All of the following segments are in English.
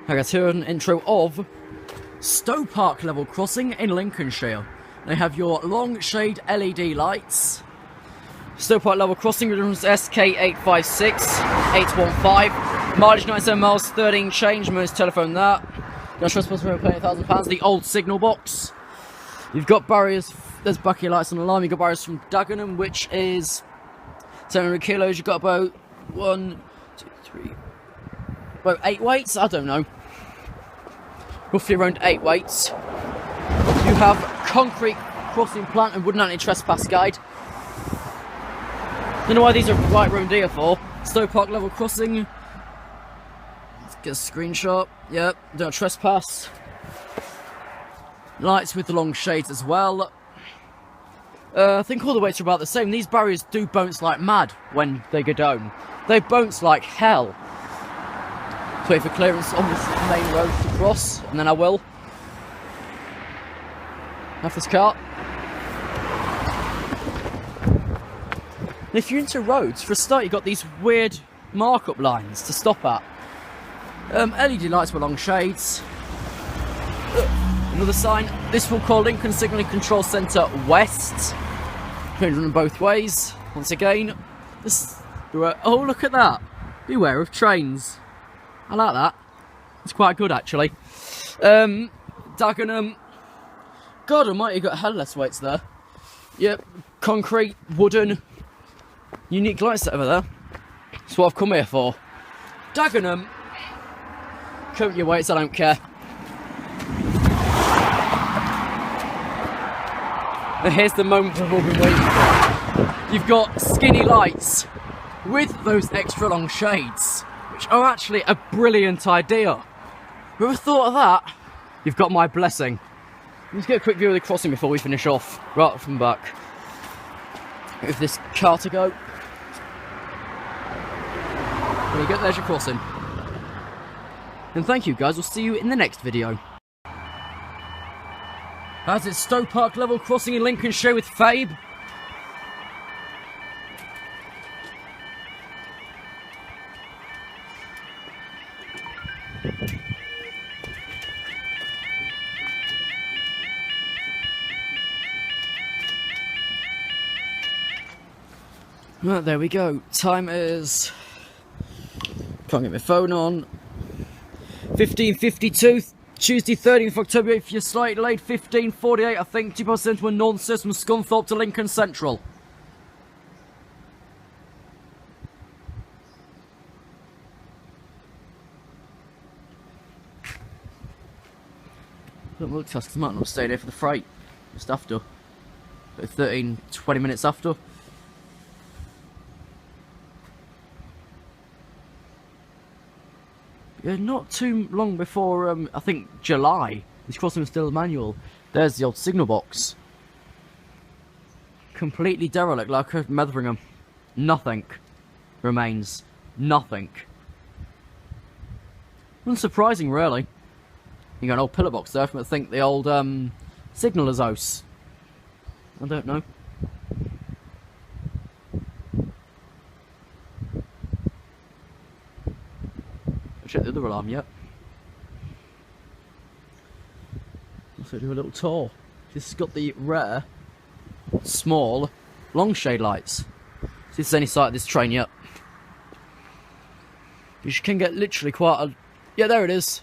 I guess here an intro of Stowe Park level crossing in Lincolnshire. They have your long shade LED lights. Stowe Park level crossing runs SK856815. Mileage 97 miles, 13 change. Most telephone that. Got trespass for £8,000. The old signal box. You've got barriers. There's bucket lights on the line. You've got barriers from Dagenham, which is 700 kilos. You've got about 1, 2, 3, about 8 weights. I don't know. Roughly around 8 weights. You have concrete crossing plant and wooden anti-trespass guide. Don't know why these are right round here for. Stowe Park level crossing. Let's get a screenshot. Yep, don't trespass. Lights with the long shades as well. I think all the weights are about the same. These barriers do bounce like mad when they go down. They bounce like hell. So wait for clearance on this main road to cross, and then I will. Have this car. And if you're into roads, for a start, you've got these weird markup lines to stop at. LED lights with long shades. Another sign. This will call Lincoln Signalling Control Centre West. Can run both ways. Once again, this. Oh, look at that! Beware of trains. I like that. It's quite good, actually. Dagenham. God almighty, got hell less weights there. Yep, concrete, wooden, unique lights over there. That's what I've come here for. Dagenham. Count your weights, I don't care. And here's the moment we've all been waiting for. You've got skinny lights with those extra long shades, which are actually a brilliant idea. Whoever thought of that? You've got my blessing. Let's get a quick view of the crossing before we finish off, right from back. With this car to go. There you go, there's your crossing. And thank you guys, we'll see you in the next video. As it's Stowe Park level crossing in Lincolnshire with Fabe. Right, there we go. Time is... Can't get my phone on. 15:52. Tuesday 13th of October. If you're slightly late, 15:48. I think 2% to a northern system, Scunthorpe to Lincoln Central. Don't look fast because I might not stay there for the freight. Just after. About 13-20 minutes after. Yeah, not too long before, I think, July. This crossing was still manual. There's the old signal box. Completely derelict, like at Metheringham. Nothing remains. Nothing. Unsurprising, really. You got an old pillar box there, I think the old signaller's house. I don't know. Check the other alarm yet. Also do a little tour. This has got the rare, small, long shade lights. See if there's any sight of this train yet. You can get literally quite a... Yeah, there it is.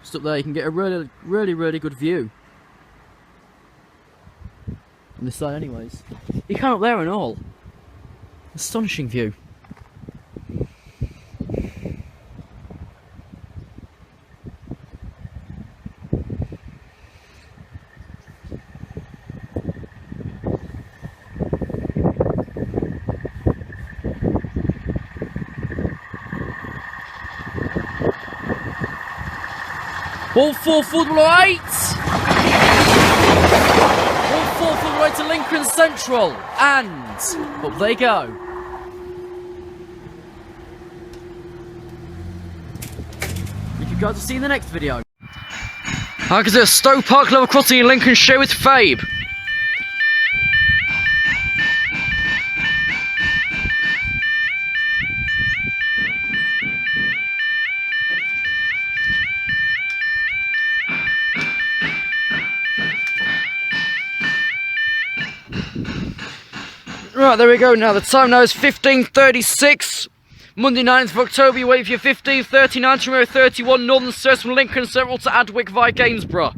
Just up there, you can get a really good view. On this side anyways. You can't up there and all. Astonishing view. All 4 full right! All 4 full right to Lincoln Central! And up they go. Thank you guys, will see you in the next video. Hi guys, it's Stowe Park level crossing in Lincolnshire with Fabe. Right, there we go now. The time now is 15:36. Monday 9th of October. You wait for your 15:39 to Romeo 31 Northern Service from Lincolnshire to Adwick via Gainsborough.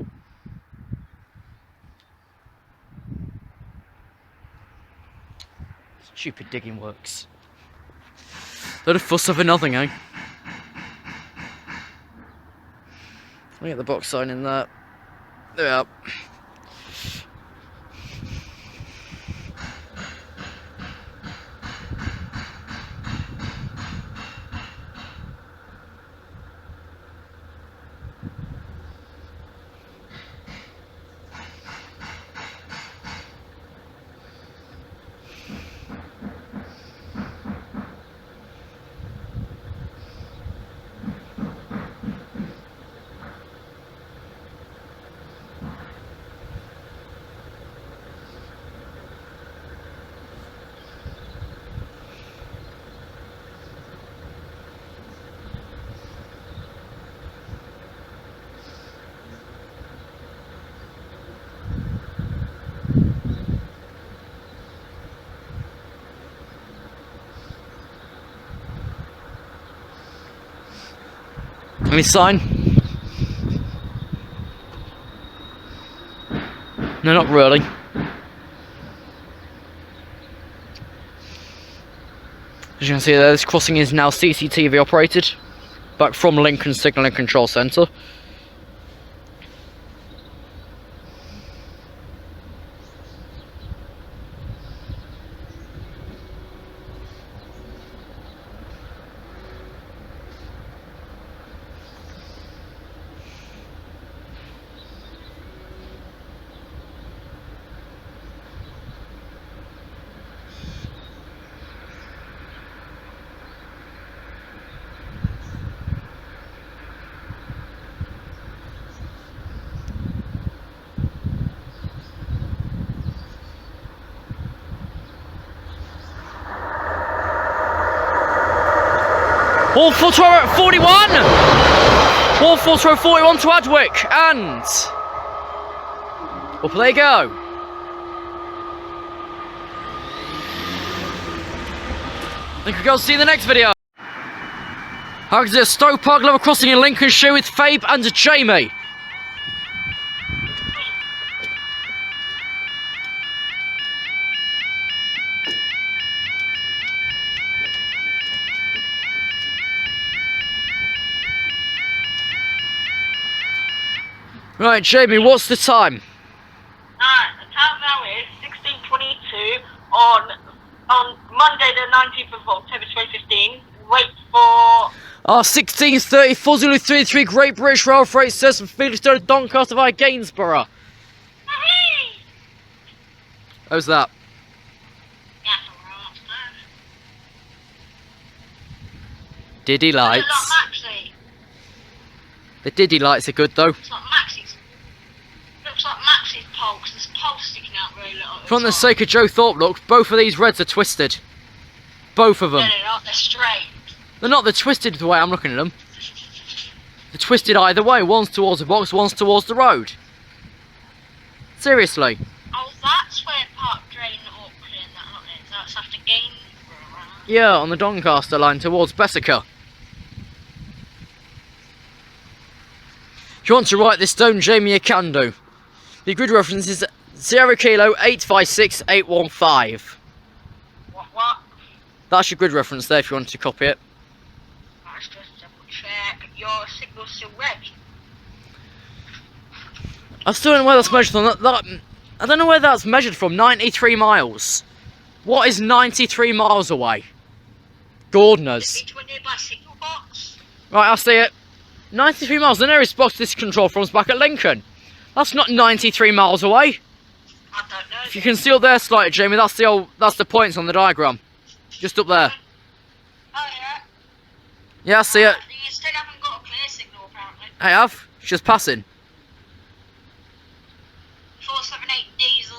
Stupid digging works. Load of fuss over nothing, eh? Let me get the box sign in there. There we are. Any sign? No, not really. As you can see there, this crossing is now CCTV operated, back from Lincoln Signal and Control Centre. All foot row at 41! All foot row 41 to Adwick, and up they go. I think we'll go see the next video. How is it? Stowe Park level crossing in Lincolnshire with Fabe and Jamie. Right, Jamie, what's the time? The time now is 16:22 on Monday the 19th of October 2015. Wait for... 16:30, 4033 Great British Rail Freight says from Freightliner to Doncaster via Gainsborough. How's that? That's alright. Diddy lights. Looks like Maxi. The Diddy lights are good though. Looks like Maxi's pole, because there's a pole sticking out really little. For the sake of Joe Thorpe, look, both of these reds are twisted. Both of them. No, they're not, they're straight. They're not, they're twisted the way I'm looking at them. They're twisted either way. One's towards the box, one's towards the road. Seriously. Oh, that's where Park Drain up in that, not it? That's after Gainsborough, right? Yeah, on the Doncaster line towards Bessica. If you want to write this down, Jamie, you can do. The grid reference is 0 Kilo 856 815. What? That's your grid reference there if you want to copy it. Let's just double check. Your signal's still red. I still don't know where that's measured from. I don't know where that's measured from. 93 miles. What is 93 miles away? God knows. To a nearby signal box. Right, I see it. 93 miles. The nearest box this control from is back at Lincoln. That's not 93 miles away. I don't know. If you can see up there slightly, Jamie, that's the points on the diagram. Just up there. Oh yeah. Yeah, I see it. You still haven't got a clear signal apparently. I have. It's just passing. 478 diesel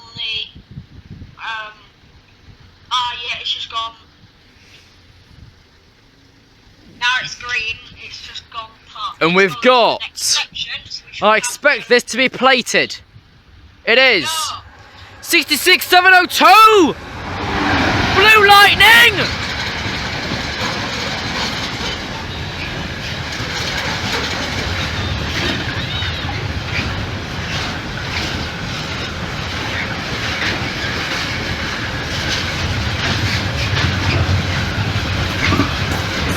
yeah, it's just gone. Now it's green, it's just gone past. And we've got... I expect expect this to be plated. It is. 66702! Blue Lightning!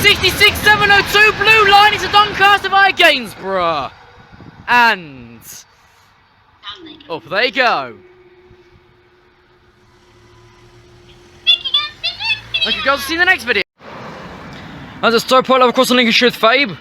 '66-702 Blue Line is a Doncaster via Gainsborough. And up they go. Thank you guys, see you in the next video. As a Stow Park level across the Lincolnshire with Fabe.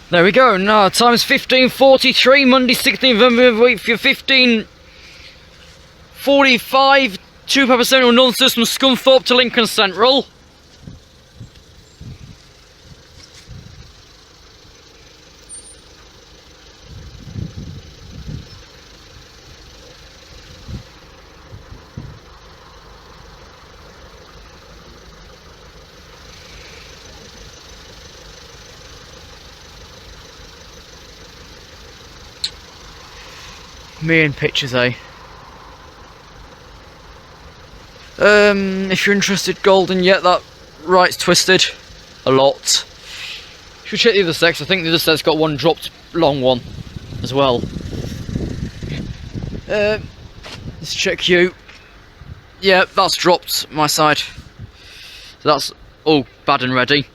There we go, now time's 15:43, Monday 16th November, wait for your 15:45, 2 Papa Central Northern System, Scunthorpe to Lincoln Central. Me in pictures, eh? If you're interested, Golden, yeah, that right's twisted a lot. Should check the other sex. I think the other set's got one dropped long one as well. Let's check you. Yeah, that's dropped my side. So that's all bad and ready.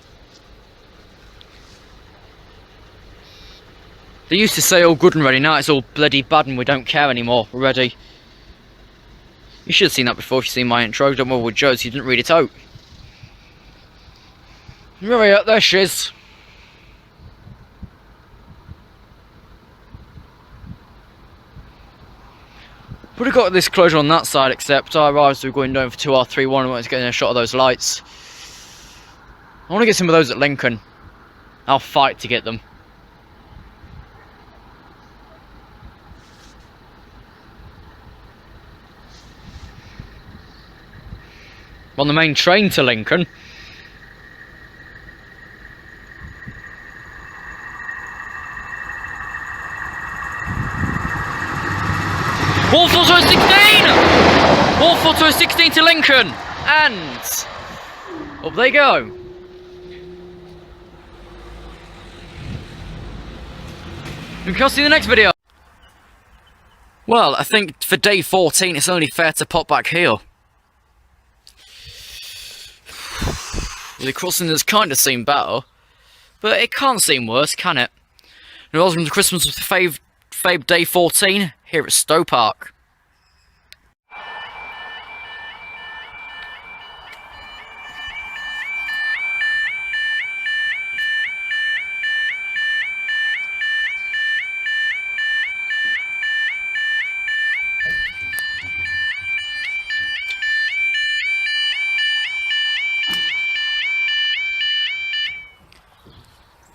They used to say all good and ready, now it's all bloody bad and we don't care anymore, we're ready. You should have seen that before if you've seen my intro, don't bother with Joe's, you didn't read it out. Right, there she is. Would have got this closure on that side, except our eyes were going down for 2R31 and wanted to get a shot of those lights. I want to get some of those at Lincoln. I'll fight to get them. On the main train to Lincoln. Wolf 16! Wolf 16 to Lincoln! And up they go. We can see you in the next video. Well, I think for day 14 it's only fair to pop back here. The crossing has kind of seemed better, but it can't seem worse, can it? And welcome to Christmas with Fabe Day 14 here at Stowe Park.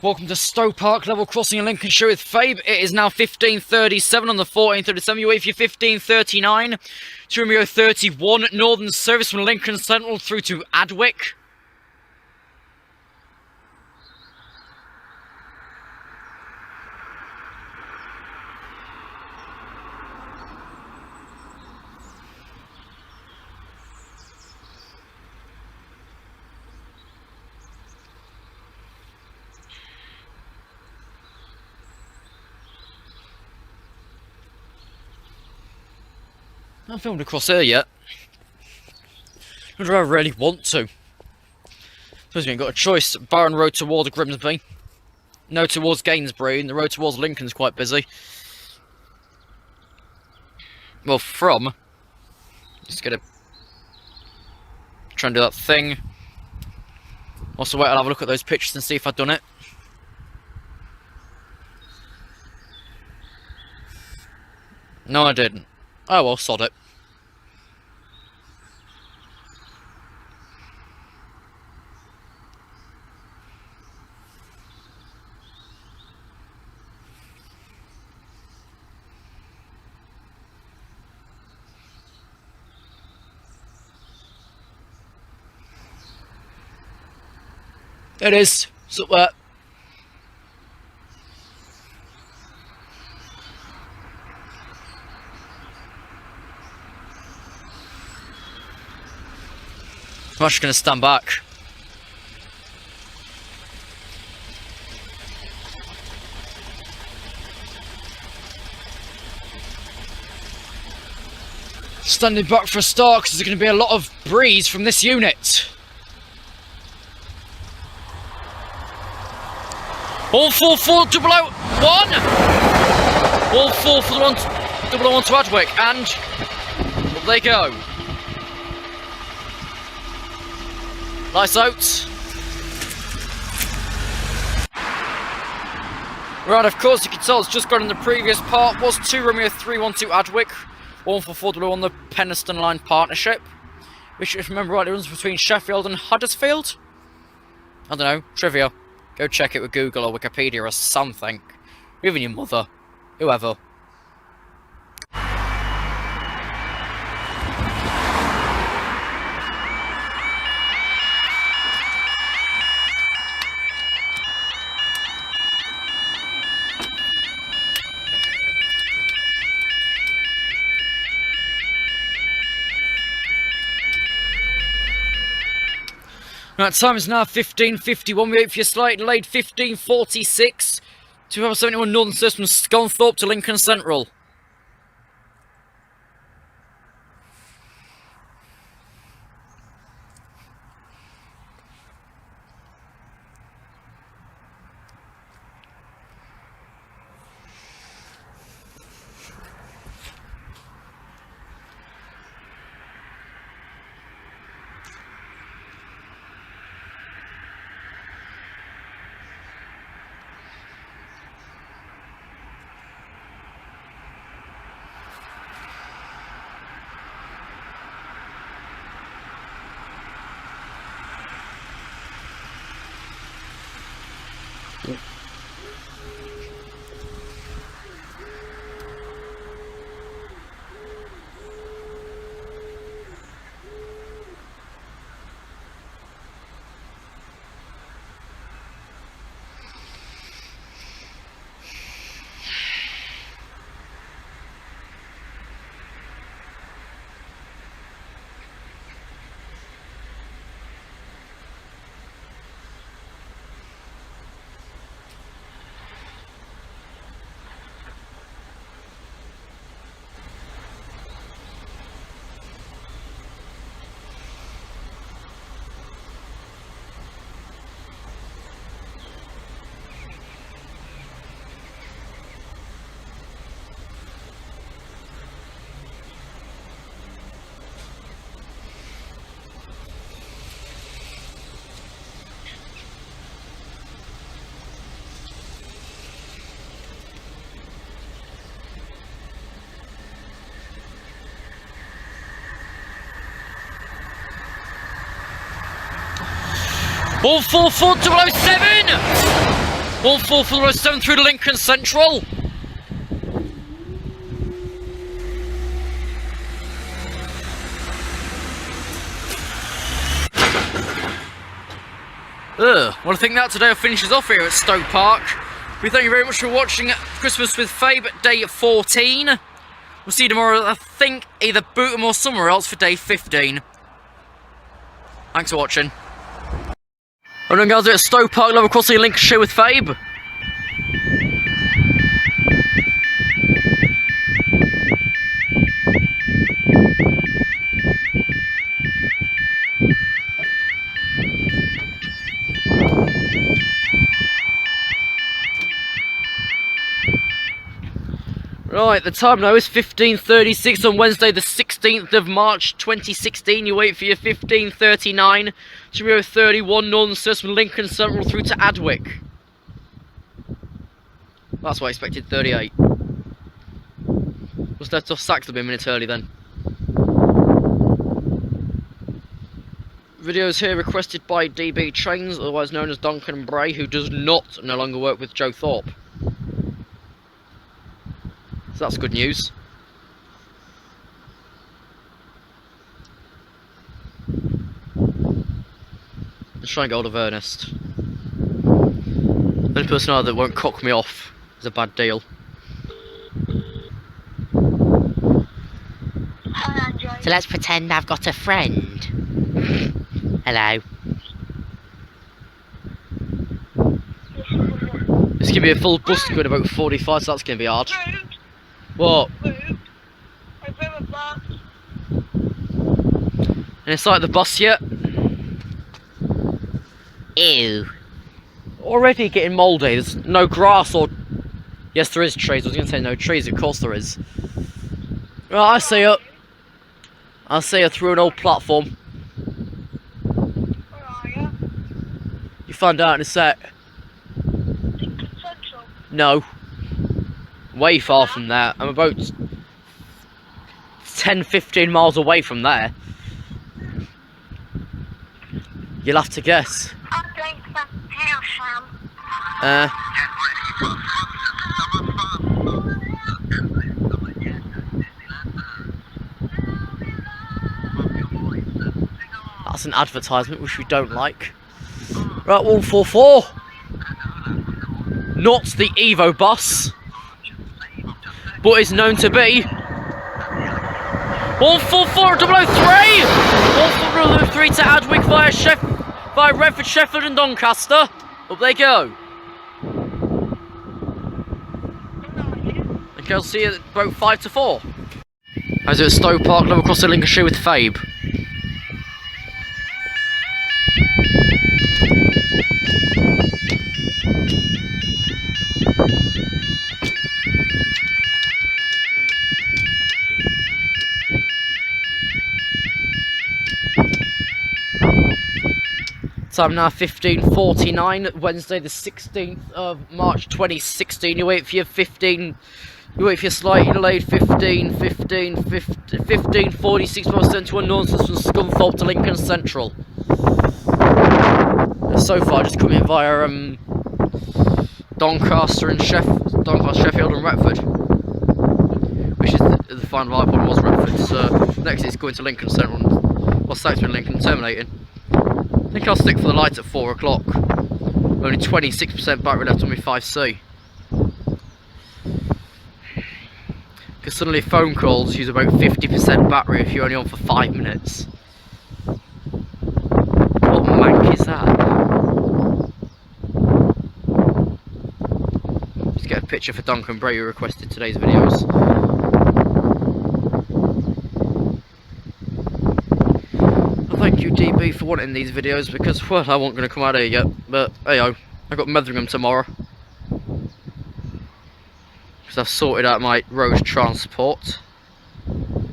Welcome to Stowe Park, level crossing in Lincolnshire with Fabe. It is now 15:37 on the 14:37. You wait for your 15:39 to Romeo 31. Northern service from Lincoln Central through to Adwick. I haven't filmed across here yet. Not sure I really want to. Suppose we ain't got a choice. Barron Road towards Grimsby. No, towards Gainsborough, and the road towards Lincoln's quite busy. Well, from... Just gonna... try and do that thing. Also, wait, I'll have a look at those pictures and see if I've done it. No, I didn't. Oh well, sod it. It is. It's up there. I'm actually going to stand back. Standing back for a start because there's going to be a lot of breeze from this unit. All 44001. All 441 to Adwick, and up they go. Lights out. Right, of course you can tell it's just gone in the previous part. Was 2 Romeo 312 Adwick, 144 on the Penistone Line partnership, which, if I remember rightly, runs between Sheffield and Huddersfield. I don't know, trivia. Go check it with Google or Wikipedia or something. Even your mother. Whoever. Right, time is now 15:51. We wait for your slight delayed 15:46. 271 Northern Service from Scunthorpe to Lincoln Central. All 44007! All 44007 through to Lincoln Central. Well, I think that today finishes off here at Stowe Park. We thank you very much for watching Christmas with Fabe day 14. We'll see you tomorrow, I think, either Bootham or somewhere else for day 15. Thanks for watching. I'm going to go to Stowe Park, level crossing Lincolnshire with Fabe. Right, the time now is 15:36 on Wednesday the 16th of March 2016. You wait for your 15:39 to Rio 31 Northern Service from Lincoln Central through to Adwick. That's what I expected, 38. Was that off Saxon a minute early then? Videos here requested by DB Trains, otherwise known as Duncan Bray, who does no longer work with Joe Thorpe. So that's good news. Let's try and get hold of Ernest. The only person that won't cock me off is a bad deal. So let's pretend I've got a friend. Hello. It's going to be a full bus in about 45, so that's going to be hard. What? And it's like the bus yet? Ew. Already getting mouldy. There's no grass or... Yes, there is trees. I was going to say no trees. Of course there is. Right, I see it. I see her through an old platform. Where are you? You find out in a sec. Lincoln Central. No. Way far from there. I'm about 10-15 miles away from there. You'll have to guess. I'm going to the house, Sam. That's an advertisement which we don't like. Right, 144. Not the Evo bus, but is known to be 144 003. 143 to Adwick via Redford, Sheffield and Doncaster. Up they go. Okay, I'll see you at about 5 to 4. As it at Stowe Park, level across the Lincolnshire with Fabe. Time now 15:49, Wednesday the 16th of March 2016. You wait for your slightly delayed 15:46 miles to a nonsense from Scunthorpe to Lincoln Central. So far just coming in via Doncaster, Sheffield and Retford. Which is the final light one was Retford. So next it's going to Lincoln Central, well, SAXISTO and Lincoln terminating. I think I'll stick for the lights at 4 o'clock. Only 26% battery left on my 5C. Because suddenly phone calls use about 50% battery if you're only on for 5 minutes. What mank is that? Just get a picture for Duncan Bray who requested today's videos. Thank you DB for wanting these videos because, well, I wasn't going to come out here yet, but hey-o, I got Metheringham tomorrow because I've sorted out my road transport.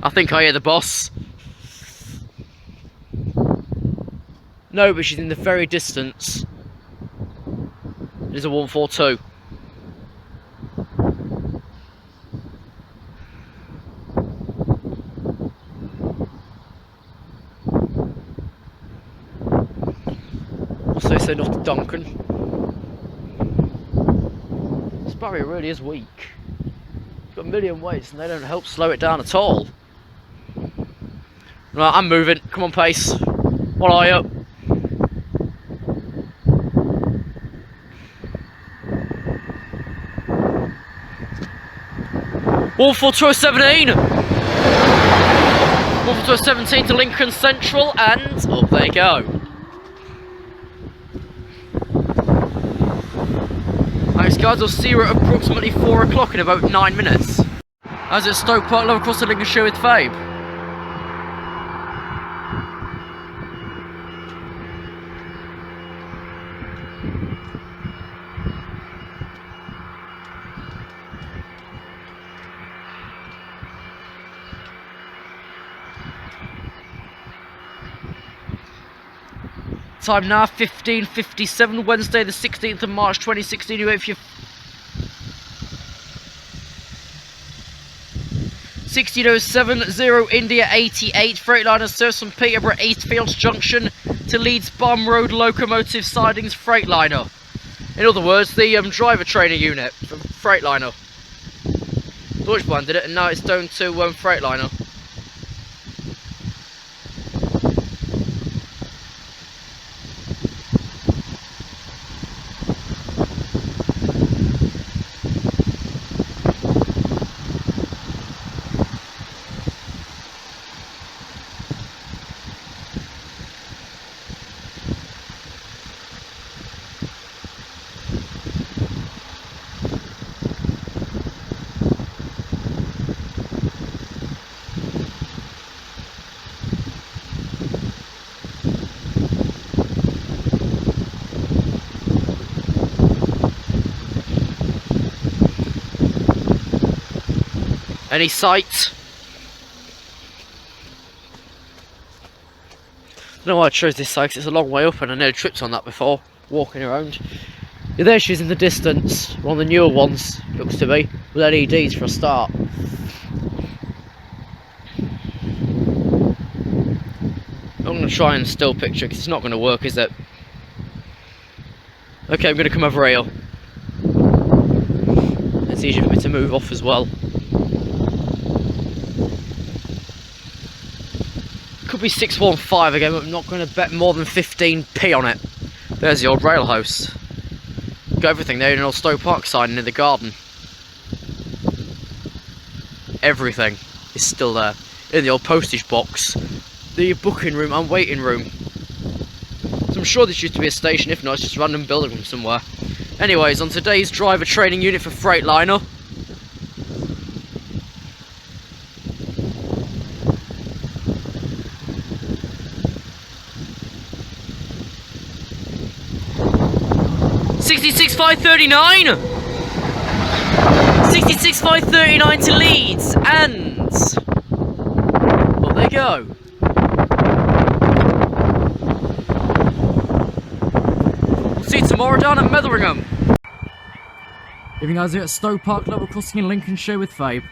I think I hear the boss. No, but she's in the very distance. It is a 142. So they say not to Duncan. This barrier really is weak. It's got a million weights and they don't help slow it down at all. Right, I'm moving. Come on, pace. What are you? One for 217. 14217 to Lincoln Central, and up they go. Thanks guys, I'll see you at approximately 4 o'clock in about 9 minutes. As it's Stowe Park, level across the Lincolnshire with Fabe. Time now 15:57, Wednesday the 16th of March 2016. You wait for your 16070 India 88 Freightliner serves from Peterborough Eastfields Junction to Leeds Bum Road Locomotive Sidings Freightliner. In other words, the driver trainer unit from Freightliner. Deutschbahn did it, and now it's down to Freightliner. Any sights? I don't know why I chose this side, because it's a long way up and I nearly tripped on that before, walking around. Yeah, there she is in the distance, one of the newer ones, looks to be, with LEDs for a start. I'm going to try and still picture, because it's not going to work, is it? Okay, I'm going to come over rail. It's easier for me to move off as well. Could be 615 again, but I'm not going to bet more than 15p on it. There's the old rail house. Got everything there in an old Stowe Park sign in the garden. Everything is still there. In the old postage box, the booking room and waiting room. So I'm sure this used to be a station, if not it's just a random building from somewhere. Anyways, on today's driver training unit for Freightliner. $66,539! $66,539 to Leeds, and well, there you go. We'll see you tomorrow down at Metheringham. Evening guys, here at Stowe Park, level crossing in Lincolnshire with Fabe.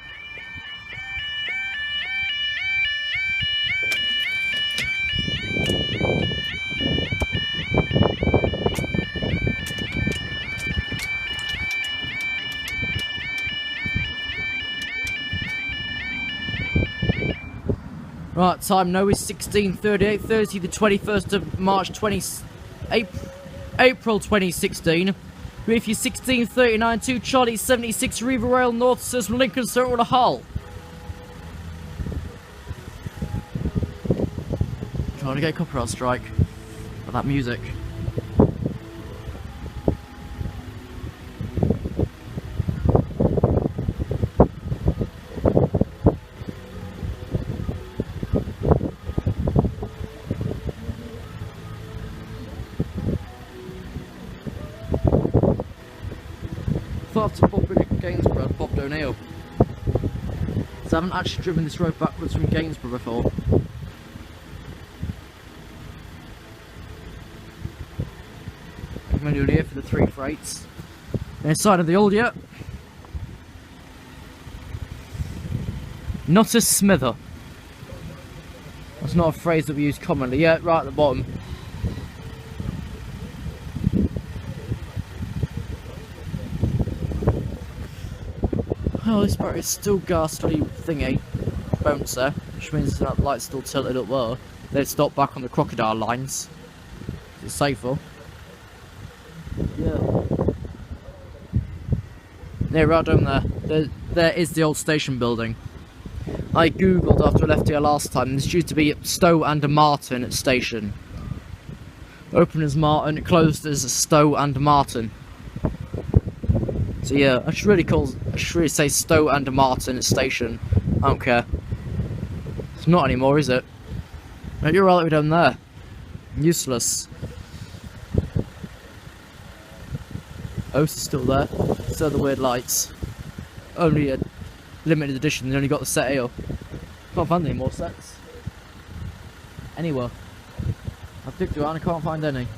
Right, time now is 16:38, Thursday the 21st of March April 2016. With your 16:39 to Charlie 76 River Rail North says from Lincolnshire with a Hull. Trying to get a copyright strike for that music. I have to pop in at Gainsborough, Bob O'Neill. So I haven't actually driven this road backwards from Gainsborough before. Manual here for the 3 freights. Inside of the old yet. Not a smither. That's not a phrase that we use commonly. Yeah, right at the bottom. Oh, this battery is still ghastly thingy, bouncer, which means that light's still tilted up there. They'd stop back on the crocodile lines. It's safer. Yeah. Yeah, right down there. There is the old station building. I googled after I left here last time, this used to be Stowe and Martin station. Opened as Martin, closed as Stowe and Martin. So yeah, I should really say Stowe and Martin station. I don't care. It's not anymore, is it? No, you're right down there. Useless. Host is still there. Still the weird lights. Only a limited edition, they only got the set here. Can't find any more sets. Anywhere. I've digged around, I can't find any.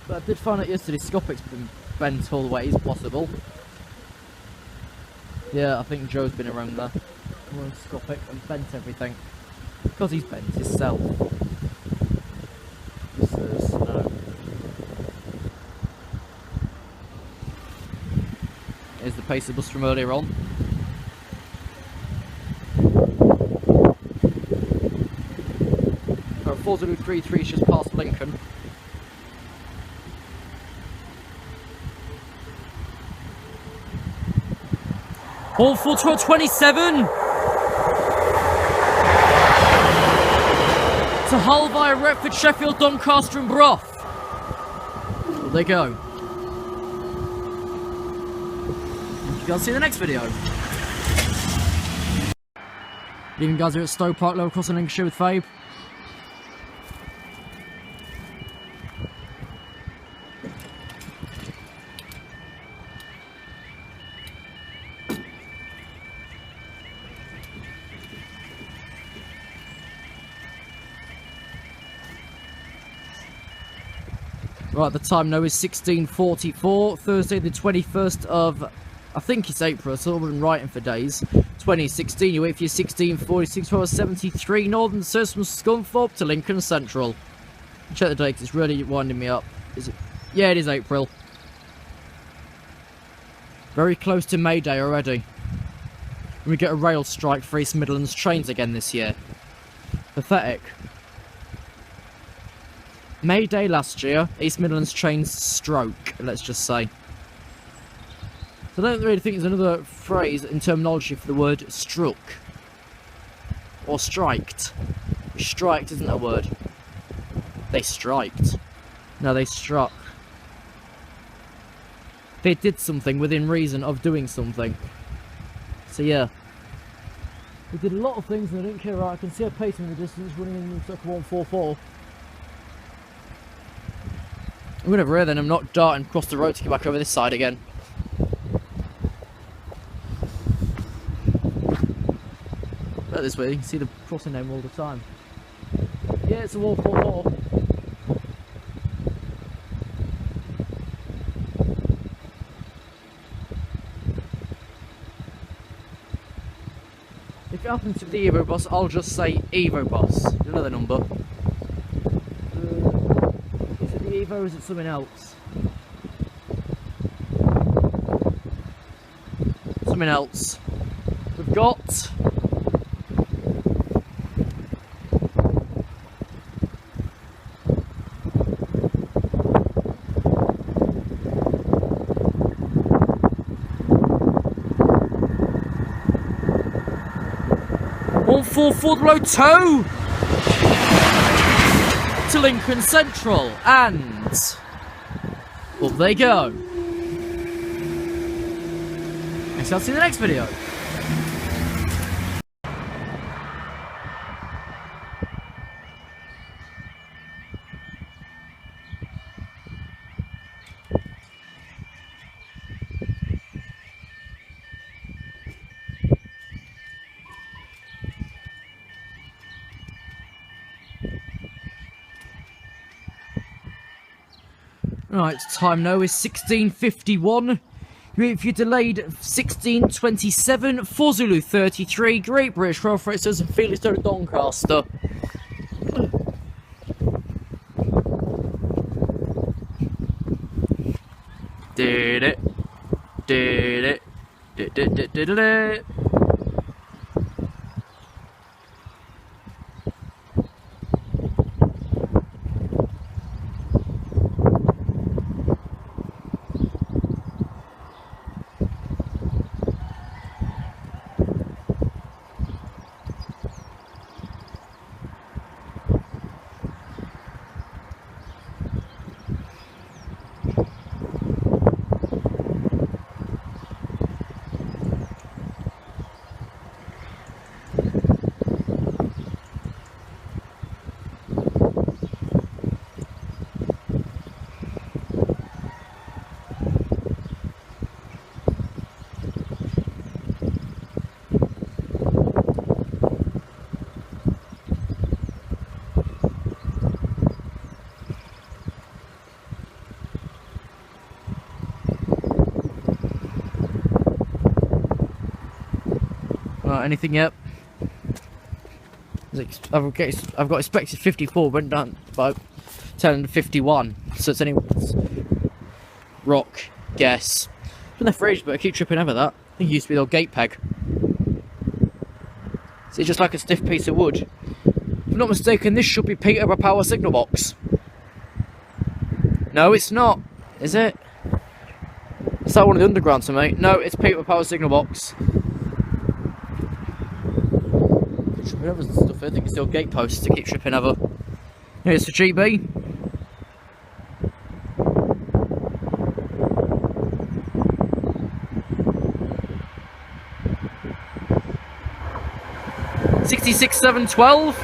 But I did find out yesterday Scopic's been bent all the way as possible. Yeah, I think Joe's been around there. Scopic and bent everything. Because he's bent himself. He says no. Here's the pacer bus from earlier on. So 4033 is just past Lincoln. All 427 to Hull via Retford, Sheffield, Doncaster and Brough. Well, there you go. You guys see the next video. Good evening guys, here at Stowe Park, level crossing Lincolnshire with Fabe. Right, the time now is 16:44, Thursday the 21st of, I think it's April, so I've been writing for days. 2016, you wait for your 16:46 for 73 Northern Service from Scunthorpe to Lincoln Central. Check the date, 'cause it's really winding me up. Is it? Yeah, it is April. Very close to May Day already. And we get a rail strike for East Midlands trains again this year. Pathetic. May Day last year, East Midlands trains stroke, let's just say. So I don't really think there's another phrase in terminology for the word struck. Or striked. Striked isn't a word. They striked. No, they struck. They did something within reason of doing something. So yeah. We did a lot of things and I didn't care. Right, I can see a pace in the distance running in circle 144. I'm gonna rear then, I'm not darting across the road to get back over this side again. Look this way, you can see the crossing name all the time. Yeah, it's a 144. If it happens to be the Evo Bus, I'll just say Evo Bus. You know the number. Is it the Evo or is it something else? Something else. We've got... Full below 2 to Lincoln Central, and up they go. Thanks, I'll see you in the next video. Right, time now is 16:51. If you're delayed 16:27, 4 Zulu 33, Great British Rail Freighters and Felixstowe to Doncaster. Did it. Did it. Did it. Anything yet? I've got expected 54, went down by 10 to 51, so it's anyone's rock guess. Been there for ages, but I keep tripping over that. I think it used to be the old gate peg. So it's just like a stiff piece of wood. If I'm not mistaken, this should be Peterborough Power signal box. No, it's not, is it? Is that one of the underground to me? No, it's Peterborough Power signal box. Tripping over and stuff. I think it's still gate posts to keep tripping over. Here's for GB. $66,712.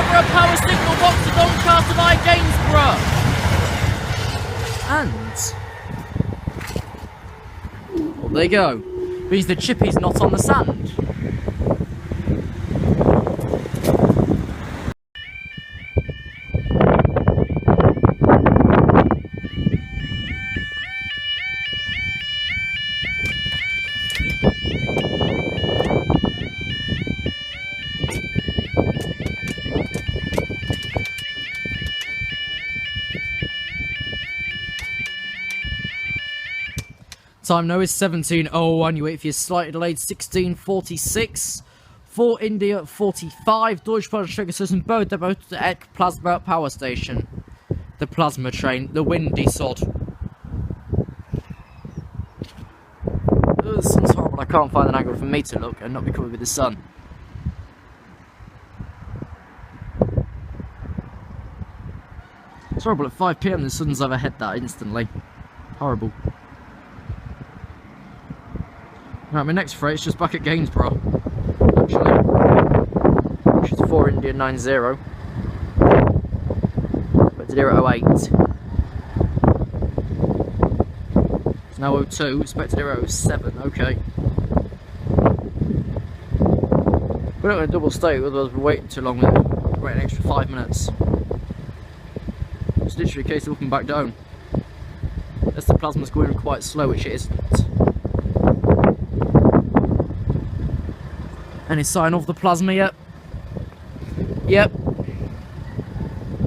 deliver a power signal box to Doncaster via Gainsborough. And well, there you go. Means the chippy's not on the sand. Time now is 17:01. You wait for your slightly delayed 16:46. For India 45. Deutsche Bahn Trigger System Bow Depot to Ek Plasma Power Station. The plasma train. The windy sod. The sun's horrible. I can't find an angle for me to look and not be covered with the sun. It's horrible. At 5 PM the sun's overhead that instantly. Horrible. Right, my next freight's just back at Gainsborough, actually, which is 4 India 90. Expected here at 08. It's now 02, expected here at 07, okay. We're not going to double stay, otherwise we're waiting too long, we're waiting an extra 5 minutes. It's literally a case of up and back down. Unless the plasma's going quite slow, which it isn't. Any sign of the plasma yet? Yep.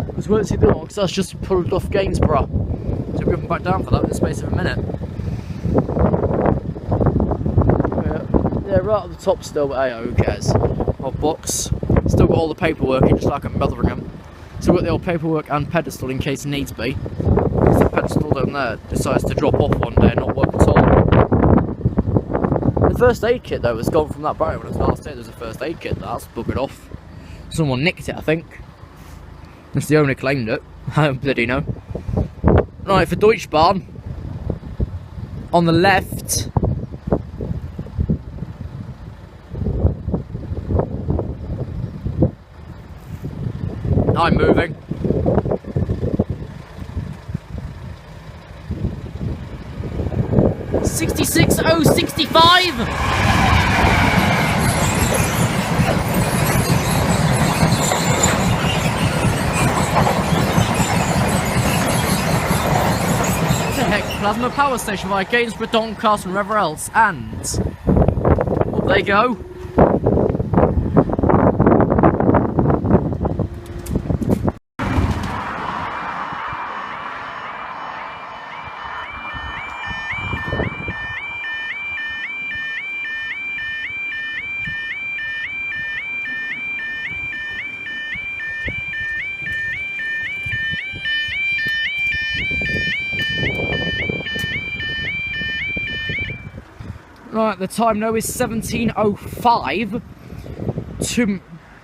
Because we won't see the one, because that's just pulled off Gainsborough. So we're going back down for that in the space of a minute. Yeah, right at the top still, but hey, who cares? Old box. Still got all the paperwork in, just like at Motherlingham. Still got the old paperwork and pedestal in case needs be. Because the pedestal down there decides to drop off one day and not work at all. The first aid kit though was gone from that barrier when I was last here. There was a first aid kit that's buggered off. Someone nicked it, I think. That's the owner claimed it. I don't bloody know. Right, for Deutsche Bahn, on the left, I'm moving. $66,065. Plasma power station via Gainsborough, Doncaster and wherever else, and well, there you go. Right, the time now is 17:05.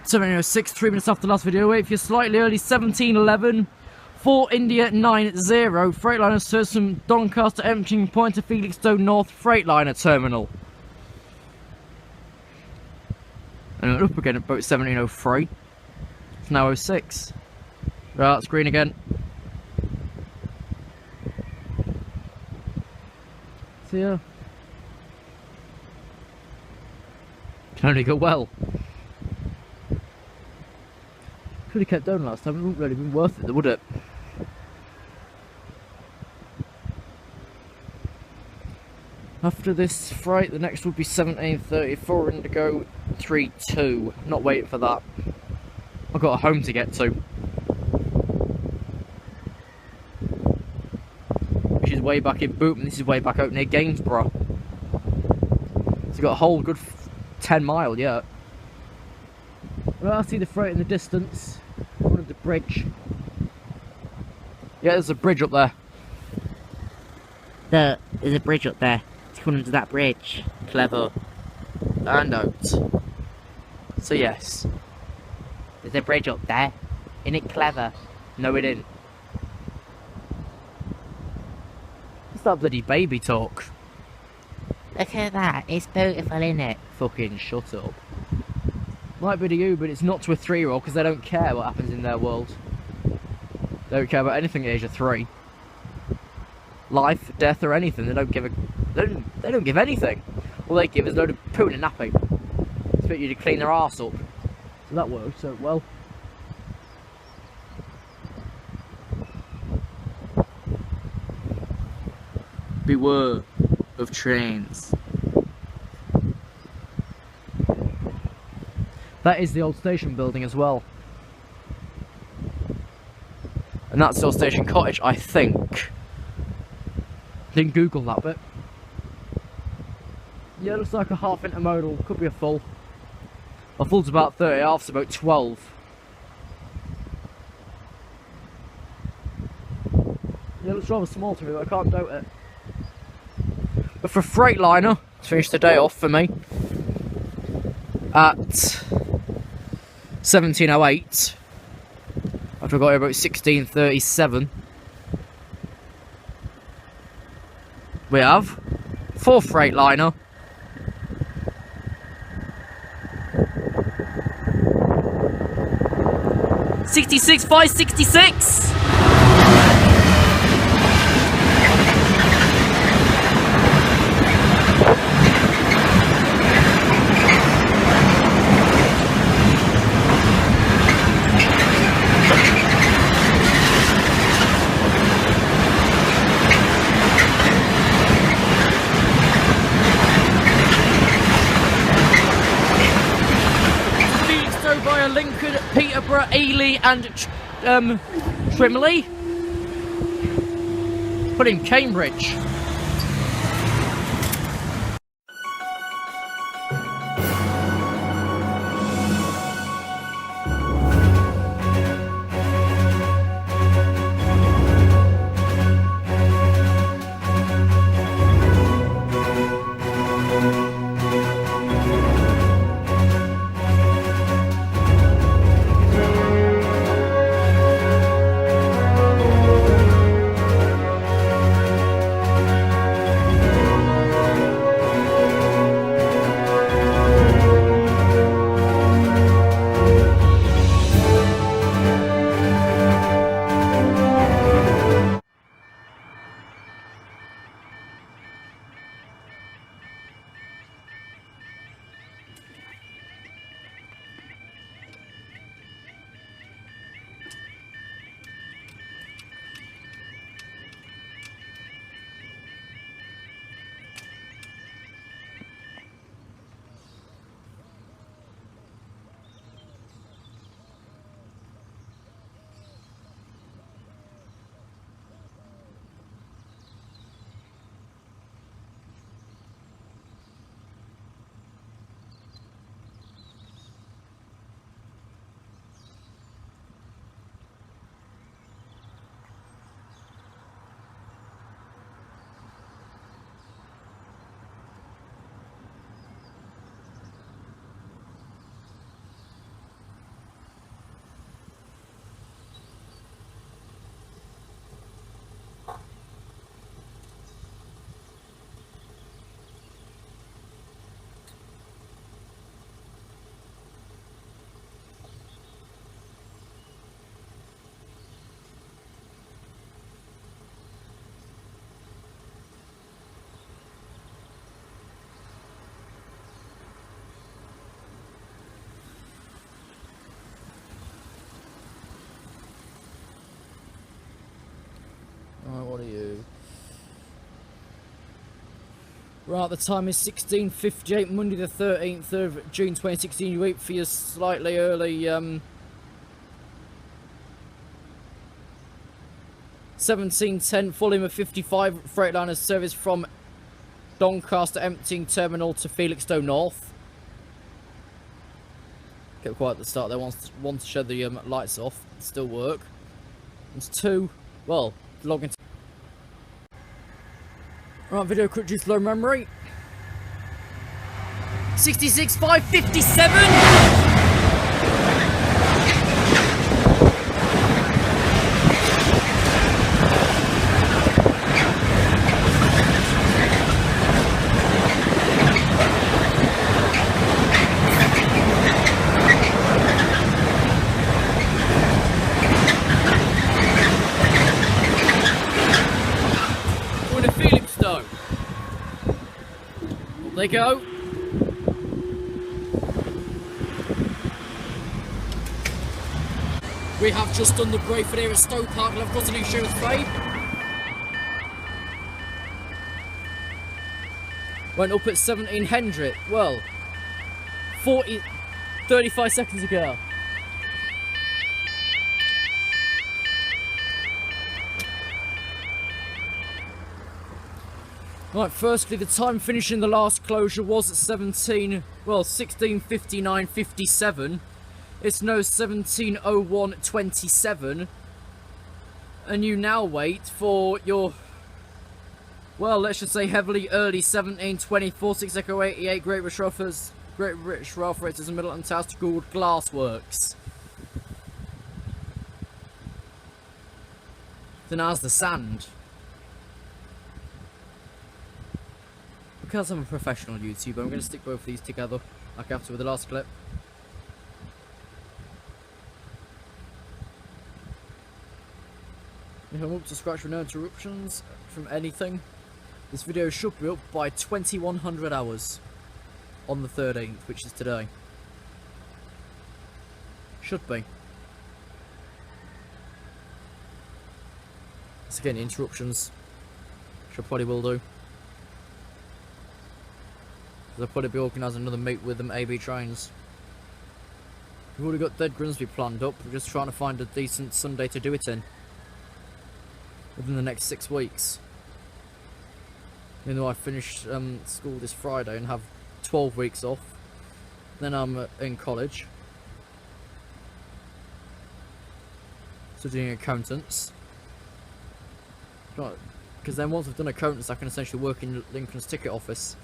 17:06, 3 minutes after the last video. Wait, if you're slightly early, 17:11. 4 India 90. Freightliner serves from Doncaster emptying point to Felixstowe North Freightliner Terminal. And up again at about 17:03. It's now 06. Right, it's green again. So yeah. Can only go well. Could have kept down last time, it wouldn't really been worth it, would it? After this freight, the next would be 17:34 Indigo 32. Not waiting for that. I've got a home to get to. Which is way back in Bootham, this is way back out near Gainsborough. So you've got a whole good 10 mile yet. Well, I see the freight in the distance. Under the bridge. Yeah, there's a bridge up there. There's a bridge up there. It's going under that bridge. Clever. And out. So yes. There's a bridge up there. Isn't it clever? No, it ain't. What's that bloody baby talk? Look at that. It's beautiful, isn't it? Fucking shut up. Might be to you, but it's not to a 3-year-old because they don't care what happens in their world. They don't care about anything at age of 3. Life, death, or anything. They don't give a. They don't give anything. All they give is a load of poo and a nappy. Expect you to clean their arse up. So that works so well. Beware of trains. That is the old station building as well. And that's the old station cottage, I think. Didn't Google that bit. Yeah, it looks like a half intermodal, could be a full. A full's about 30, half's about 12. Yeah, it looks rather small to me, but I can't doubt it. But for Freightliner, to finish the day off for me, at 17:08, after I got here about 16:37, we have 4 Freightliner, $66,566. Via Lincoln, Peterborough, Ely and Trimley. Put in Cambridge. Right, what are you? Right, the time is 16:58, Monday the 13th of June 2016. You wait for your slightly early 17:10 Fulham 55 Freightliner service from Doncaster emptying terminal to Felixstowe North. Get quiet at the start there, want to shut the lights off, still work. There's 2, well, log into. Right, video quick juice low memory. 66,557. they go. We have just done the Brayford here at Stowe Park, I've got an insurance fade. Went up at 1700, well, 35 seconds ago. Right, firstly, the time finishing the last closure was at 16:59:57. It's now 17:01:27, and you now wait for your, well, let's just say heavily early 17:24 6 Echo 88 Great British Rail Freighters and Middleton Towers to Gould Glassworks. Then how's the sand? Because I'm a professional YouTuber, I'm going to stick both of these together, like after with the last clip. If I'm up to scratch with no interruptions from anything, this video should be up by 2100 hours on the 13th, which is today. Should be. So again, interruptions, which I probably will do. I'll probably be organising another meet with them AB trains. We've already got Dead Grimsby planned up, we're just trying to find a decent Sunday to do it in. Within the next 6 weeks. Even though I finish school this Friday and have 12 weeks off, then I'm in college. Studying accountants. Because then once I've done accountants I can essentially work in Lincoln's ticket office.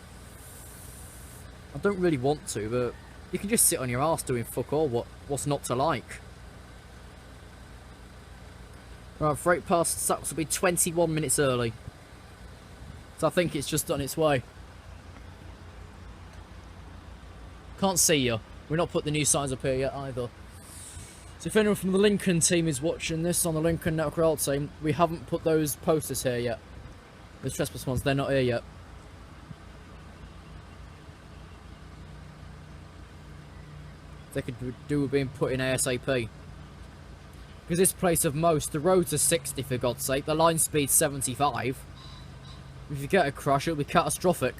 I don't really want to, but you can just sit on your arse doing fuck all. What's not to like? Right, freight past SAXISTO will be 21 minutes early. So I think it's just on its way. Can't see you. We're not put the new signs up here yet either. So if anyone from the Lincoln team is watching this on the Lincoln Network Rail team, we haven't put those posters here yet. Those trespass ones, they're not here yet. They could do with being put in ASAP. Because this place of most, the roads are 60 for God's sake, the line speed's 75. If you get a crash, it'll be catastrophic.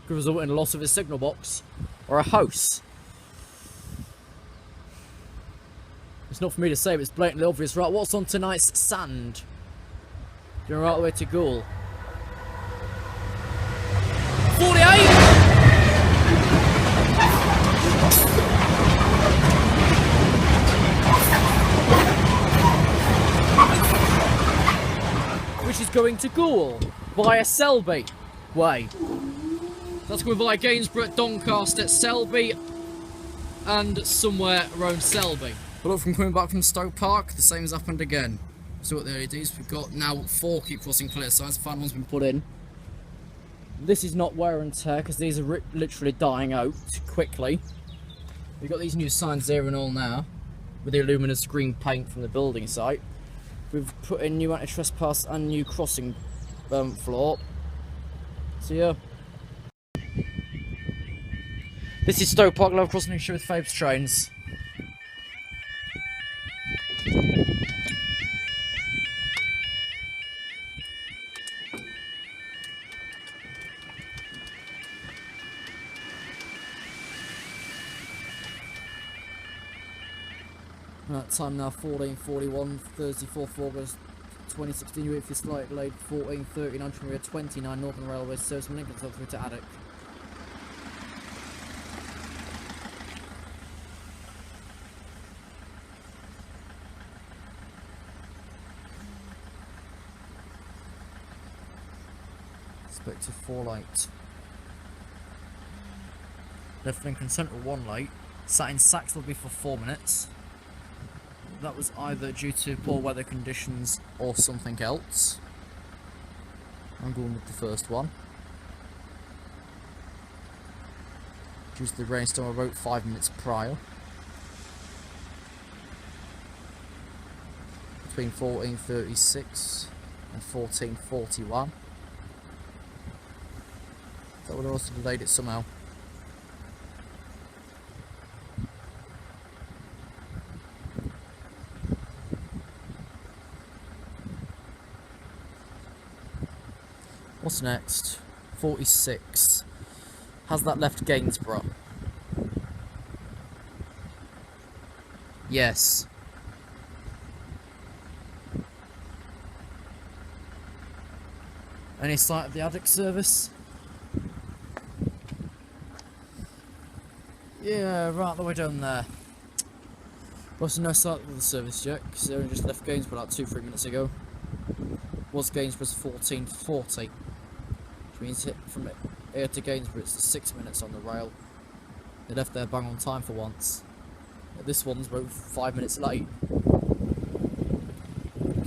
Could result in a loss of a signal box or a house. It's not for me to say, but it's blatantly obvious. Right, what's on tonight's sand? Going right away to Gould. 48! Which is going to Gould via Selby Way. That's going via Gainsborough, Doncaster, Selby, and somewhere around Selby. But look, from coming back from Stowe Park, the same has happened again. So what the LEDs, we've got now 4 keep crossing clear signs, the final one's been put in. This is not wear and tear, because these are literally dying out quickly. We've got these new signs there and all now, with the luminous green paint from the building site. We've put in new anti-trespass and new crossing floor. So yeah. This is Stowe Park, level crossing issue with Fabes trains. Right, time now 14:41, Thursday 4th August 2016, you wait for your slight delayed 14:39 from Area 29 Northern Railway service from Lincoln through to Addock. Expected 4 late. Left Lincoln Central 1 late. Sat in SAXISTO will be for 4 minutes. That was either due to poor weather conditions or something else. I'm going with the first one. Due to the rainstorm I wrote 5 minutes prior. Between 14:36 and 14:41. So That would have also delayed it somehow. What's next? 46. Has that left Gainsborough? Yes. Any sight of the addict service? Yeah, right the way down there. Also no sight of the service yet, because they only just left Gainsborough like 2-3 minutes ago. Was Gainsborough's 14:40, which means from here to Gainsborough it's 6 minutes on the rail. They left there bang on time for once. This one's about 5 minutes late.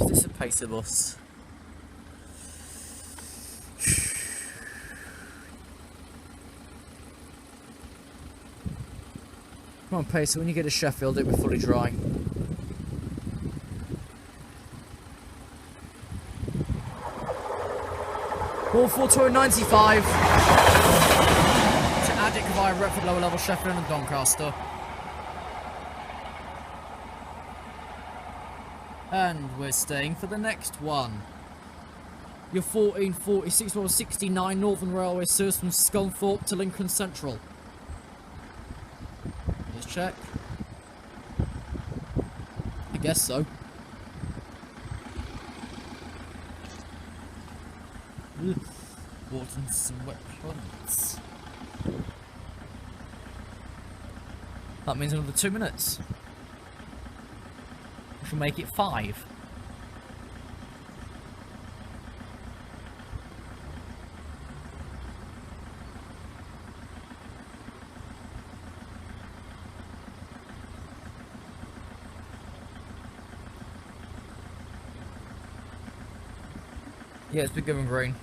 Is this a pacer bus? Come on, pacer, when you get to Sheffield, it'll be fully dry. Ball 4:95 to Addick via Retford lower level Sheffield and Doncaster. And we're staying for the next one. Your 14:46 or 69 Northern Railway serves from Scunthorpe to Lincoln Central. Just check. I guess so. Water and some wet plants. That means another 2 minutes. Which will make it 5. Yeah, it's been going green.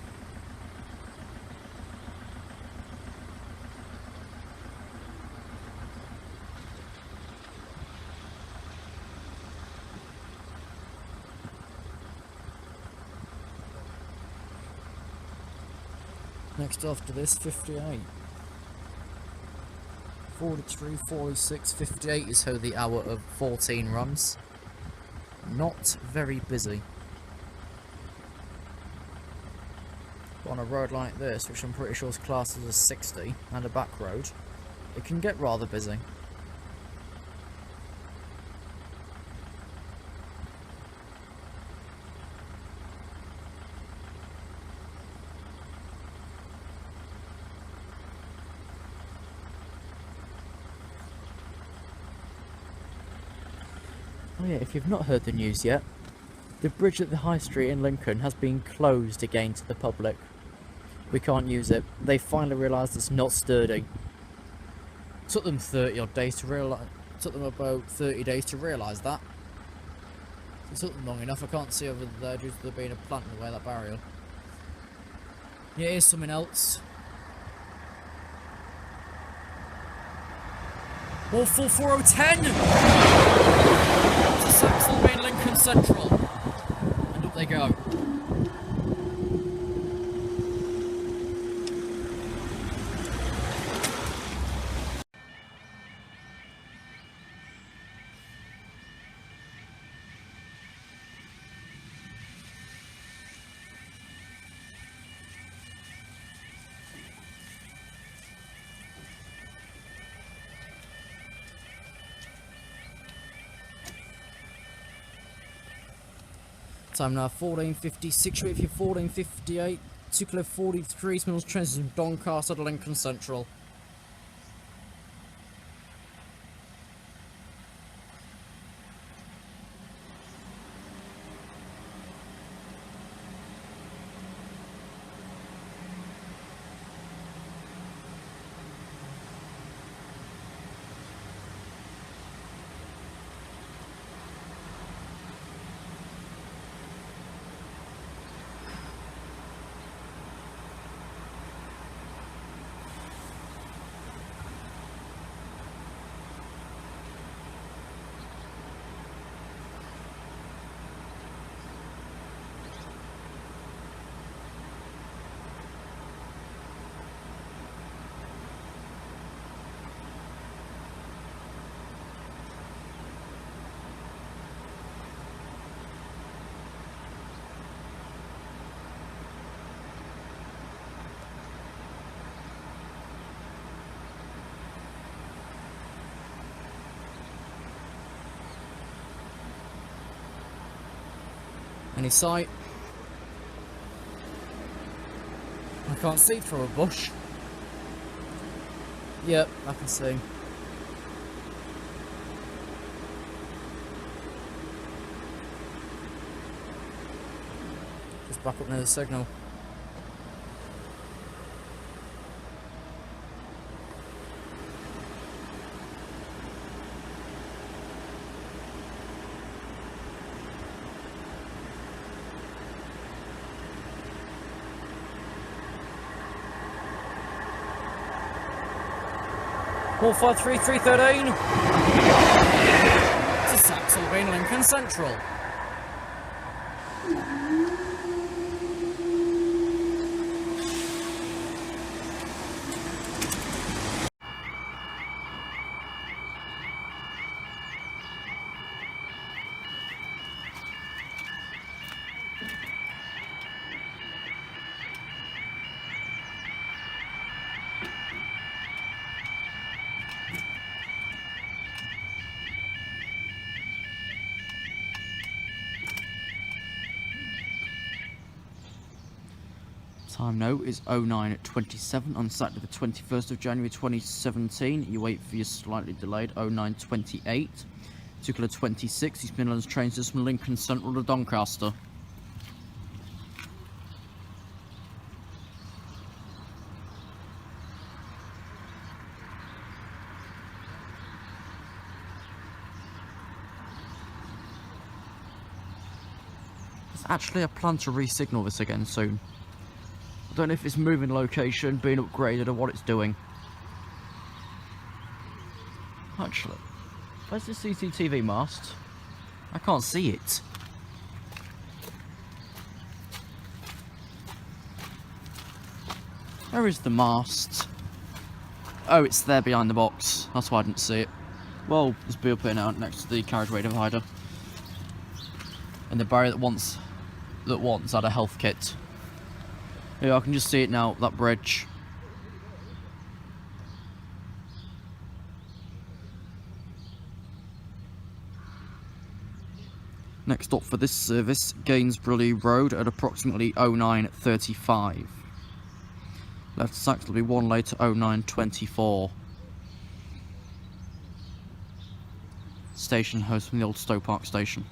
Next after this, 58. 43, 46, 58 is how the hour of 14 runs. Not very busy. But on a road like this, which I'm pretty sure is classed as a 60, and a back road, it can get rather busy. Oh yeah, if you've not heard the news yet, the bridge at the High Street in Lincoln has been closed again to the public. We can't use it. They finally realised it's not sturdy. Took them 30 odd days to realise. Took them about 30 days to realise that. It took them long enough. I can't see over there due to there being a plant in the way of that barrier. Yeah, here's something else. All 44010! To Saxon Main Lincoln Central. And up they go. Time now 14:56, wait for your 14:58, 2 kilo 43, Mills Transit from Doncaster to Lincoln Central. Any sight? I can't see through a bush. Yep, I can see. Just back up near the signal. All 53313 to Saxilby, Lincoln Central. Time now is 09:27 on Saturday the 21st of January 2017. You wait for your slightly delayed 09:28. 2:26, East Midlands train system from Lincoln Central to Doncaster. There's actually a plan to re-signal this again soon. I don't know if it's moving location, being upgraded, or what it's doing. Actually, where's the CCTV mast? I can't see it. Where is the mast? Oh, it's there behind the box. That's why I didn't see it. Well, there's be up here now next to the carriageway divider. And the barrier that once had a health kit. Yeah, I can just see it now, that bridge. Next up for this service, Gainsborough Road at approximately 09:35. Left Sax will be one later, 09:24. Station host from the old Stowe Park station.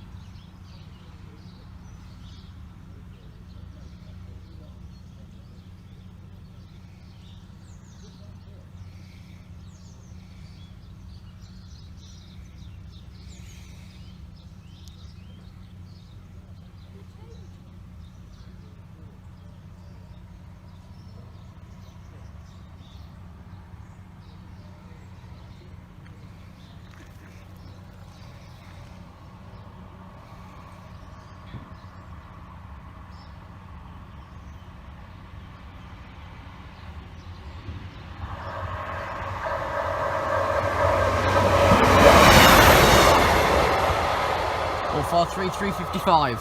Or 43355.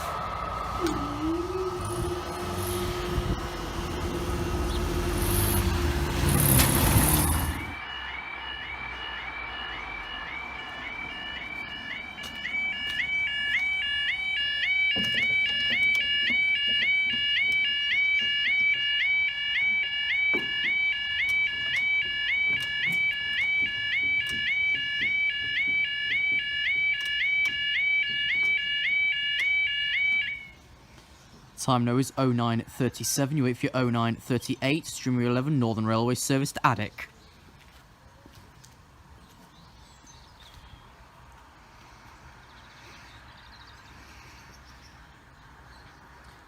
Time now is 09:37. You wait for your 09:38. Streamer 11 Northern Railway service to Addick.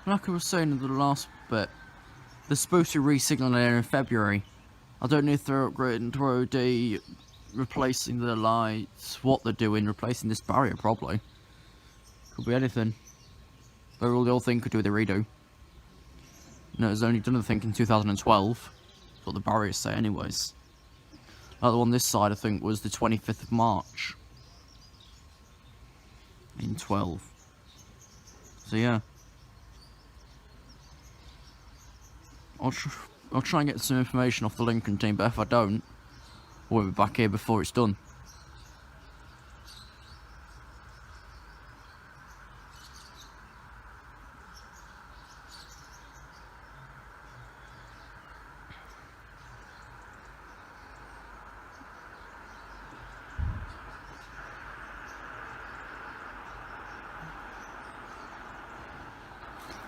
Like I was saying in the last bit, they're supposed to re-signal there in February. I don't know if they're upgrading to OD, replacing the lights, what they're doing, replacing this barrier probably. Could be anything. But all the whole thing could do with a redo. No, it was only done, I think, in 2012. That's what the barriers say anyways. Like the one this side, I think, was the 25th of March. In 12. So yeah. I'll try and get some information off the Lincoln team, but if I don't, we'll be back here before it's done.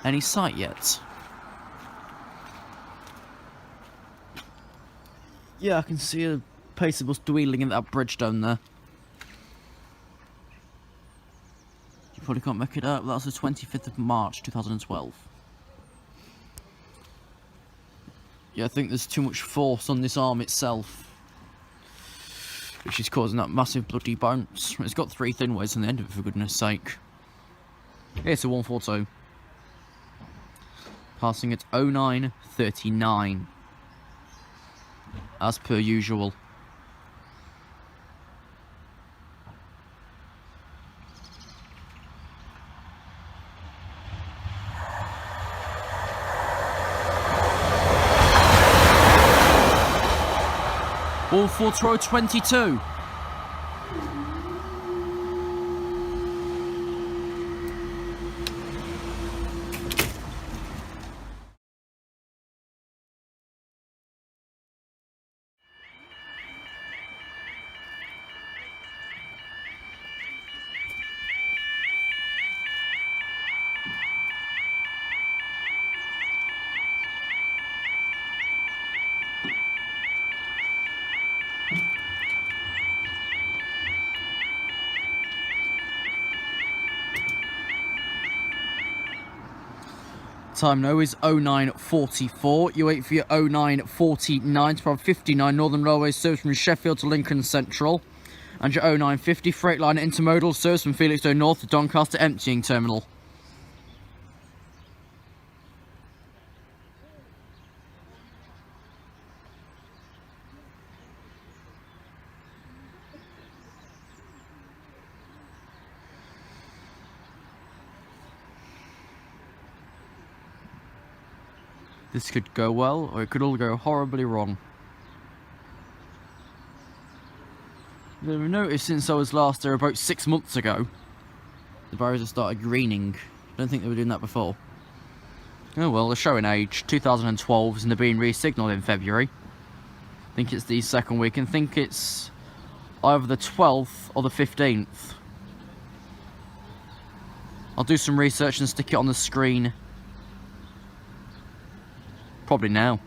any sight yet. Yeah, I can see a pacer bus dwelling in that bridge down there. You probably can't make it up. That's the 25th of March 2012. Yeah, I think there's too much force on this arm itself, which is causing that massive bloody bounce. It's got 3 thin ways on the end of it, for goodness sake. It's a 142. Passing at 09:39. As per usual. All for throw 22. Time now is 09:44. You wait for your 09:49 to provide 59 Northern Railway service from Sheffield to Lincoln Central. And your 09:50 Freightliner intermodal service from Felixstowe North to Doncaster emptying terminal. This could go well, or it could all go horribly wrong. You'll have noticed since I was last there about 6 months ago, the barriers have started greening. I don't think they were doing that before. Oh well, they're showing age. 2012 and they're being re-signalled in February. I think it's the second week, and I think it's either the 12th or the 15th. I'll do some research and stick it on the screen. Probably now.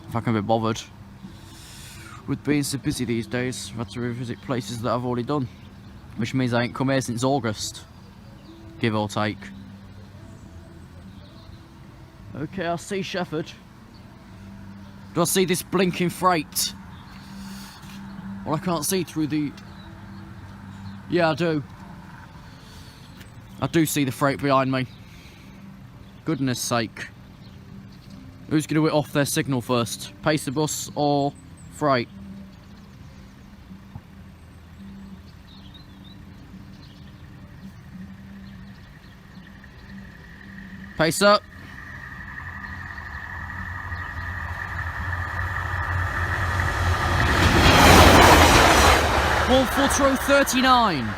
If I can be bothered. With being so busy these days, I've had to revisit places that I've already done. Which means I ain't come here since August. Give or take. Okay, I see Shefford. Do I see this blinking freight? Well, I can't see through the... Yeah, I do. I do see the freight behind me. Goodness sake. Who's going to hit off their signal first? Pacer bus or freight? Pacer. Wall foot row 39.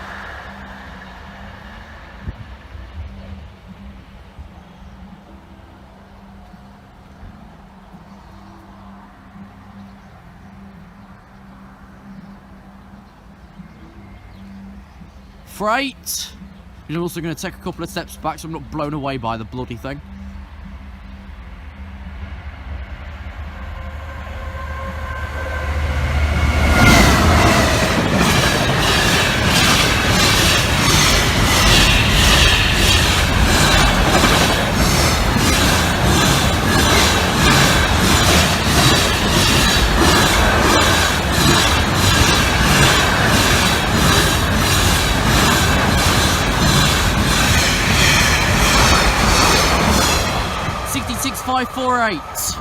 Freight. You're also going to take a couple of steps back so I'm not blown away by the bloody thing. .548.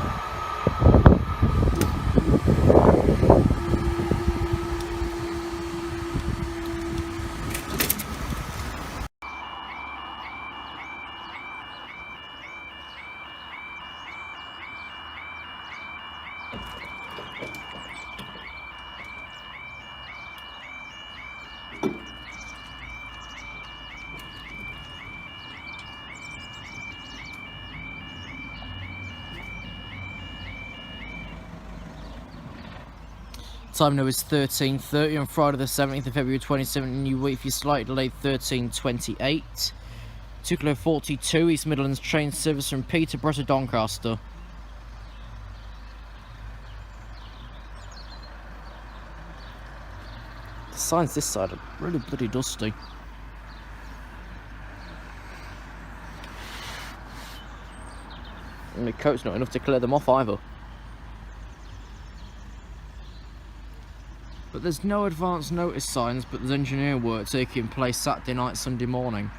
Time now is 13:30 on Friday the 17th of February 2017. You wait for your slightly delayed 13:28. 2:42 East Midlands train service from Peterborough to Doncaster. The signs this side are really bloody dusty. And the coat's not enough to clear them off either. But there's no advance notice signs, but there's engineer work taking place Saturday night, Sunday morning.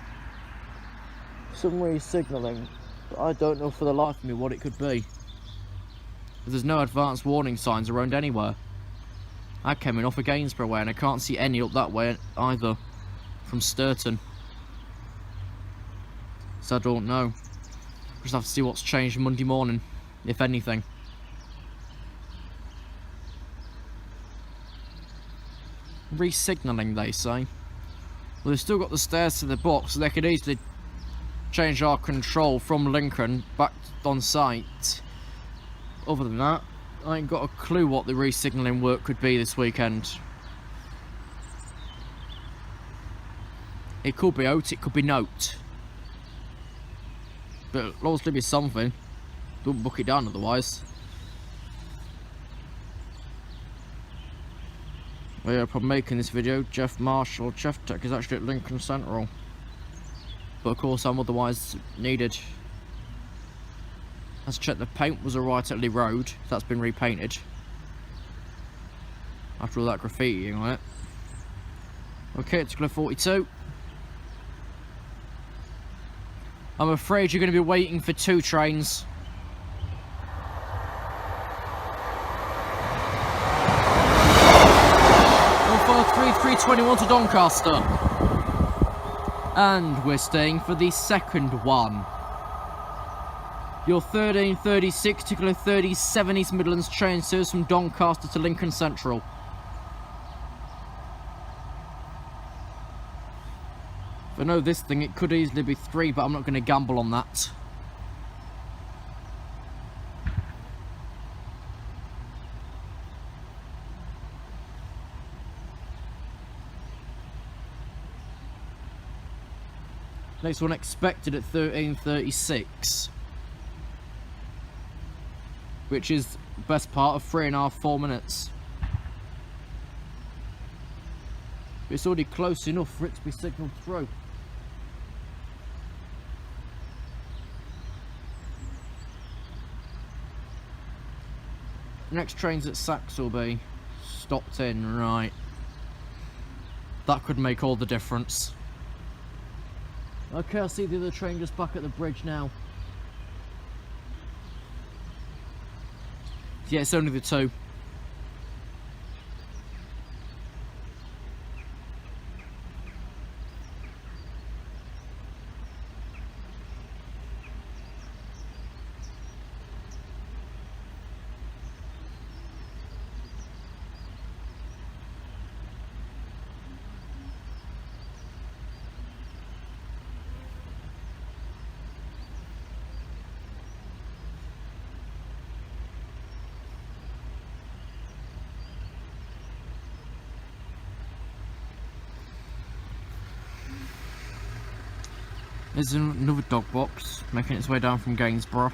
Some re-signalling, but I don't know for the life of me what it could be. There's no advance warning signs around anywhere. I came in off of Gainsborough way and I can't see any up that way either, from Sturton. So I don't know. Just have to see what's changed Monday morning, if anything. Re-signalling, they say. Well, they've still got the stairs to the box, so they could easily change our control from Lincoln back on site. Other than that, I ain't got a clue what the re-signalling work could be this weekend. It could be out, it could be note. But it'll obviously be something. Don't book it down otherwise. Well, yeah, upon making this video, Jeff Marshall, Jeff Tech is actually at Lincoln Central. But of course I'm otherwise needed. Let's check the paint was alright at Lee Road. That's been repainted. After all that graffitiing on it. Okay, it's 42. I'm afraid you're going to be waiting for 2 trains. On 321 to Doncaster. And we're staying for the second one. Your 13:36 to 37 East Midlands train service from Doncaster to Lincoln Central. If I know this thing, it could easily be 3, but I'm not going to gamble on that. Next one expected at 13:36. Which is the best part of 3.5–4 minutes. But it's already close enough for it to be signalled through. Next train's at SAXISTO will be stopped in, right. That could make all the difference. Okay, I see the other train just back at the bridge now. Yeah, it's only the 2. There's another dog box making its way down from Gainsborough.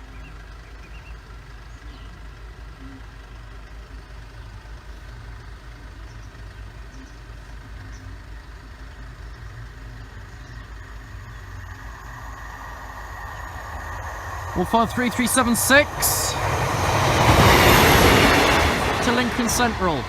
Well, 53376 to Lincoln Central.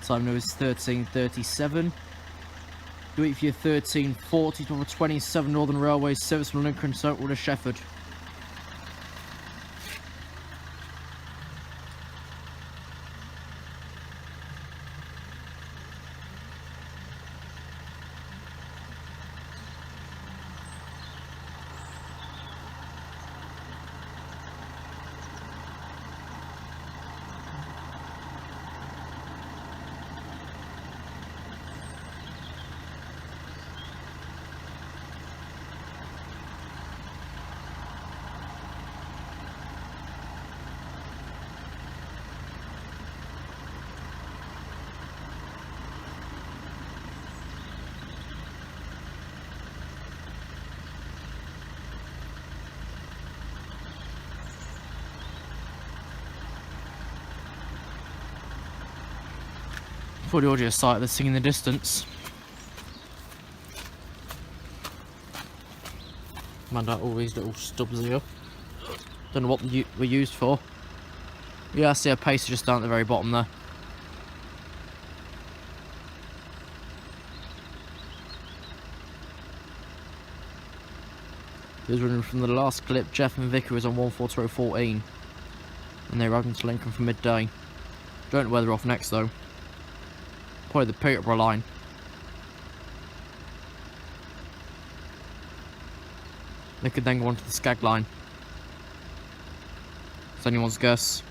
Time now is 13:37. Do it for your 13:40 to 27 Northern Railway service from Lincoln Central to Shefford. For the audio site, they're singing in the distance. Man out all these little stubs here. Don't know what they were used for. Yeah, I see a pacer just down at the very bottom there. He was running from the last clip. Jeff and Vicky was on 14014, and they were riding to Lincoln for midday. Don't know where they're off next though. Probably the Peterborough line. They could then go on to the Skag line. It's anyone's guess.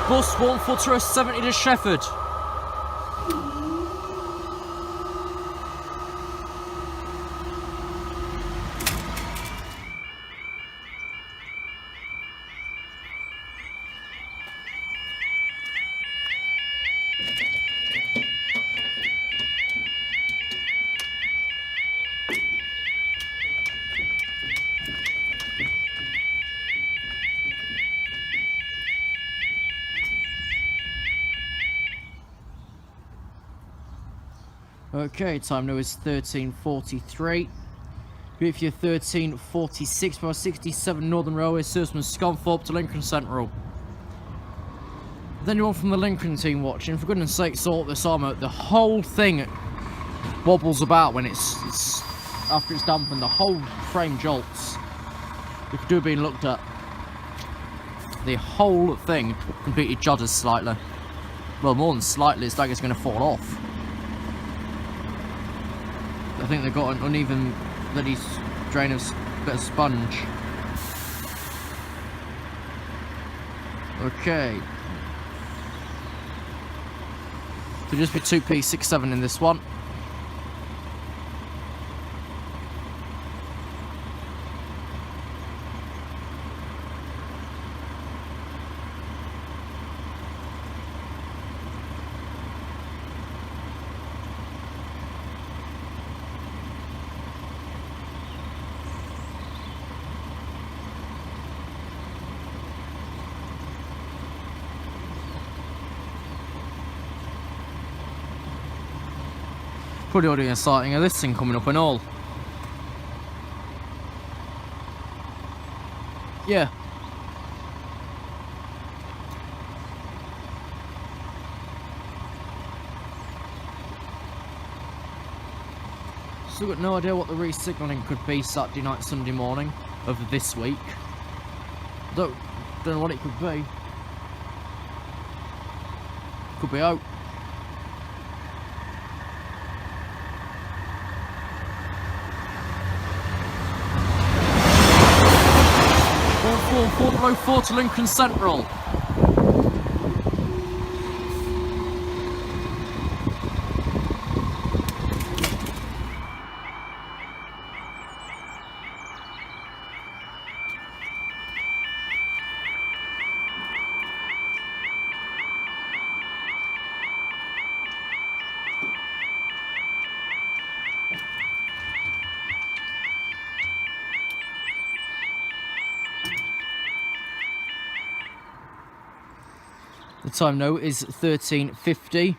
Bus 140 70 to Shefford. Okay, time now is 13:43. With your 13:46 by 67 Northern Railway serves from Scunthorpe to Lincoln Central. With anyone from the Lincoln team watching, for goodness sake, sort this armour. The whole thing wobbles about when it's after it's dampened. The whole frame jolts. It could do being looked at. The whole thing completely judders slightly. Well, more than slightly. It's like it's going to fall off. I think they've got an uneven bloody drain of bit of sponge. Okay. So just be 2P67 in this one. Probably already a sighting of this thing coming up and all. Yeah. Still got no idea what the re-signalling could be Saturday night, Sunday morning of this week. Don't know what it could be. Could be out. Below 4 to Lincoln Central. The time now is 13:50.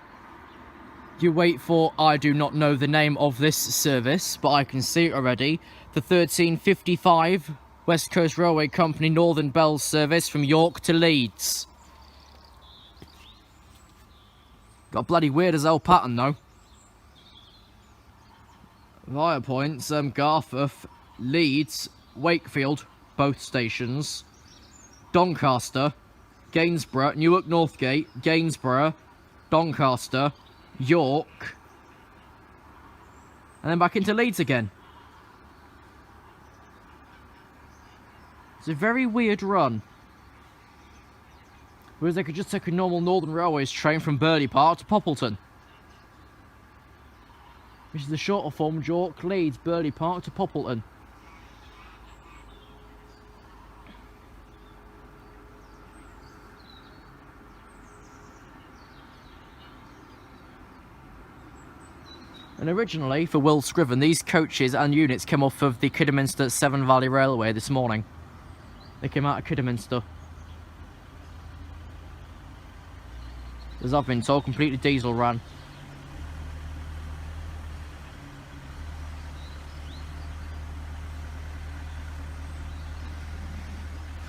You wait for, I do not know the name of this service, but I can see it already. The 13:55 West Coast Railway Company Northern Bells service from York to Leeds. Got a bloody weird as hell pattern though. Via points, Garforth, Leeds, Wakefield, both stations, Doncaster, Gainsborough, Newark Northgate, Gainsborough, Doncaster, York, and then back into Leeds again. It's a very weird run. Whereas they could just take a normal Northern Railways train from Burley Park to Poppleton, which is the shorter form, York, Leeds, Burley Park to Poppleton. And originally, for Will Scriven, these coaches and units came off of the Kidderminster Severn Valley Railway this morning. They came out of Kidderminster. As I've been told, completely diesel ran.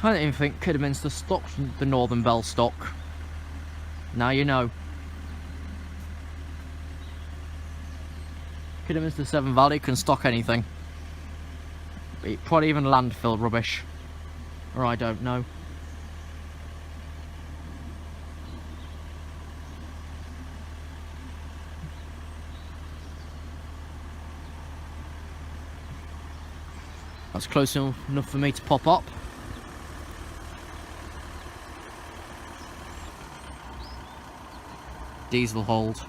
I don't even think Kidderminster stocked the Northern Bell stock. Now you know. Kidderminster Severn Valley can stock anything. Probably even landfill rubbish. Or I don't know. That's close enough for me to pop up. Diesel hold. So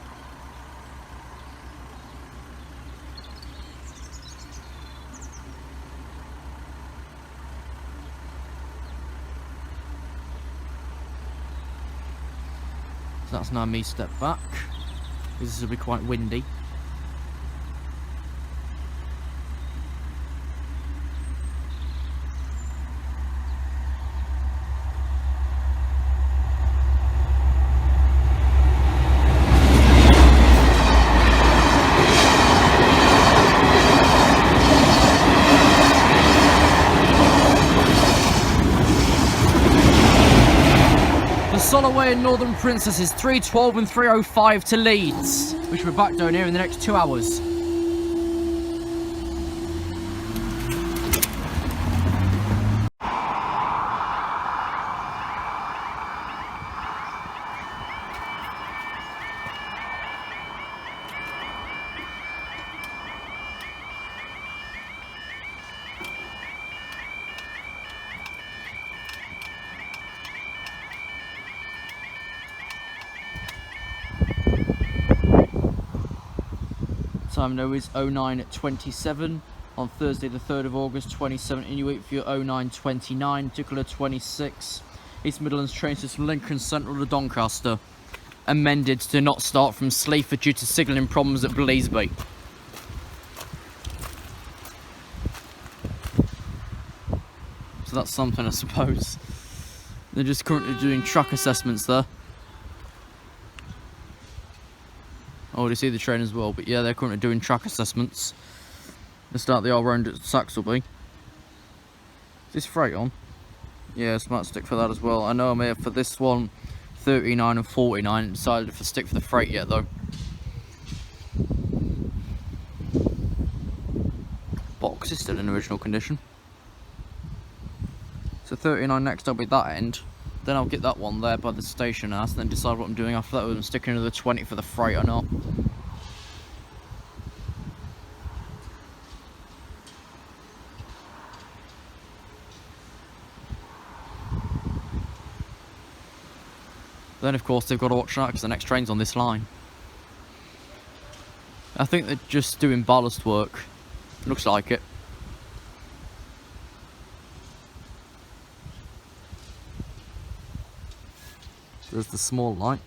that's now me step back, because this will be quite windy. Soloway and Northern Princess is 3:12 and 3:05 to Leeds, which we're back down here in the next 2 hours. Time now is 09:27 on Thursday the 3rd of August 2017. You wait for your 09:29, particular 26. East Midlands train system Lincoln Central to Doncaster. Amended to not start from Sleaford due to signalling problems at Bleasby. So that's something, I suppose. They're just currently doing track assessments there. I already see the train as well, but yeah, they're currently doing track assessments. They'll start the all round at SAXISTO. Is this freight on? Yeah, smart stick for that as well. I know I'm here for this one, 39 and 49. Decided if I stick for the freight yet though. Box is still in original condition. So 39 next, I'll be that end. Then I'll get that one there by the station house, and then decide what I'm doing after that, whether I'm sticking another 20 for the freight or not. Then of course they've got to watch out because the next train's on this line. I think they're just doing ballast work. Looks like it. There's the small light.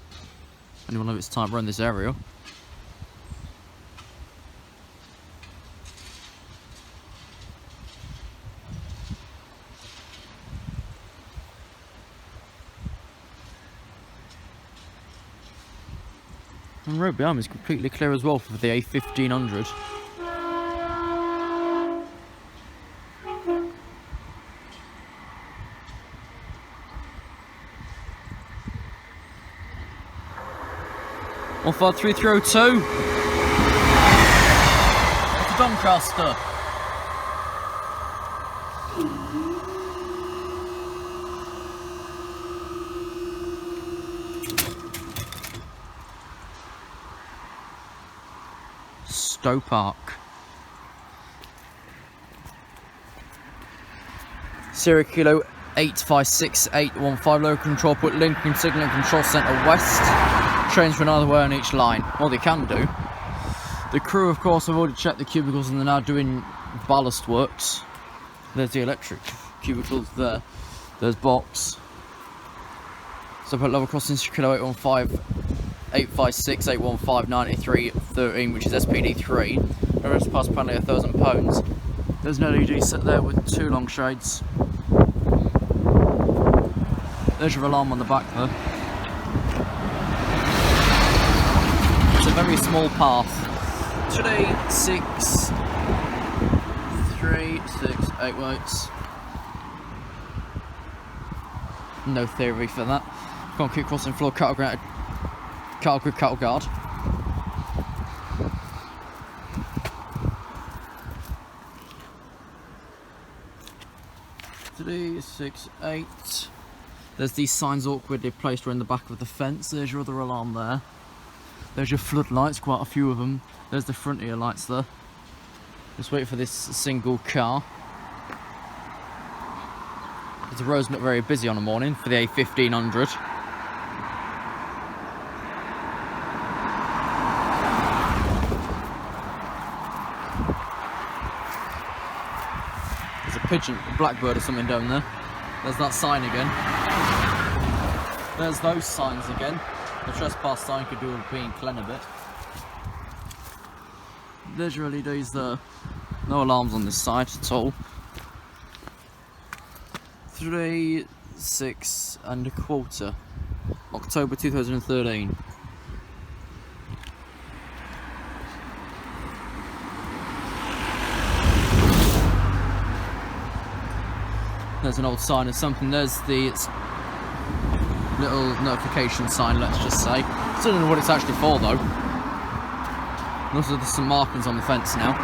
Anyone of its type around this area. And the road behind me is completely clear as well for the A1500. On 53302 to Doncaster. Stowe Park. Sierra Kilo 856815 local control point Lincoln signalling control centre west. Trains run either way on each line. Well, they can do. The crew, of course, have already checked the cubicles and they're now doing ballast works. There's the electric cubicles there. There's box. So put level crossing kilo 815 856 815 93 13, which is SPD 3. The rest pass penalty £1,000. There's an LED set there with 2 long shades. There's your alarm on the back there. It's a very small path. 8 weights. No theory for that. Concrete crossing floor cattle guard. Cattle guard. Three, 6, 8. There's these signs awkwardly placed around the back of the fence. There's your other alarm there. There's your floodlights, quite a few of them. There's the front of your lights there. Just wait for this single car. The road's not very busy on a morning for the A1500. There's a pigeon, a blackbird or something down there. There's that sign again. There's those signs again. The trespass sign could do with being clean a bit. There's your LEDs there. No alarms on this side at all. 3, 6 and a quarter. October 2013. There's an old sign of something. There's the little notification sign, let's just say. Still don't know what it's actually for though. And also there's some markings on the fence now.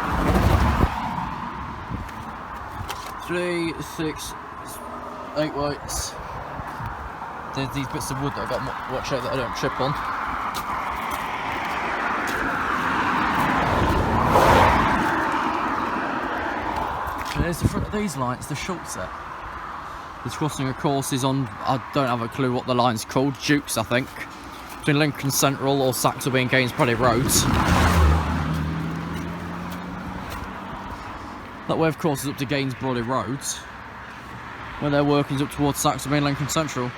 3, 6, 8 weights. There's these bits of wood that I've got to watch out that I don't trip on. And there's the front of these lights, the short set. This crossing of course is on, I don't have a clue what the line's called, Dukes I think. Between Lincoln Central or Saxilby and Gainsborough Roads. That way of course is up to Gainsborough Roads. Where their working's up towards Saxilby and Lincoln Central.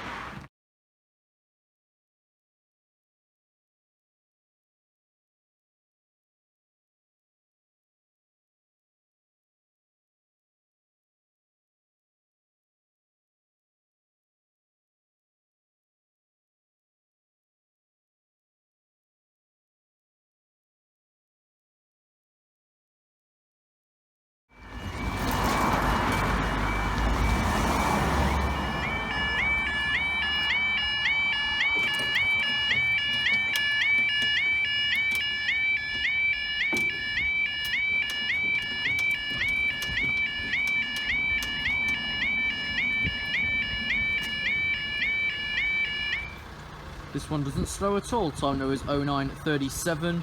This one doesn't slow at all. Time now is 09:37.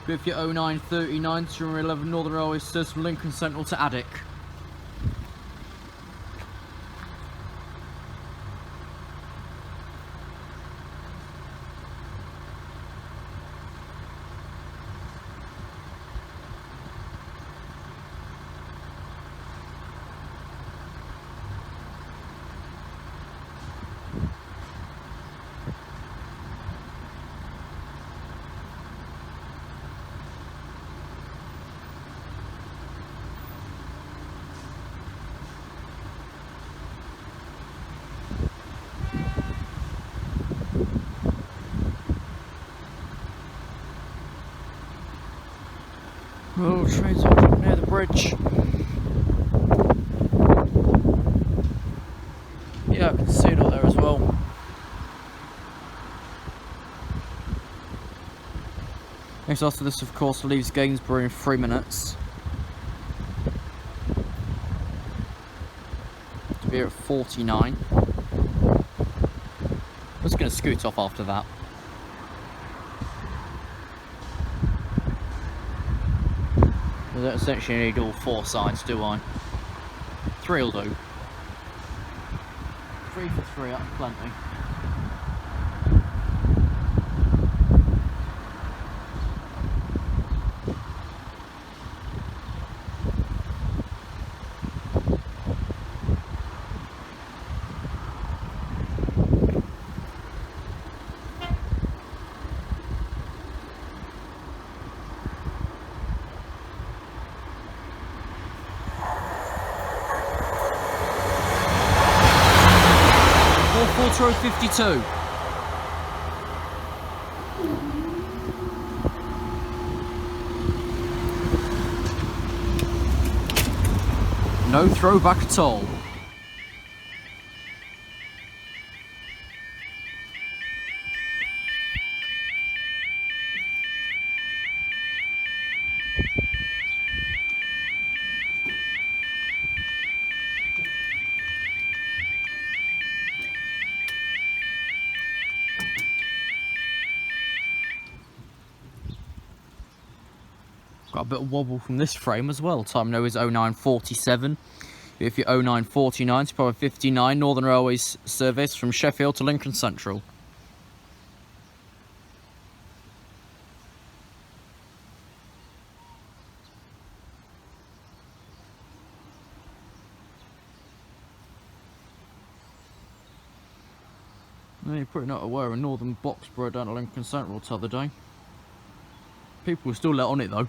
With your 09:39 to 11 Northern Railway says from Lincoln Central to Addick. Oh, trains are up near the bridge. Yeah, I can see it up there as well. Next after this, of course, leaves Gainsborough in 3 minutes. To be here at 49. I'm just going to scoot off after that. I don't essentially need all 4 sides, do I? 3 will do. 3 for 3, that's plenty. Row 52. No throwback at all. Got a bit of wobble from this frame as well. Time now is 09:47. If you're 09:49, it's probably 59. Northern Railways service from Sheffield to Lincoln Central. Now, you're probably not aware of Northern Box broke down to Lincoln Central the other day. People were still let on it though.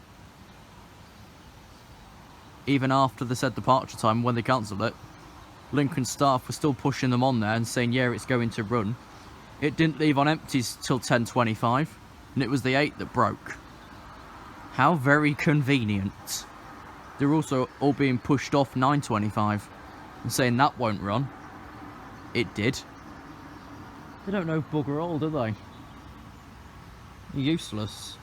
Even after the said departure time, when they cancelled it, Lincoln staff were still pushing them on there and saying, yeah, it's going to run. It didn't leave on empties till 10:25, and it was the 8 that broke. How very convenient. They're also all being pushed off 9:25 and saying that won't run. It did. They don't know bugger all, do they? They're useless.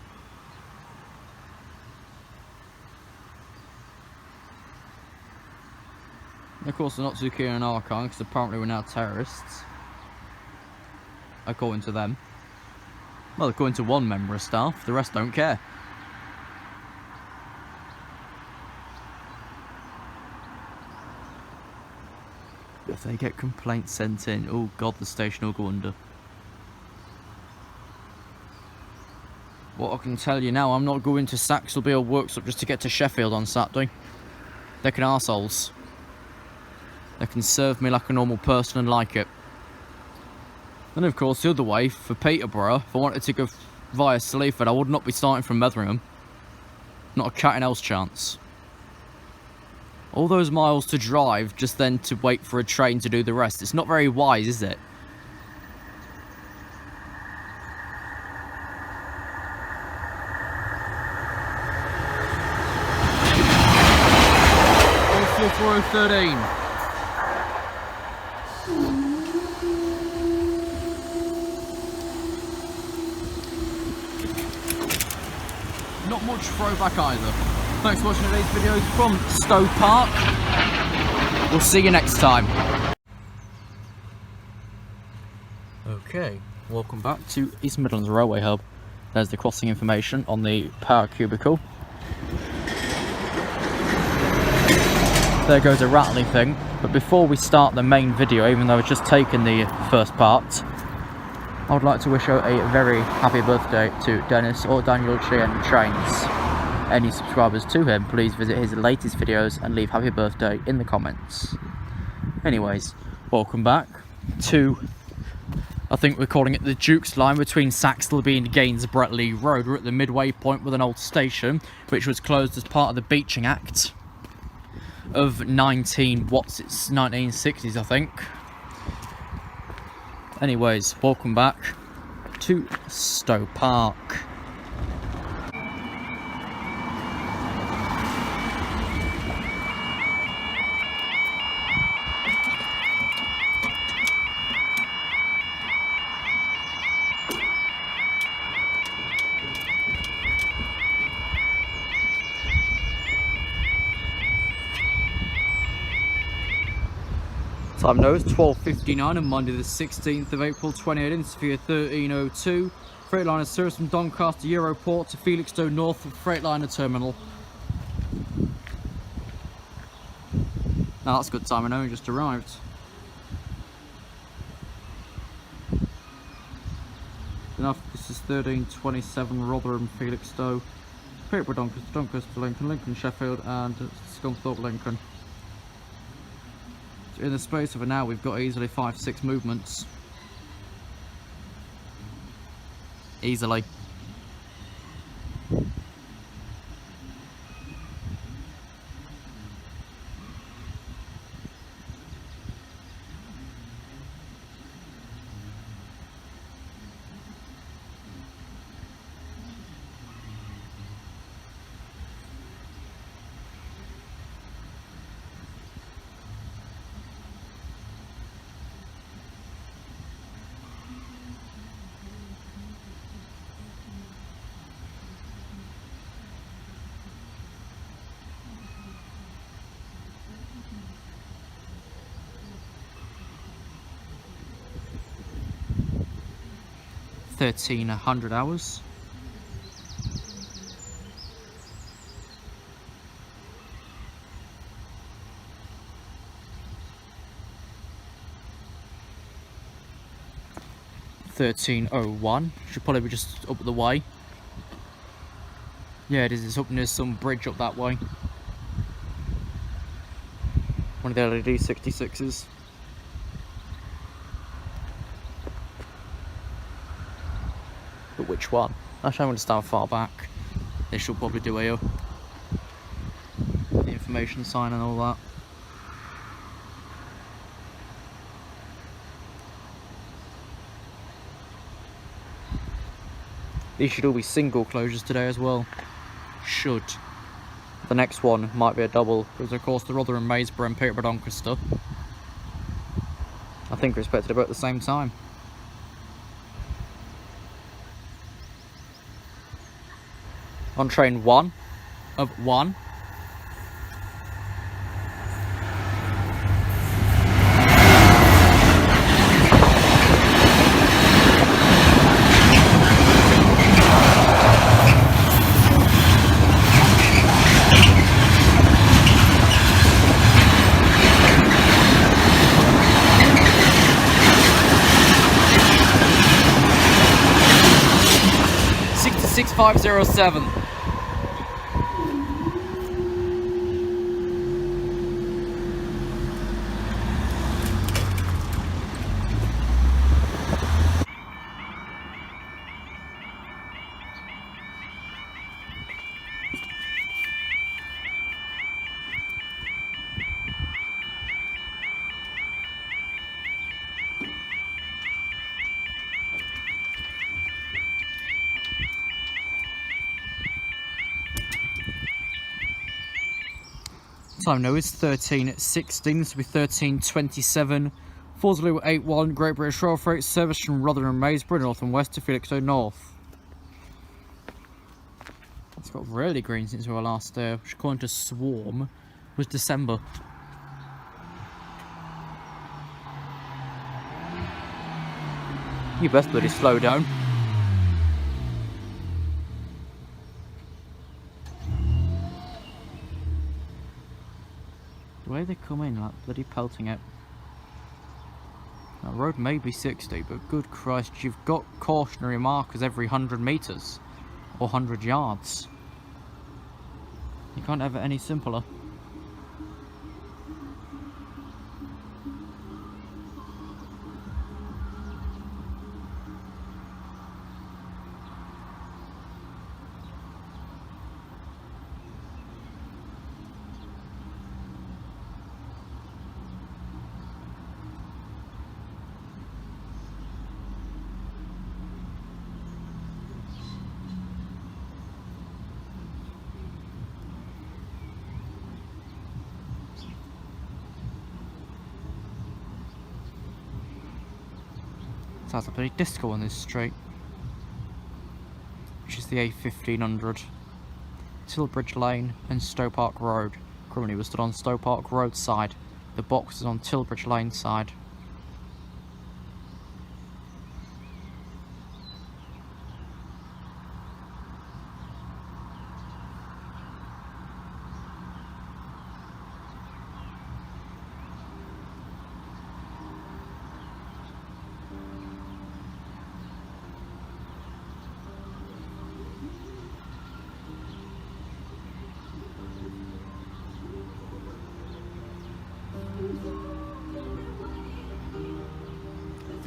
And of course, they're not too keen on our car because apparently we're now terrorists. According to them. Well, according to one member of staff, the rest don't care. If they get complaints sent in, oh god, the station will go under. What I can tell you now, I'm not going to SAXISTO or Workshop just to get to Sheffield on Saturday. They can arseholes. They can serve me like a normal person and like it. And of course, the other way, for Peterborough, if I wanted to go via Sleaford, I would not be starting from Metheringham. Not a cat in hell's chance. All those miles to drive, just then to wait for a train to do the rest. It's not very wise, is it? Row 13. Not much throwback either. Thanks for watching today's videos from Stowe Park. We'll see you next time. Okay, welcome back to East Midlands Railway Hub. There's the crossing information on the power cubicle. There goes a rattling thing, but before we start the main video, even though I've just taken the first part, I would like to wish out a very happy birthday to Dennis or Daniel GN Trains. Any subscribers to him, please visit his latest videos and leave happy birthday in the comments. Anyways, welcome back to, I think we're calling it the Duke's line between Saxleby and Gainsborough Road. We're at the midway point with an old station, which was closed as part of the Beaching Act of 1960s, I think. Anyways, welcome back to Stowe Park. Time now is 12:59 on Monday the 16th of April 2018, Sphere 1302. Freightliner service from Doncaster Europort to Felixstowe north of Freightliner terminal. Now that's a good time, I know, we just arrived. enough. This is 1327 Rotherham, Felixstowe, Peterborough, Doncaster, Lincoln, Lincoln, Sheffield, and Scunthorpe, Lincoln. So in the space of an hour, we've got easily 5-6 movements. Easily. $1,300 hours. $1,301. Should probably be just up the way. Yeah, it is. It's up near some bridge up that way. One of the LED 66s. But which one? Actually, I'm going to stand far back. They should probably do here. The information sign and all that. These should all be single closures today as well. Should. The next one might be a double, because of course the Rotherham, Maysborough and Peterborough, Doncaster, I think are expected about the same time. On train 1 of 1. $66,507. Time now is 13:16. This will be 13:27. 4081 Great British Rail Freight service from Rotherham, Maysborough, north and west to Felixstowe North. It's got really green since we were last there, which according to Swarm was December. You best bloody slow down. The way they come in, like bloody pelting it. That road may be 60, but good Christ, you've got cautionary markers every 100 metres or 100 yards. You can't have it any simpler. Sounds like a bloody disco on this street. Which is the A1500. Tilbridge Lane and Stowe Park Road. Currently we're stood on Stowe Park Road side. The box is on Tilbridge Lane side.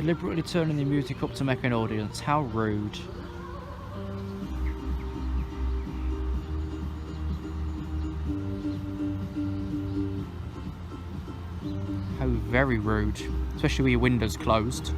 Deliberately turning the music up to make an audience. How rude. How very rude. Especially with your windows closed.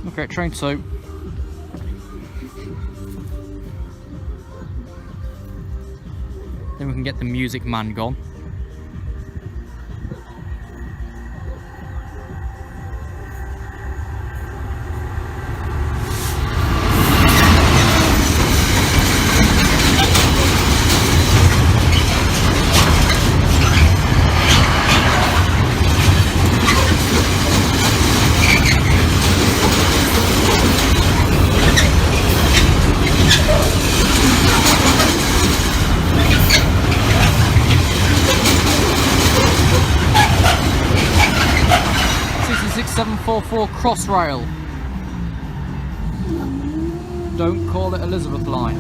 Okay, train 2. Then we can get the music man gone. Crossrail. Don't call it Elizabeth Line.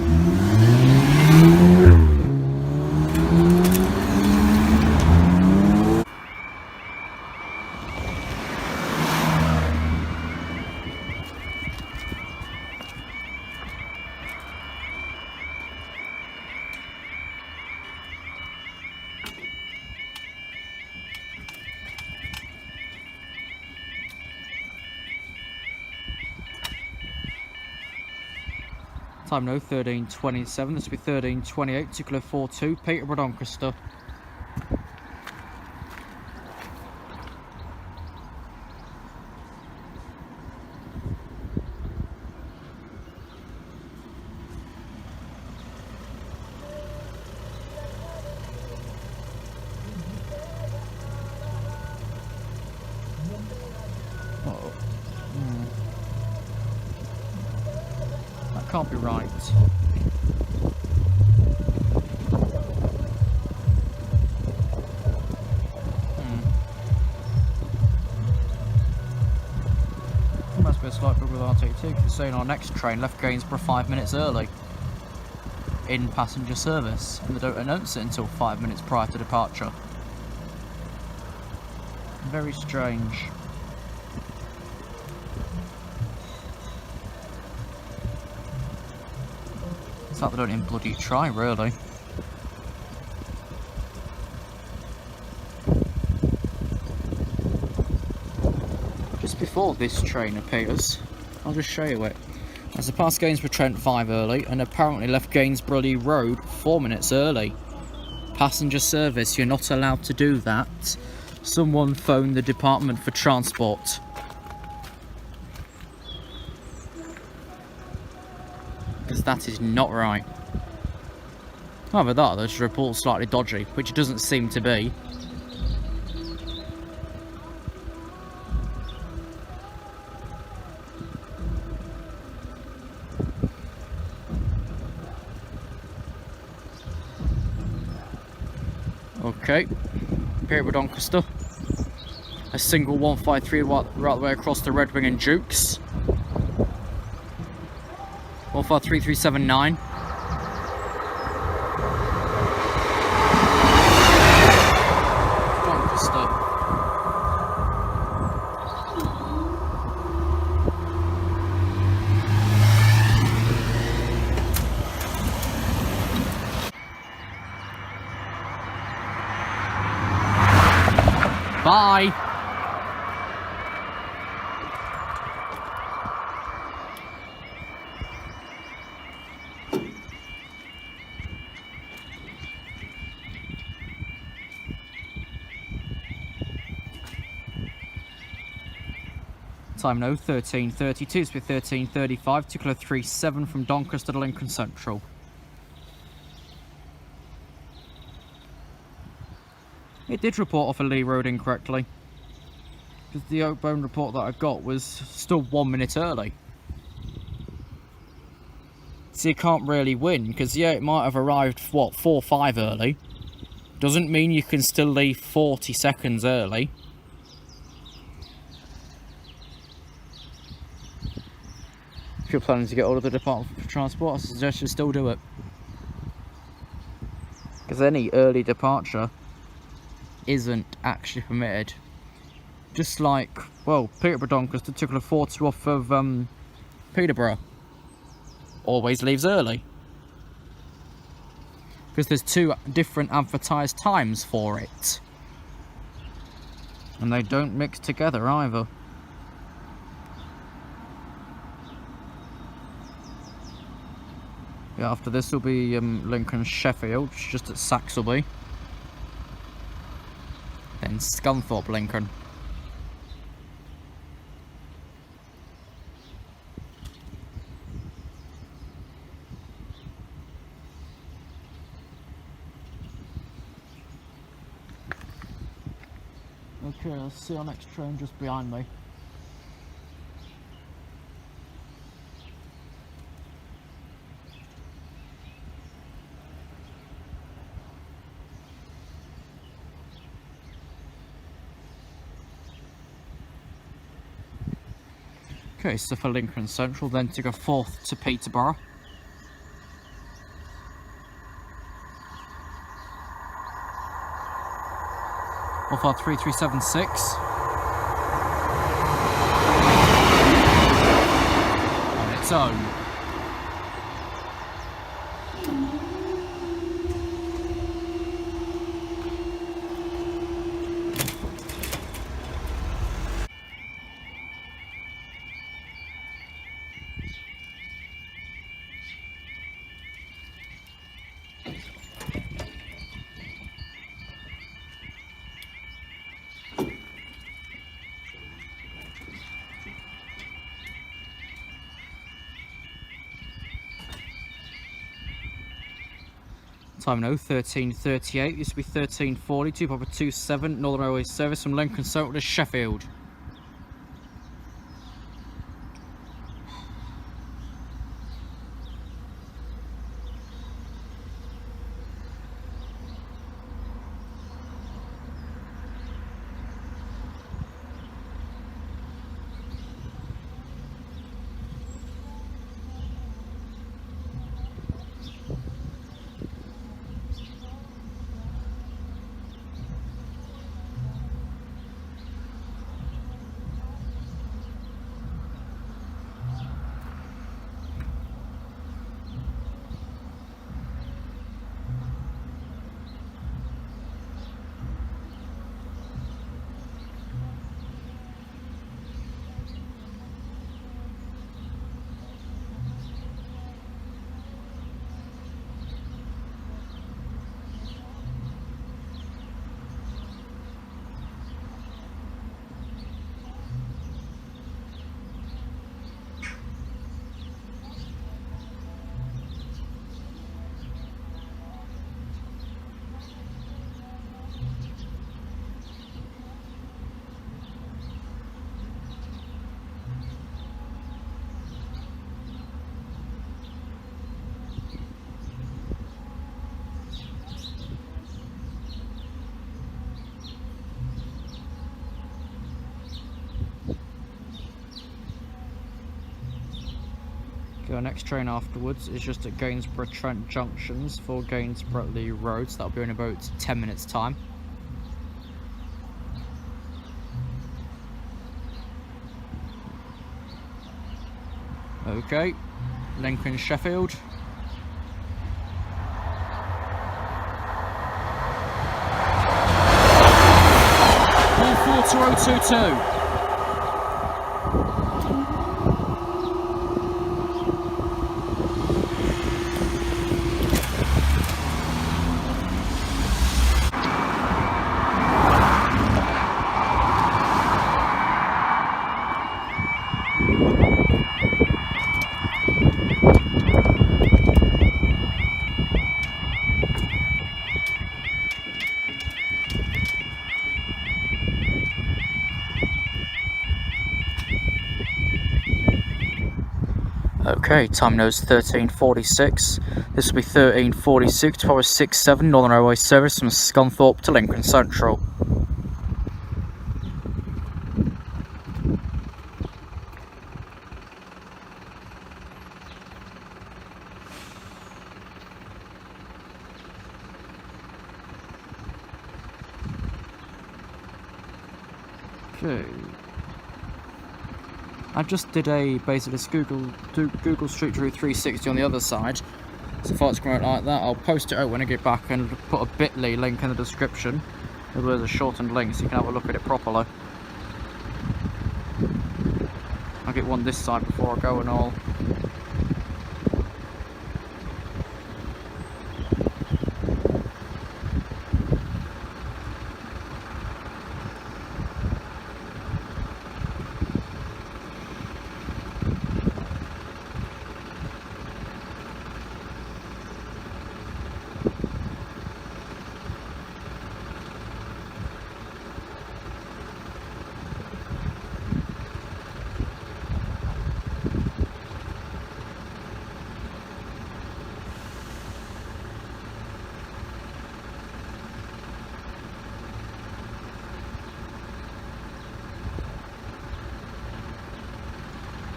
Time now 13:27. This will be 13:28. Tickler 42. Peterborough, Doncaster. Can't be right. Must be a slight problem with RT2 because it's saying our next train left Gainsborough 5 minutes early in passenger service, and they don't announce it until 5 minutes prior to departure. Very strange. It's like they don't even bloody try, really. Just before this train appears, I'll just show you it. As I passed Gainsborough Trent 5 early, and apparently left Gainsborough Road 4 minutes early. Passenger service, you're not allowed to do that. Someone phoned the Department for Transport. Because that is not right. However, this report's slightly dodgy, which it doesn't seem to be. Okay, Peterborough, Doncaster. A single 153 right the way across the Red Wing and Dukes. 153379. Doncaster. Bye. Time now 13:32. It's with 13:35. Tickler 37 from Doncaster to Lincoln Central. It did report off a Lee Road incorrectly, because the Oakbone report that I got was still 1 minute early. So you can't really win, because yeah, it might have arrived, what, 4 or 5 early, Doesn't mean you can still leave 40 seconds early. If you're planning to get hold of the Department for Transport, I suggest you still do it. Because any early departure isn't actually permitted. Just like, well, Peterborough Donkers, the particular 40 off of Peterborough, always leaves early. Because there's 2 different advertised times for it. And they don't mix together either. Yeah, after this will be Lincoln Sheffield, just at Saxilby. Then Scunthorpe Lincoln. Okay, let's see our next train just behind me. Okay, so for Lincoln Central, then to go forth to Peterborough. Off our 3376. On its own. Time now, 13:38, used to be 13:40, 227, Northern Railway service from Lincoln Central to Sheffield. Our next train afterwards is just at Gainsborough Trent Junctions for Gainsborough Lee Road, so that'll be in about 10 minutes time. Okay, Lincoln Sheffield. All 42022. Okay, time now is 13:46. This will be 13:46 to hour 67 Northern Railway service from Scunthorpe to Lincoln Central. Okay. I just did basically this Google Street View 360 on the other side. So if it's going out like that, I'll post it out when I get back and put a bit.ly link in the description. There's a shortened link so you can have a look at it properly. I'll get one this side before I go and all.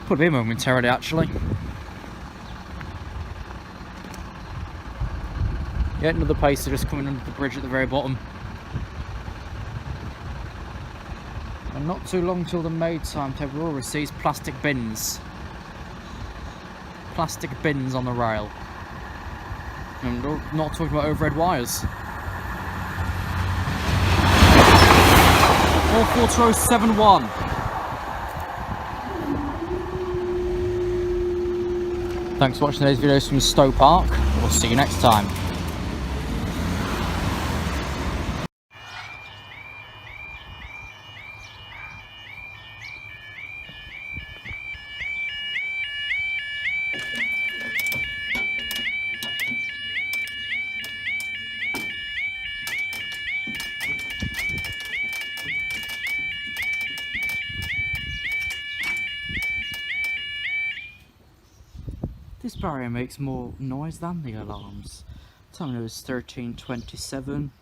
Could be momentarily actually. Yeah, another pacer just coming under the bridge at the very bottom. And not too long till the Maid timetable receives plastic bins. Plastic bins on the rail. And we're not talking about overhead wires. 44071. Thanks for watching today's videos from Stowe Park. We'll see you next time. This barrier makes more noise than the alarms. Time now is 13:27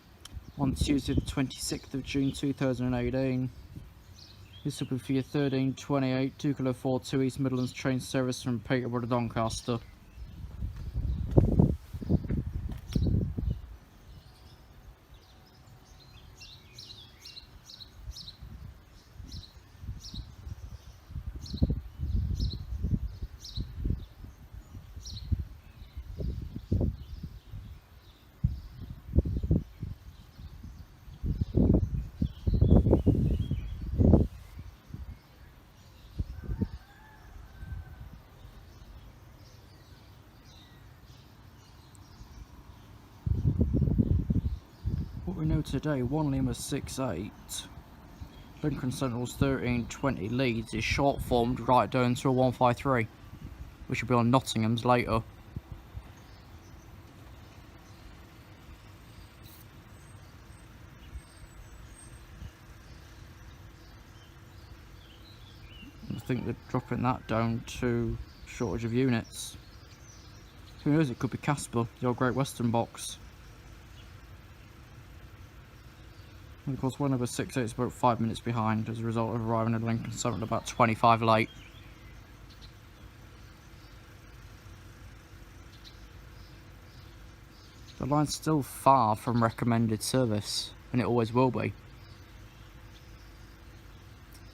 on Tuesday the 26th of June 2018. This will be for your 13:28 2042 East Midlands train service from Peterborough to Doncaster. What we know today, 1 Lima 68, Lincoln Central's 13:20 Leeds is short formed right down to a 153, which will be on Nottingham's later. I think they're dropping that down to shortage of units. Who knows, it could be Casper, your Great Western box. And of course, one over 68 is about 5 minutes behind as a result of arriving at Lincoln Central about 25 late. The line's still far from recommended service, and it always will be.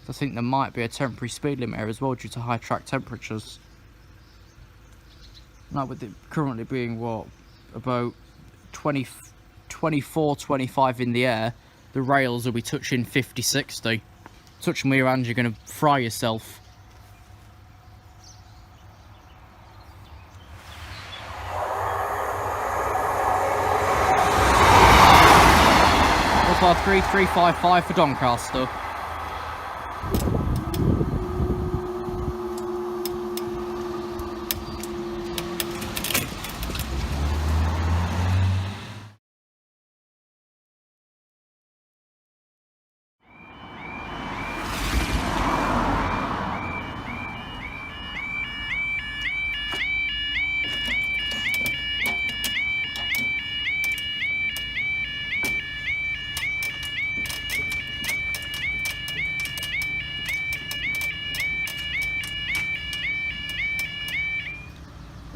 I think there might be a temporary speed limit here as well due to high track temperatures. Like with it currently being what, about 24, 25 in the air, the rails will be touching 50, 60. Touch them with your hand, you're going to fry yourself. Bar 3355 for Doncaster.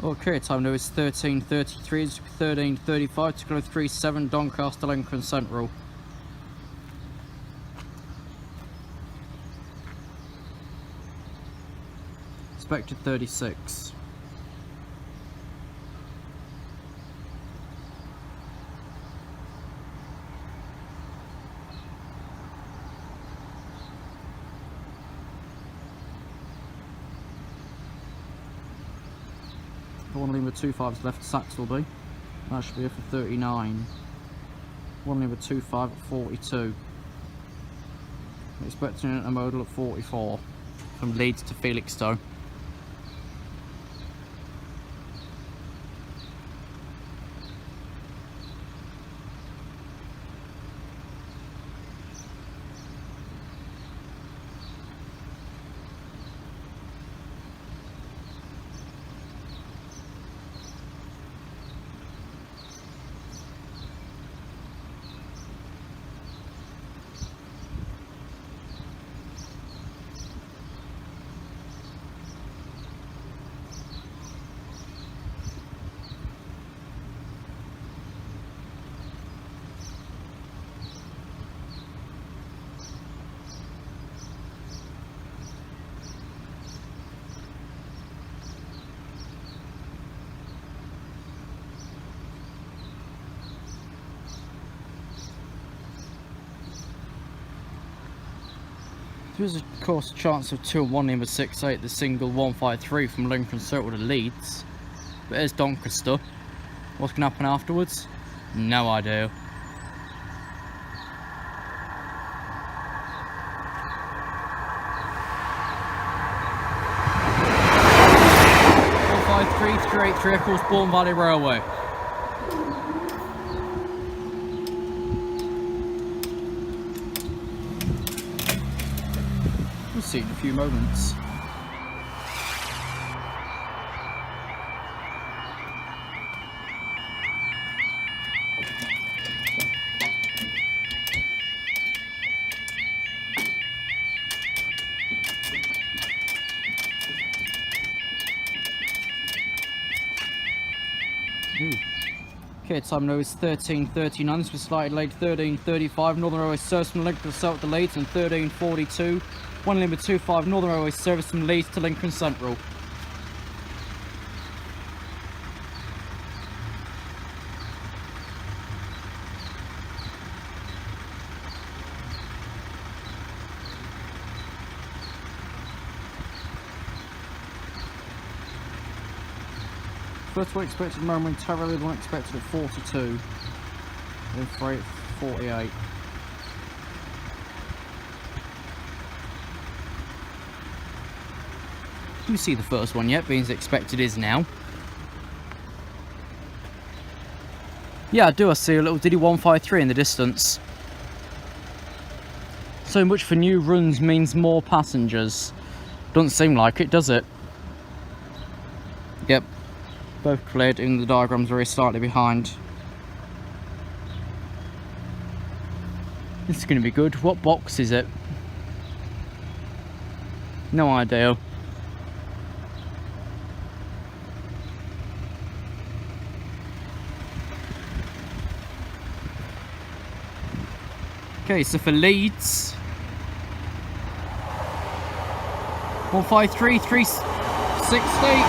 Okay, time now is 13:33, it's 13:35 to go 37 Doncaster Lincoln Central. Expected 36. One lane with 25's left, Sax will be. That should be here for 39. One lane with 25 at 42. Expecting a modal at 44 from Leeds to Felixstowe. There's of course a chance of 2 and 1 number 68, the single 153 from Lincolnshire to Leeds. But here's Doncaster. What's going to happen afterwards? No idea. Of course, Bourne Valley Railway. We'll see in a few moments. Okay, time now is 13:39. This was slightly late. 13:35. Northern Railway service from Lincoln South to Leeds, and 13:42. One limit 25 Northern Railway service from Leeds to Lincoln Central. First one expected momentarily, the one expected at 42. Then freight 48. You see the first one yet, being as expected is now. Yeah, I do. I see a little Diddy 153 in the distance. So much for new runs means more passengers. Doesn't seem like it, does it? Yep. Both cleared, and the diagram's very slightly behind. This is going to be good. What box is it? No idea. Okay, so for Leeds, 153 360.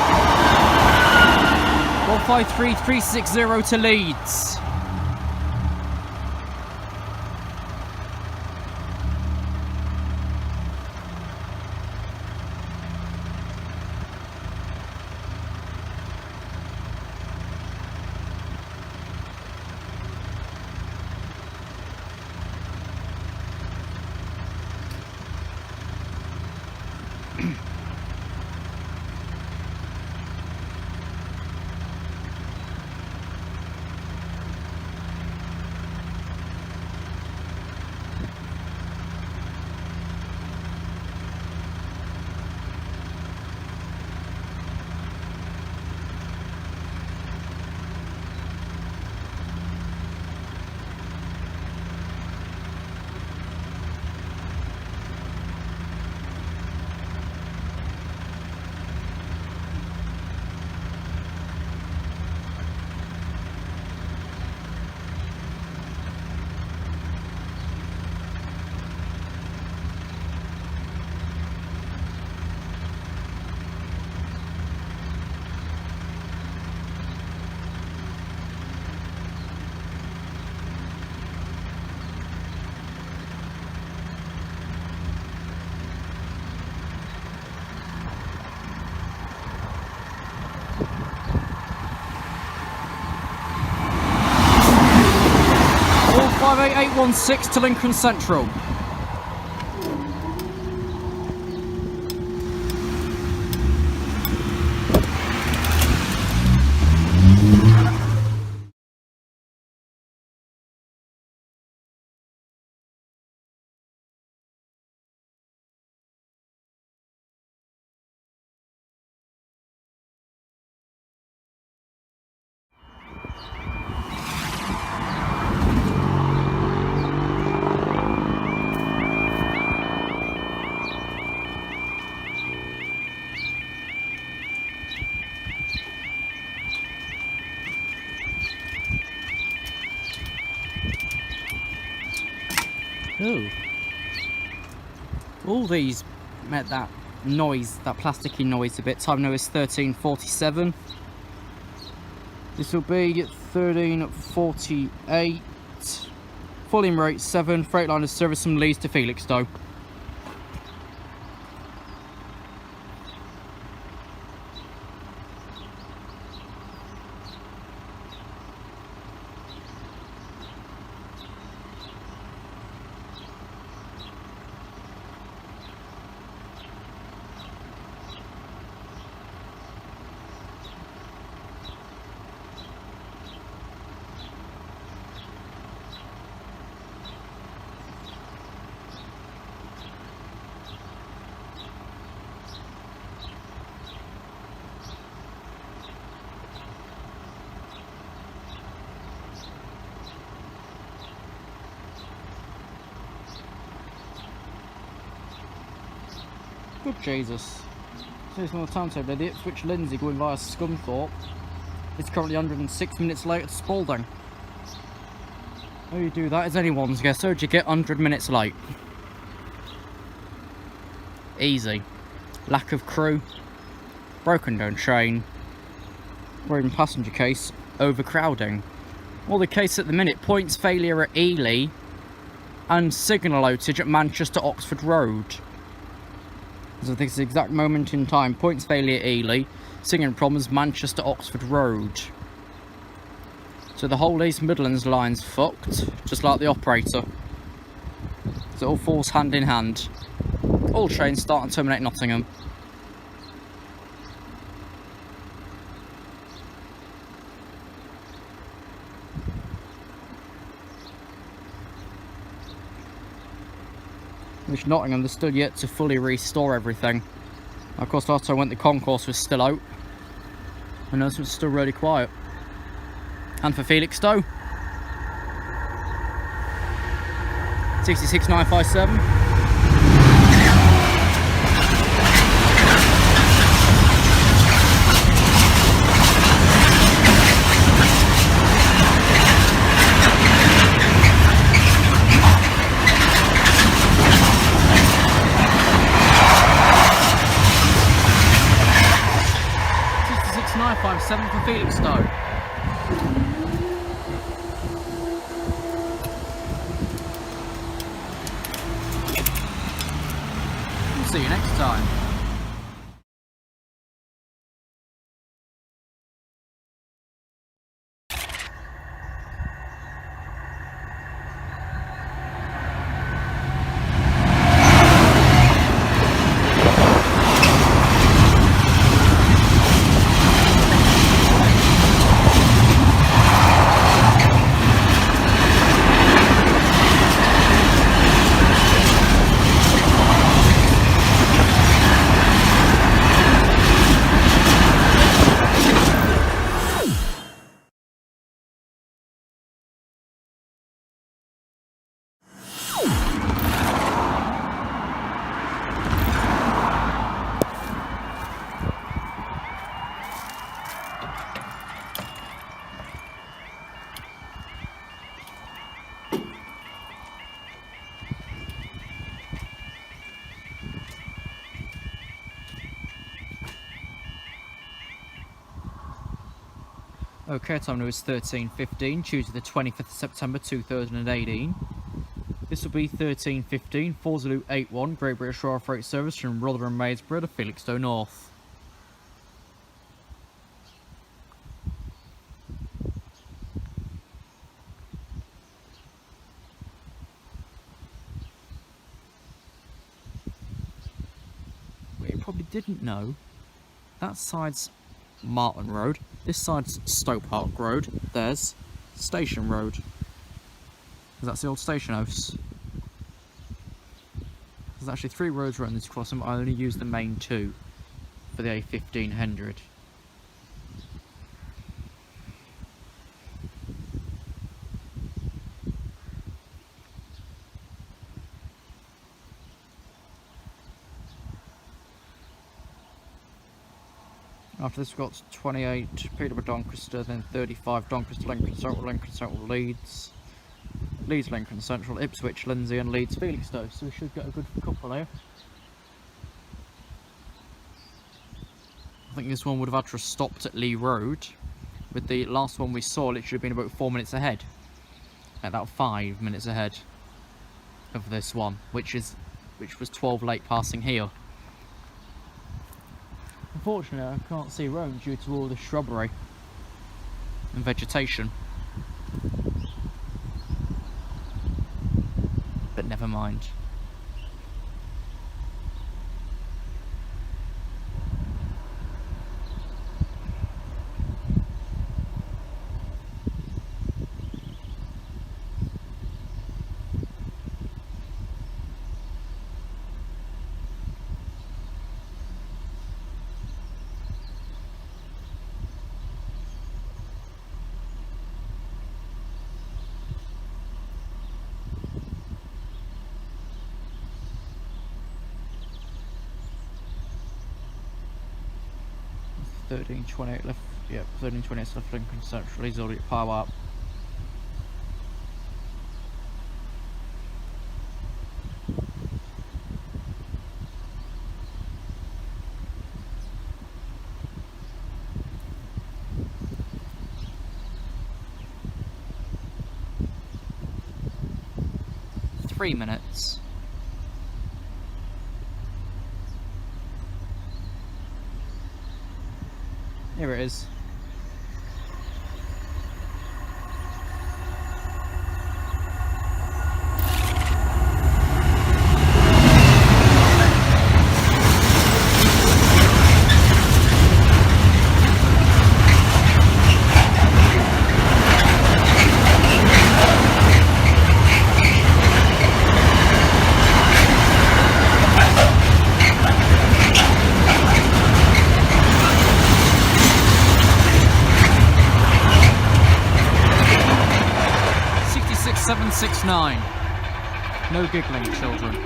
153 360 to Leeds. 58816 to Lincoln Central. Ooh. All these met that noise, that plasticky noise a bit. Time now is 13:47. This will be 13:48. Volume rate 7. Freightliner service from Leeds to Felixstowe. Good Jesus. So it's on the timetable. The Ipswich Lindsay going via Scunthorpe. It's currently 106 minutes late at Spalding. How you do that is anyone's guess. How'd you get 100 minutes late? Easy. Lack of crew. Broken down train. Broken passenger case. Overcrowding. Well, the case at the minute, points failure at Ely and signal outage at Manchester Oxford Road. So this is the exact moment in time. Points failure at Ely, signal problems Manchester Oxford Road. So the whole East Midlands line's fucked, just like the operator. So it all falls hand in hand. All trains start and terminate Nottingham. Which Nottingham, they're still yet to fully restore everything. Of course, last time I went, the concourse was still out. And this was still really quiet. And for Felixstowe, 66957. Seven for Felixstowe. We'll see you next time. Okay, time now is 13:15, Tuesday the 25th of September 2018. This will be 13:15, 4081, Great British Royal Freight Service from Rotherham Maidstone to Felixstowe North. what you probably didn't know, that side's Martin Road, this side's Stowe Park Road, there's Station Road. That's the old station house. There's actually 3 roads around this crossing, but I only use the main 2 for the A1500. After this we've got 28 Peterborough Doncaster, then 35 Doncaster Lincoln Central Leeds, Leeds Lincoln Central, Ipswich Lindsay and Leeds Felixstowe, so we should get a good couple there. I think this one would have had to have stopped at Lee Road, with the last one we saw literally been about 4 minutes ahead, about 5 minutes ahead of this one, which was 12 late passing here. Unfortunately, I can't see road due to all the shrubbery and vegetation. But never mind. .1328 left, yeah, 1328 left Lincoln Central, he's already at power up. Three minutes. Here it is. .769. No giggling, children.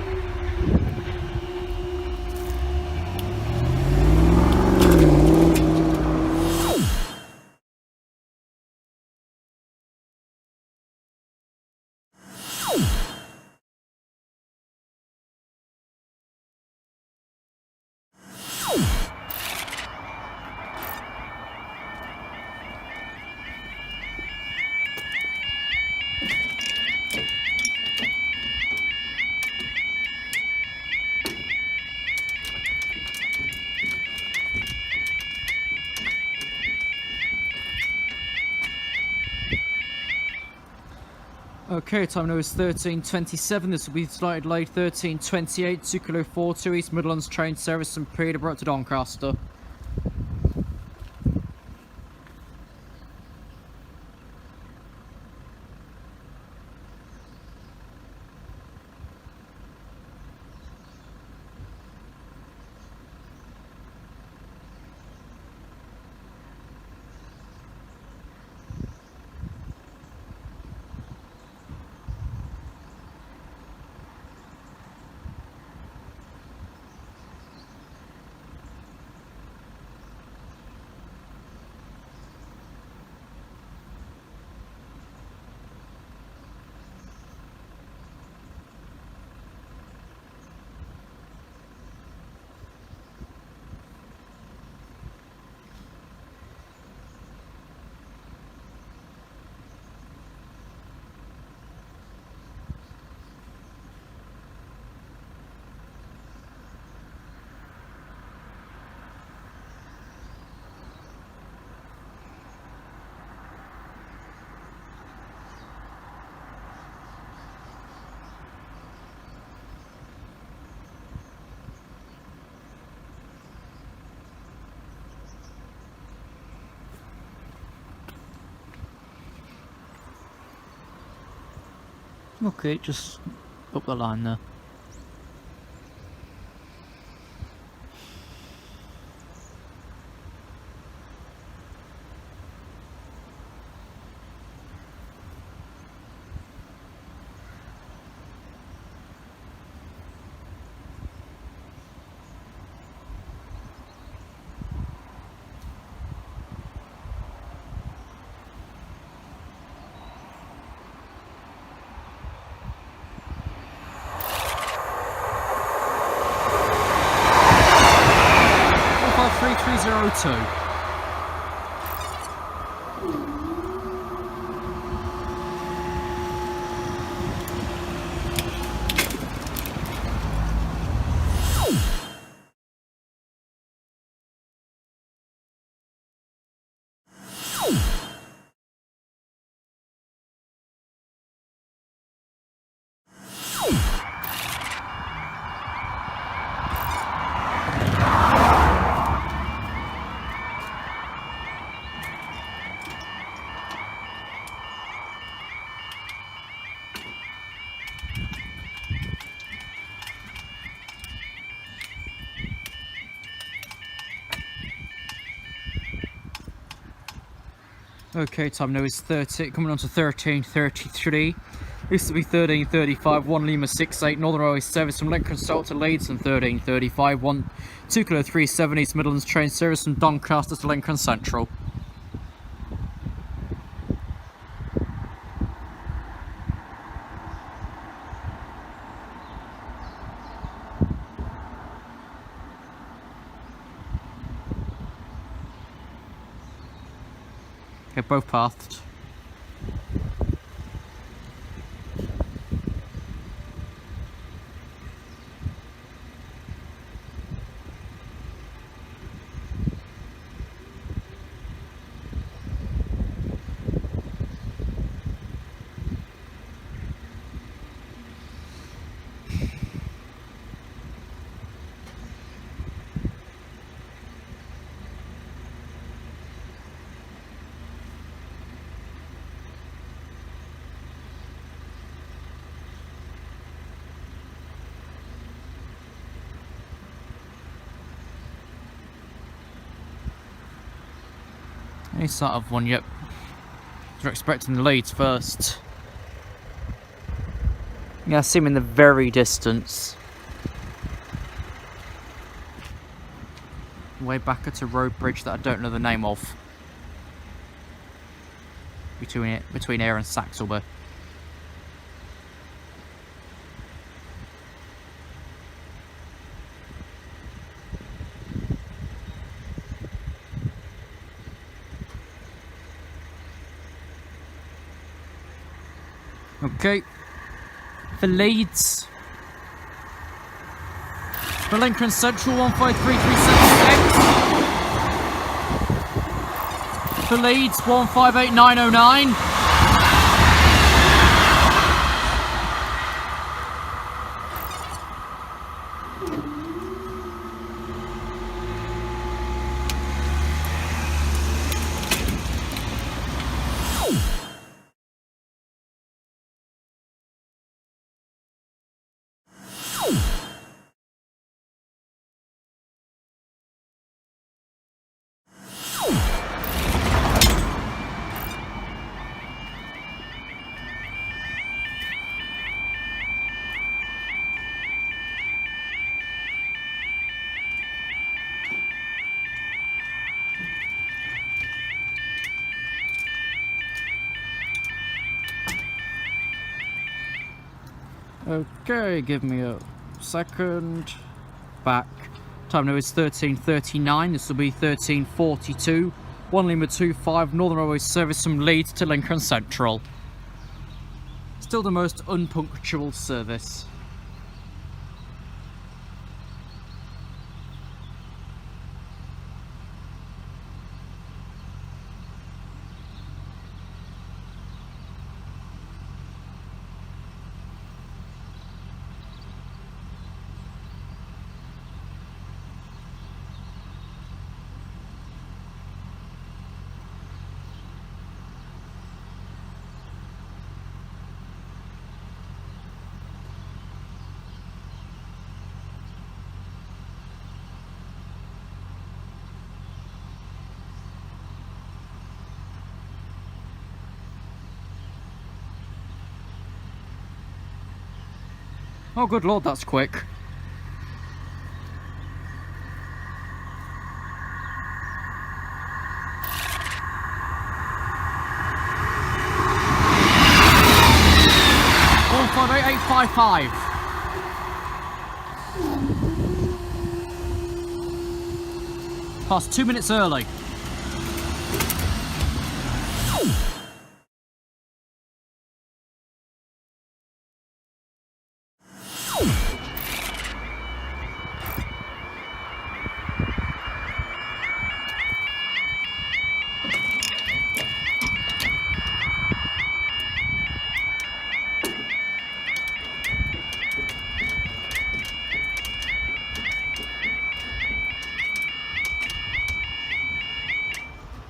Okay, time now is 13:27. This will be slightly delayed. 13:28. 2 Kilo 42 East Midlands train service from Peterborough to Doncaster. Okay, just up the line there. Two. Okay, time now is 30, coming on to 13:33. Used to be 13:35, 1 Lima 68, Northern Railway service from Lincolnshire to Leeds, and 13:35, 2 Kilo 37 East Midlands train service from Doncaster to Lincoln Central. Okay, both pathed. Any sort of one, yep. They're expecting the Leeds first. Yeah, I see him in the very distance. Way back at a road bridge that I don't know the name of. Between here and Saxilbo. Okay, for Leeds, for Lincoln Central 153376, for Leeds 158909. Okay, give me a second. Back. Time now is 13:39. This will be 13:42. 1 Lima 25 Northern Railway service from Leeds to Lincoln Central. Still the most unpunctual service. Oh, good lord, that's quick. One 58855. Past 2 minutes early.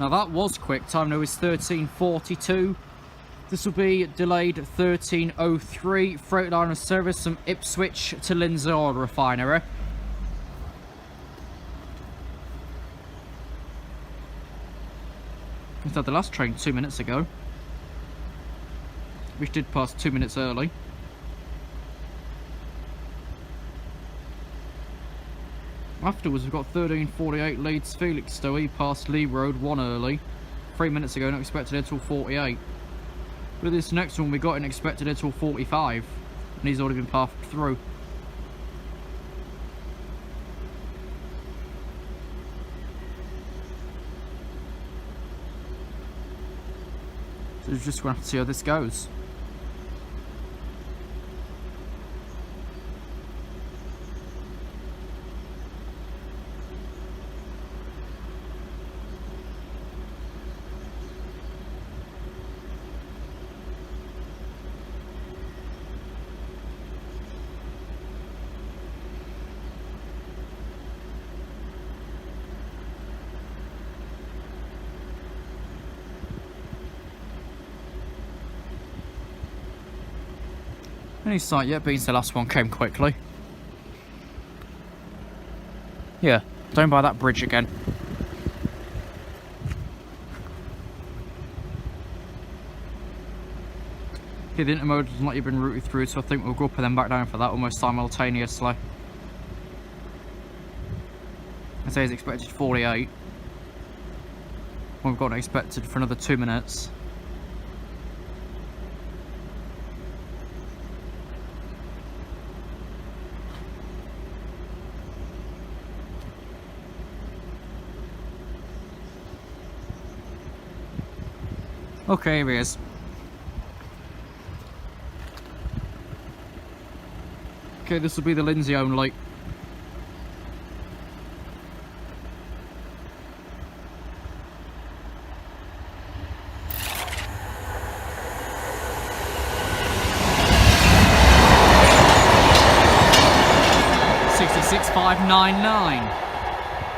Now that was quick, time now is 13:42. This will be delayed 13:03. Freightliner service from Ipswich to Lincolnshire refinery. We had the last train 2 minutes ago, which did pass 2 minutes early. Afterwards we've got 13:48 Leeds Felixstowe, he passed Lee Road 1 early. 3 minutes ago, not expected here till 48. But this next one we got in expected here till 45, and he's already been passed through. So we're just going to have to see how this goes. Any sight yet, being the last one came quickly. Yeah, down by that bridge again. Okay, the intermodal doesn't let you been routed through, so I think we'll go up and then back down for that almost simultaneously. I say it's expected 48. We've got it expected for another 2 minutes. Okay, here he is. Okay, this will be the Lindsay only. $66,599.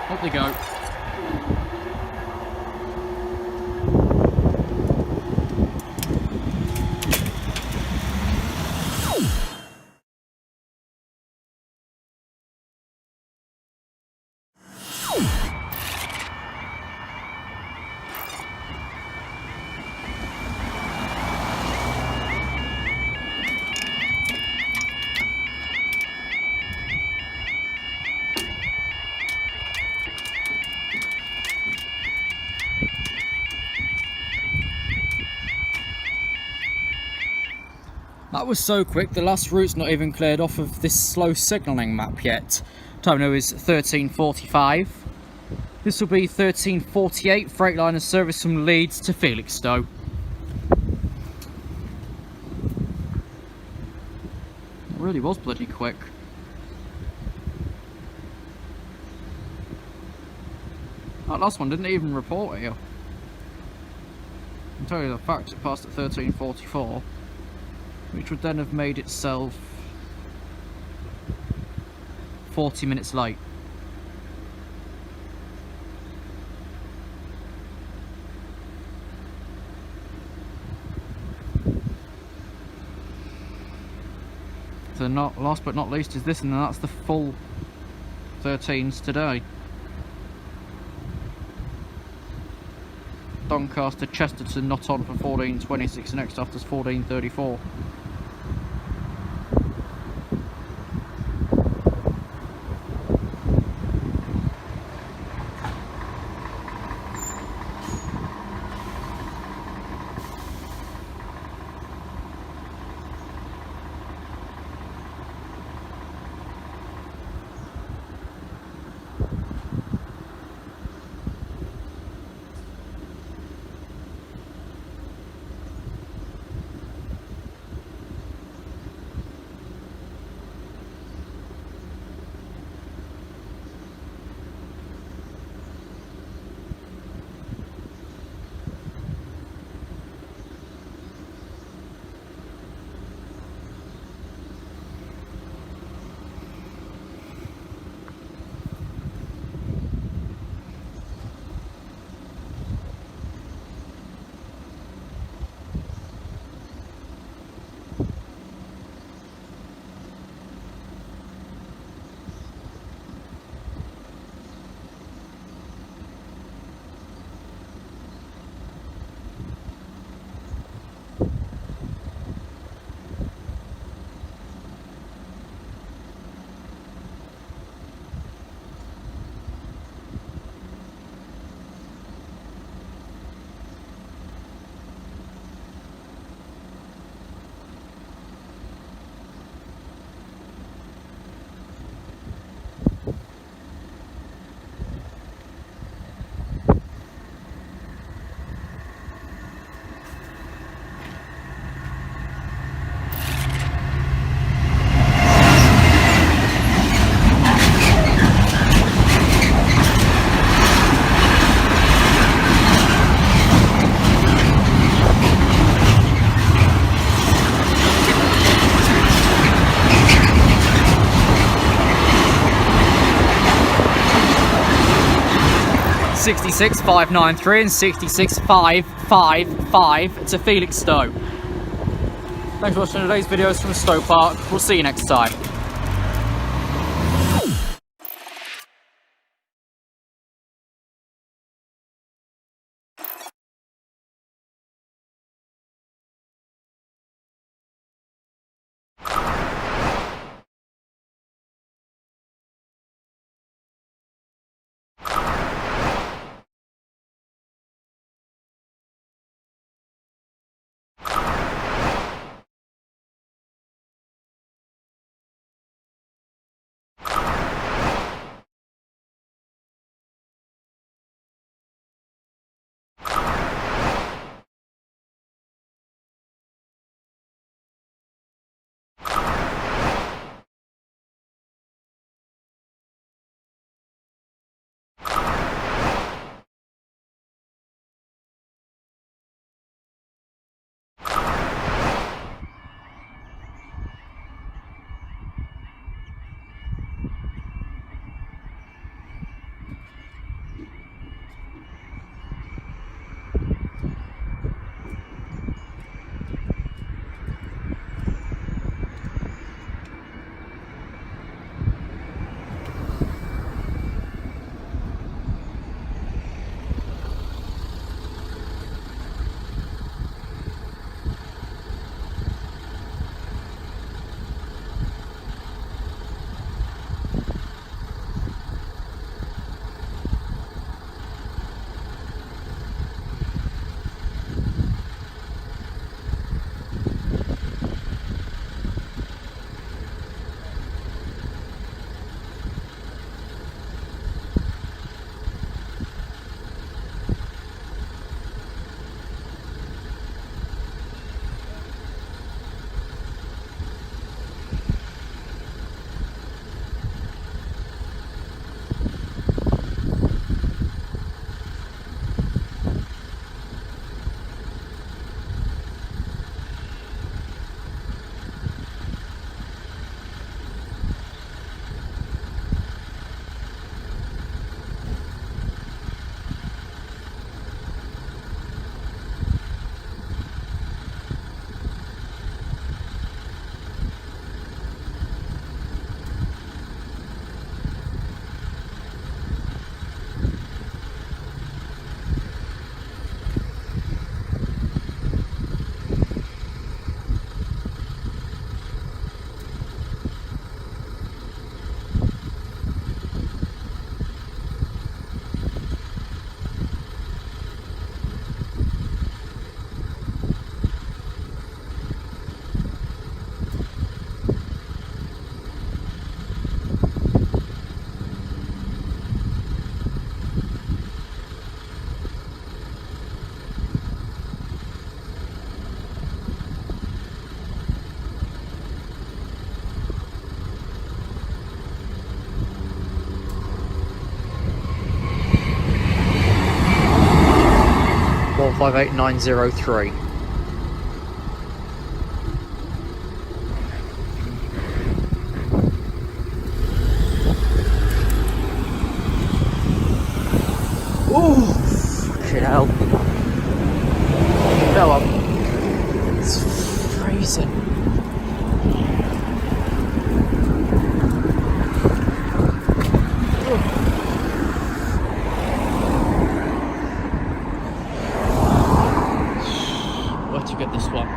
Up they go. That was so quick, the last route's not even cleared off of this slow signalling map yet. Time now is 13:45. This will be 13:48 Freightliner service from Leeds to Felixstowe. It really was bloody quick. That last one didn't even report here. I can tell you the fact, it passed at 13:44. Which would then have made itself 40 minutes late. So last but not least is this, and that's the full 13s today. Doncaster, Chesterton not on for 14:26, the next after's 14:34. 66593 and 66555 to Felixstowe. Thanks for watching today's videos from Stowe Park. We'll see you next time. One 588903. Oh, fucking hell. Go on. It's freezing. Where to get this one?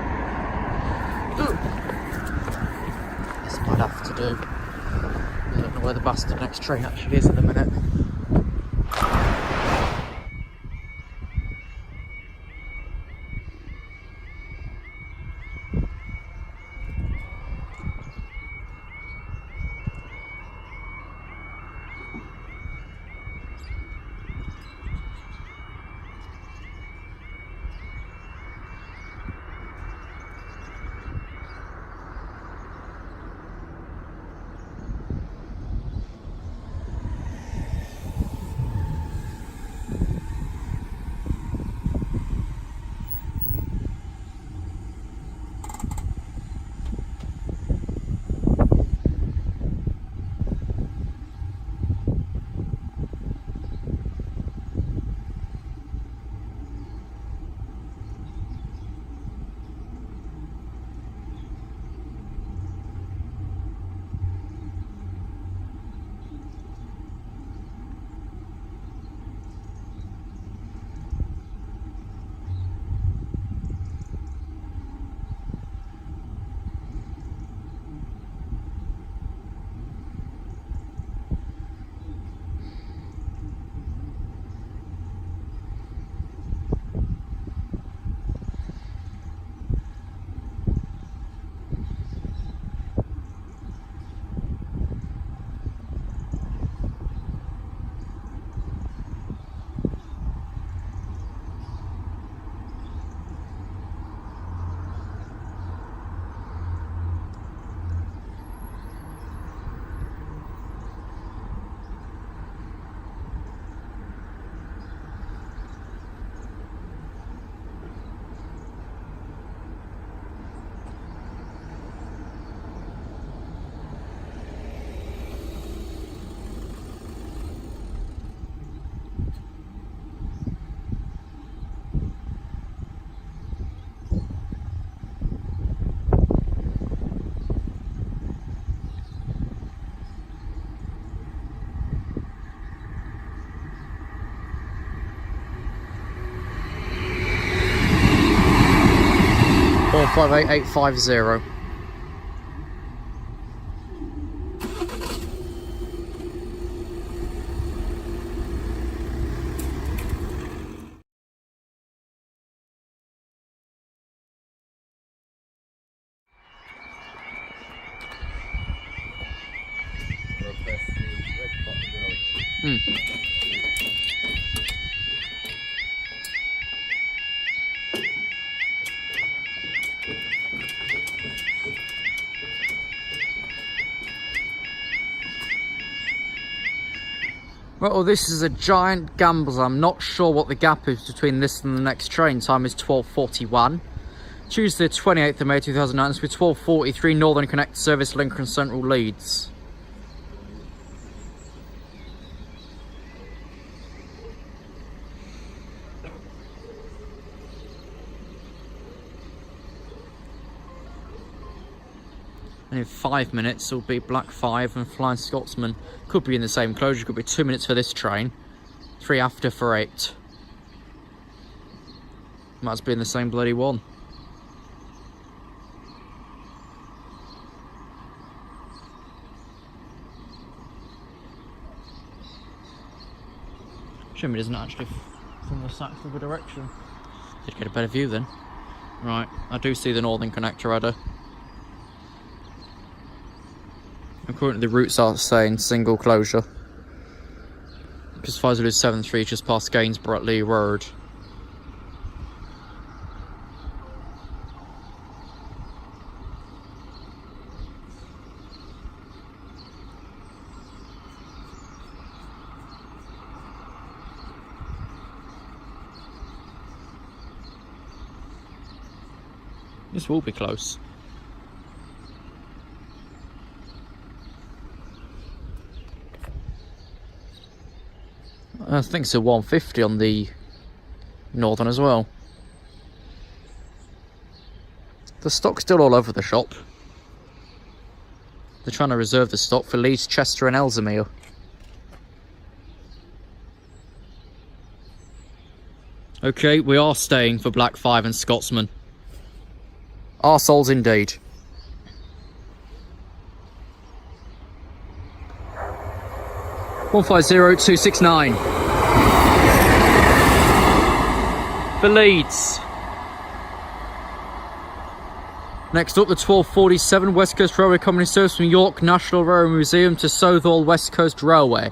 This might have to do. I don't know where the bastard NexTrain actually is at the minute. 158850. Well, this is a giant gamble. I'm not sure what the gap is between this and the next train. Time is 12:41. Tuesday, 28th of May 2009. It's with 12:43 Northern Connect service Lincoln Central Leeds. And in 5 minutes will be Black 5 and Flying Scotsman. Could be in the same closure, could be 2 minutes for this train. 3 after for 8. Might as be in the same bloody one. Shame it isn't actually from the SAXISTO direction. Did get a better view then. Right, I do see the Northern Connector header. And currently the routes are saying single closure. Because 5073 just past Gainsborough at Lee Road. This will be close. I think it's a 150 on the Northern as well. The stock's still all over the shop. They're trying to reserve the stock for Leeds, Chester and Ellesmere. Okay, we are staying for Black 5 and Scotsman. Arseholes indeed. One 150269 for Leeds. Next up, the 1247 West Coast Railway Company service from York National Railway Museum to Southall West Coast Railway.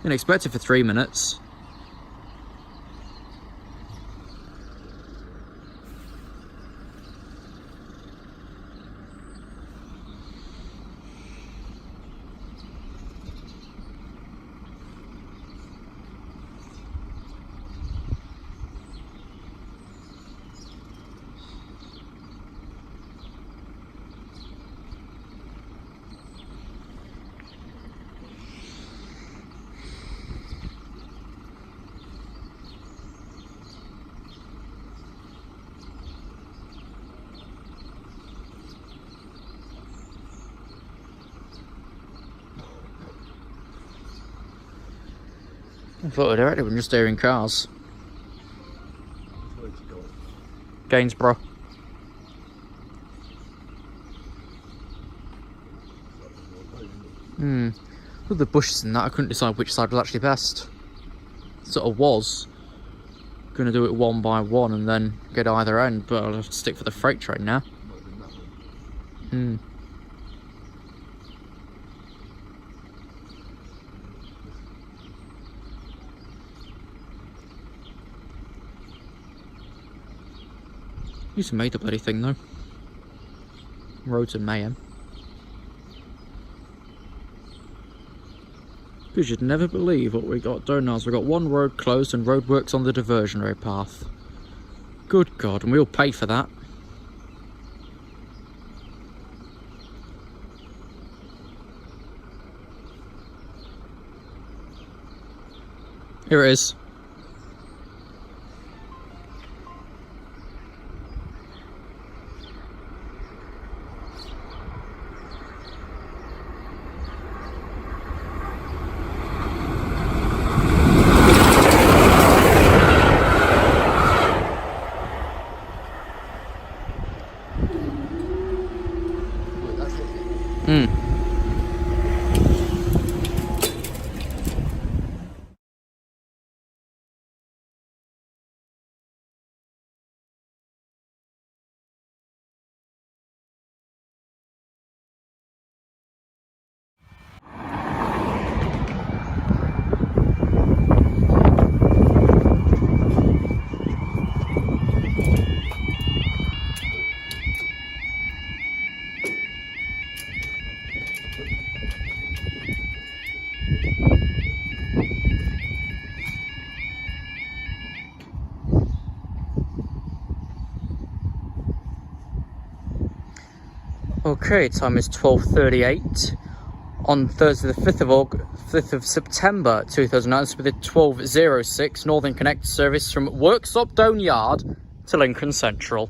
Didn't expect it for 3 minutes. I thought I'd already been just steering cars. Gainsborough. With the bushes and that, I couldn't decide which side was actually best. Sort of was going to do it one by one and then get either end, but I'll have to stick for the freight train now. Used to make the bloody thing though. Roads and mayhem. Because you'd never believe what we got done now. We've got one road closed and roadworks on the diversionary path. Good God, and we all paid for that. Here it is. Okay, time is 12:38 on Thursday the 5th of September 2009 with the 12:06 Northern Connect service from Worksop Down Yard to Lincoln Central.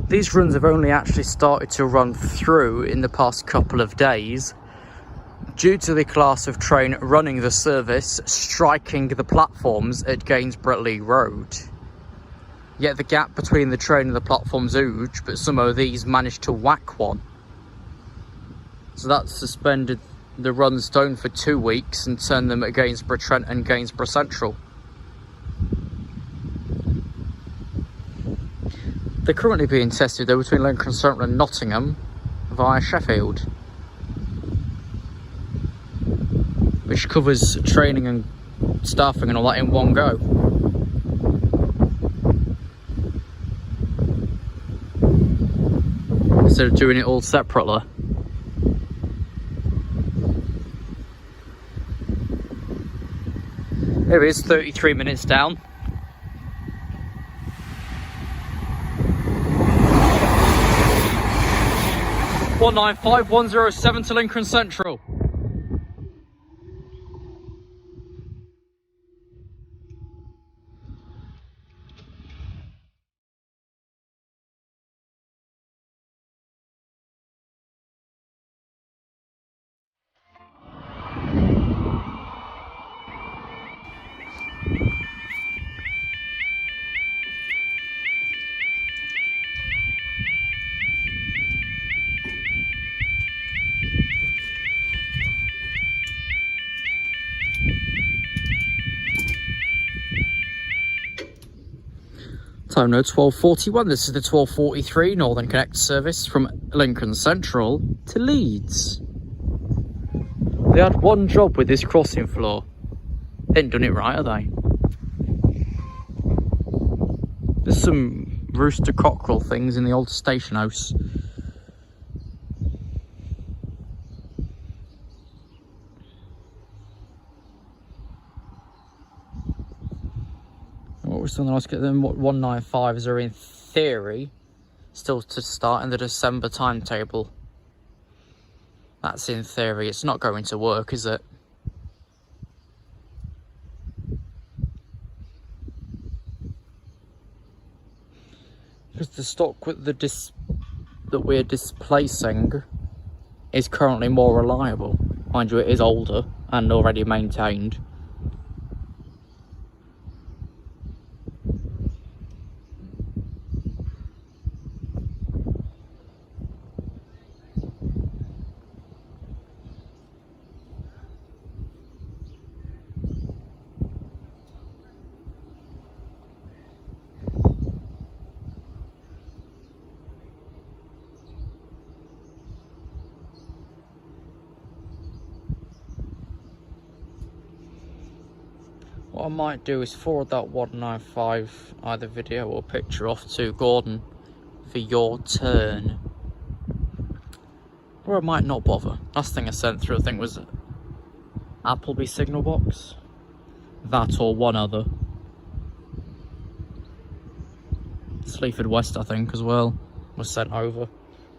These runs have only actually started to run through in the past couple of days, due to the class of train running the service striking the platforms at Gainsborough Lee Road. Yet the gap between the train and the platform's huge, but somehow these managed to whack one. So that suspended the runs down for 2 weeks and turned them at Gainsborough Trent and Gainsborough Central. They're currently being tested though between Lincoln Central and Nottingham via Sheffield, which covers training and staffing and all that in one go. Instead of doing it all separately. There it is, 33 minutes down. (195.107) to Lincoln Central. Time now 12:41. This is the 12:43 Northern Connect service from Lincoln Central to Leeds. They had one job with this crossing floor. They ain't done it right, are they? There's some rooster cockerel things in the old station house. What was something else? Them 195s are in theory still to start in the December timetable. That's in theory. It's not going to work, is it? Because the stock with that we're displacing is currently more reliable. Mind you, it is older and already maintained. What I might do is forward that 195 either video or picture off to Gordon for your turn. Or I might not bother. Last thing I sent through I think was Appleby signal box. That or one other. Sleaford West I think as well was sent over.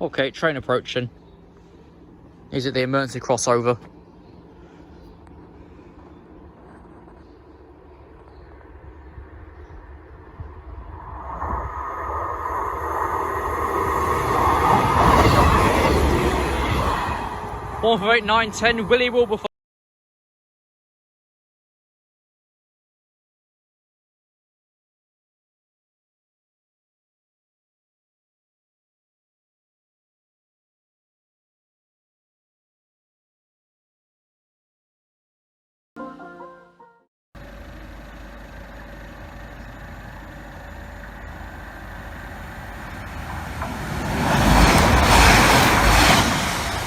Okay, train approaching. Is it the emergency crossover? One for 8, 9, 10, Willie Wilberforce.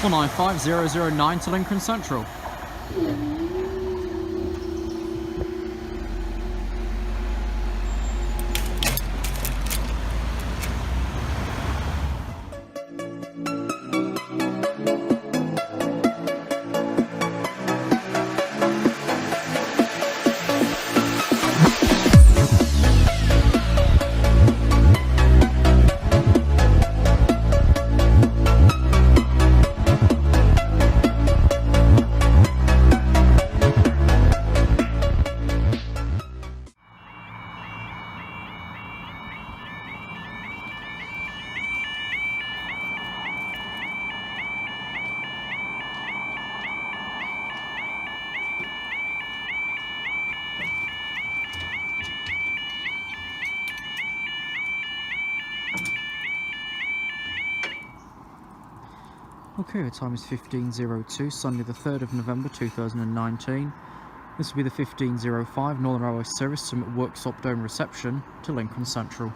One 95009 to Lincoln Central. Okay, the time is 15:02, Sunday the 3rd of November 2019. This will be the 15:05 Northern Railway service from Worksop Dome reception to Lincoln Central.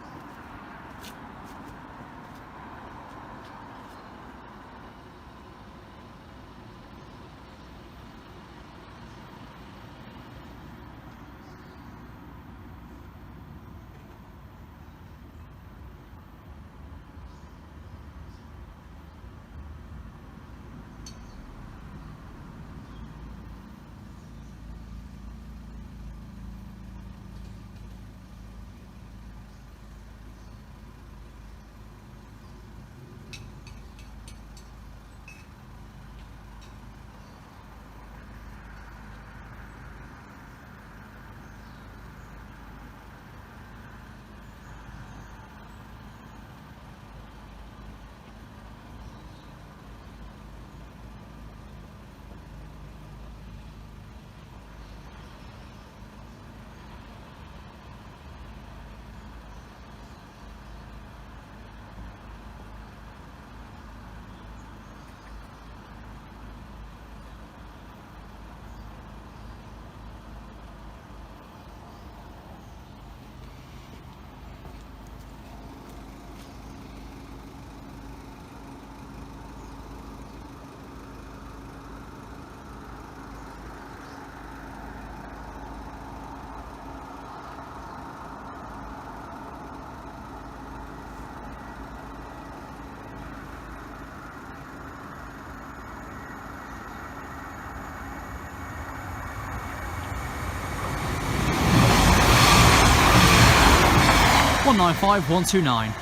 One 195-129.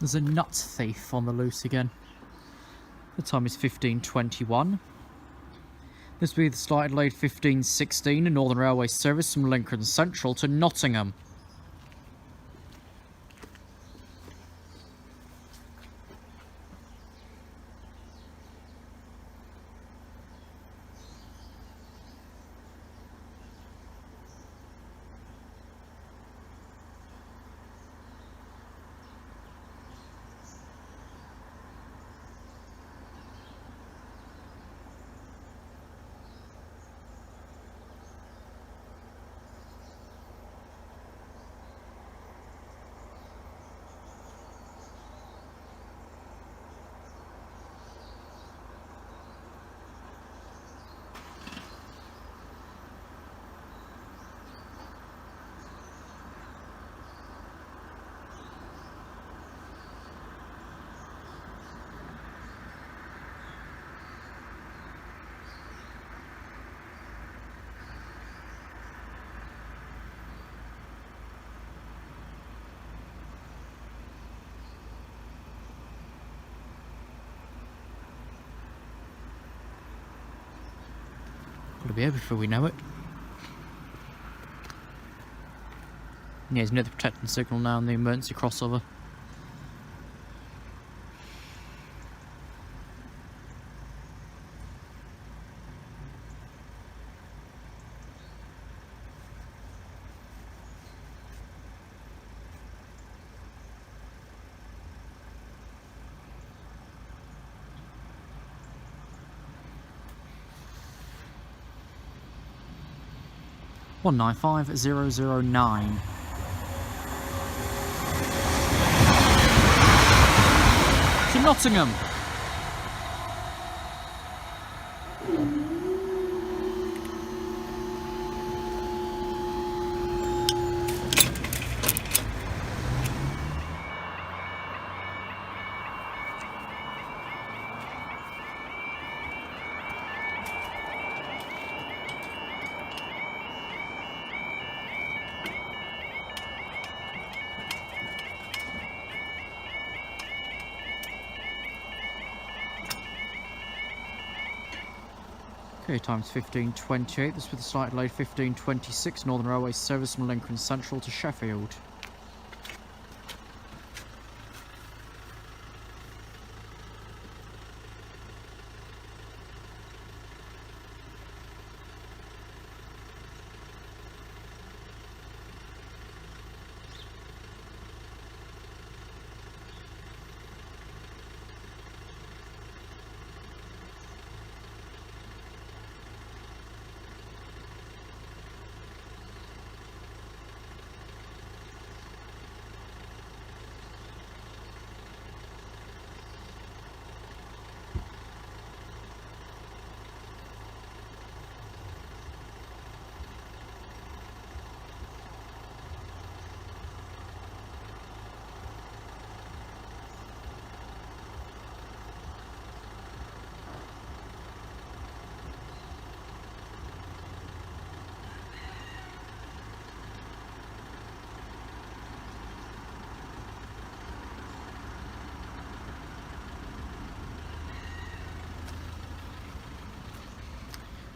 There's a nut thief on the loose again. The time is 15:21. This will be the slight delayed 15:16 in Northern Railway service from Lincoln Central to Nottingham. It'll be here before we know it. Yeah, there's another protecting signal now on the emergency crossover. One 195-009. To Nottingham. Okay, time's 15:28. This with a slight delay 15:26. Northern Railway service from Lincoln Central to Sheffield.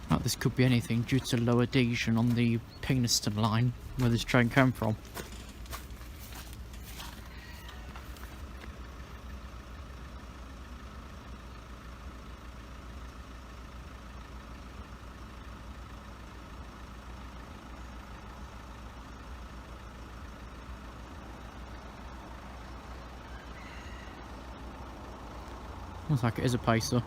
Now, this could be anything due to low adhesion on the Penistone line where this train came from. Looks like it is a pacer.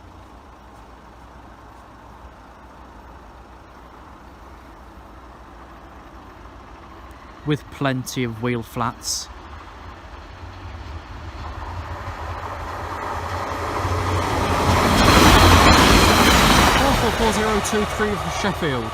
With plenty of wheel flats. 44023 from Sheffield.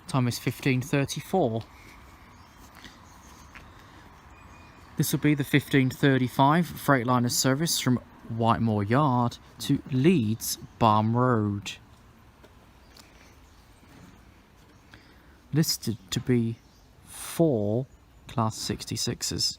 Time is 15:34. This will be the 15:35 Freightliner service from Whitemoor Yard to Leeds Barm Road. Listed to be 4 Class 66s.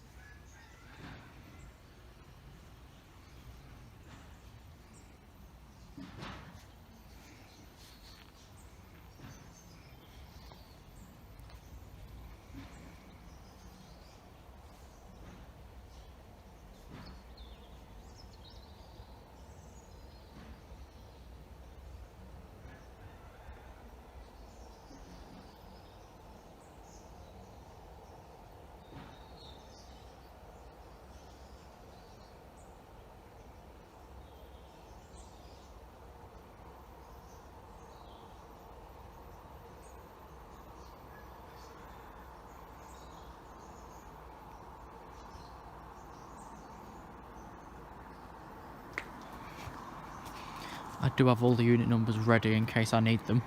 I do have all the unit numbers ready in case I need them.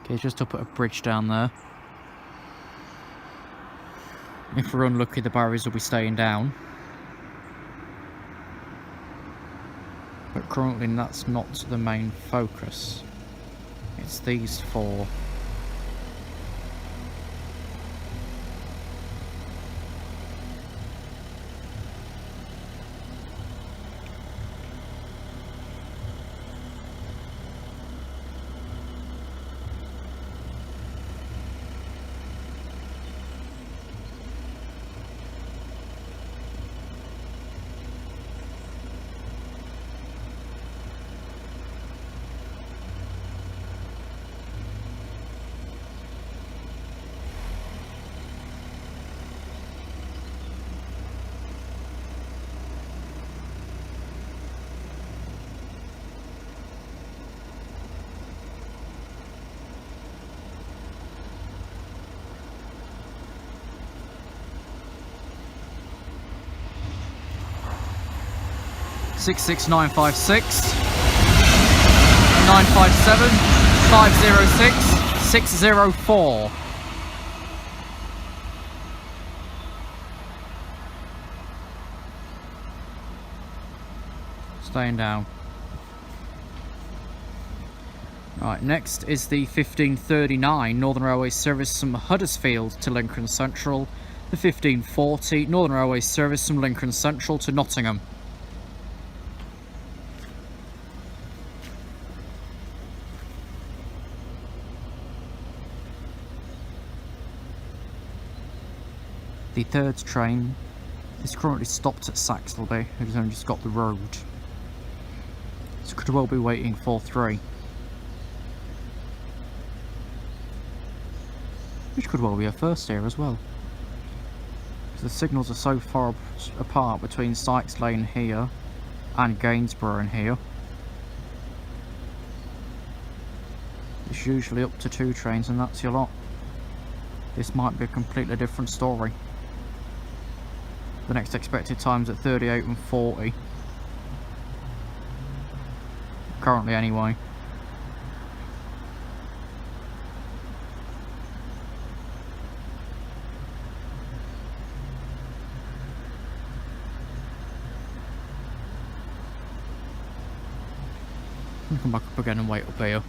Okay, just up at a bridge down there. If we're unlucky, the barriers will be staying down. But currently that's not the main focus. It's these 4. 66956 957 506 604. Staying down. Right, next is the 1539 Northern Railway service from Huddersfield to Lincoln Central. The 1540 Northern Railway service from Lincoln Central to Nottingham. The third train is currently stopped at Saxildo. It has only just got the road. So could well be waiting for 3. Which could well be a first here as well. Because the signals are so far apart between Sykes Lane here and Gainsborough in here. It's usually up to 2 trains and that's your lot. This might be a completely different story. The next expected time's at 38 and 40. Currently anyway. I'll come back up again and wait up here.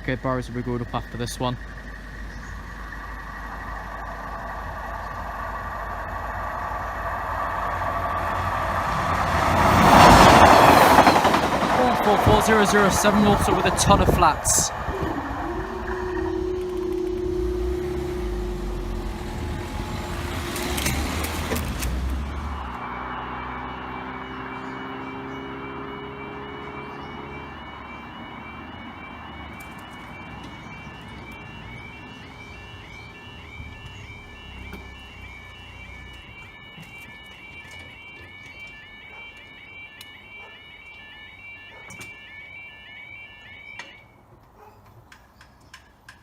Okay, barriers will be good up after this one. .44007 also with a ton of flats.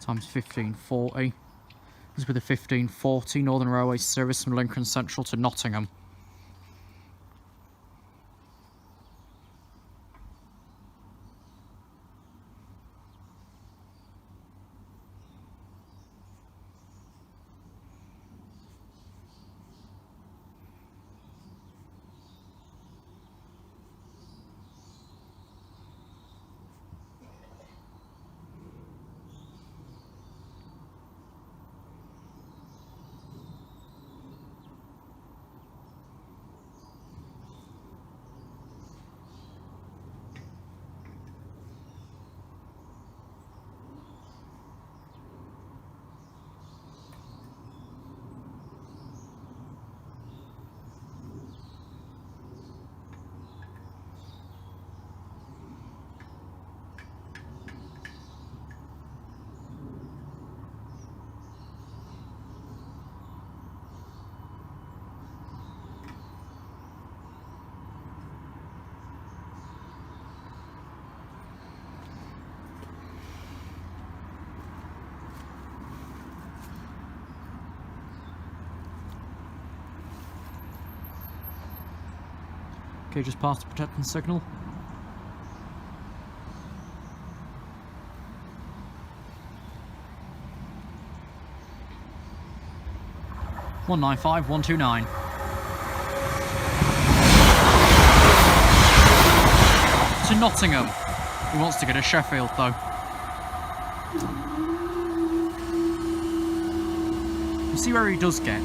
Times 1540. This is with a 1540 Northern Railway service from Lincoln Central to Nottingham. Okay, just past the protecting signal. One 129. To Nottingham. He wants to go to Sheffield though. You see where he does get.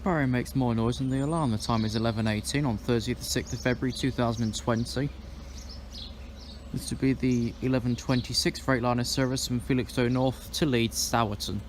barrier makes more noise than the alarm. The time is 11:18 on Thursday the 6th of February 2020. This to be the 11:26 Freightliner service from Felixstowe North to Leeds Stourton.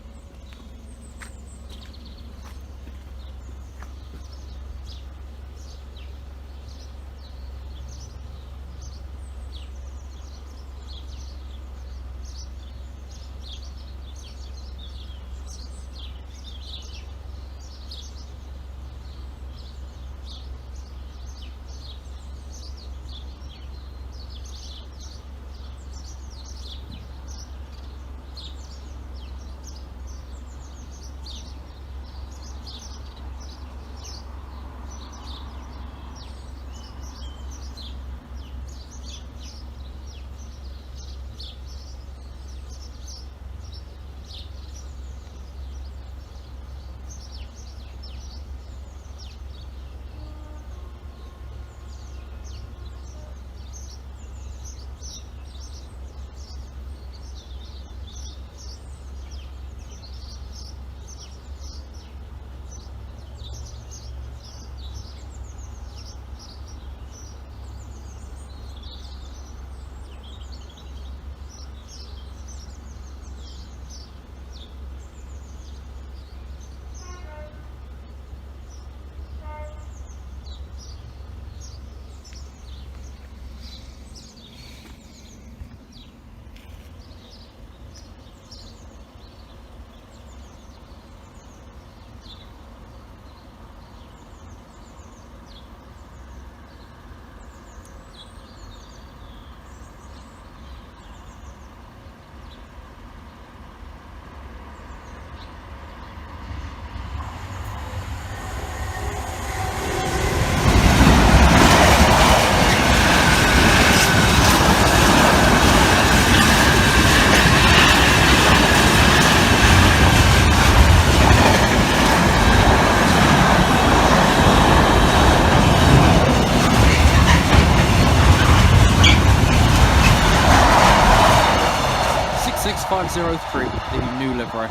The new livery.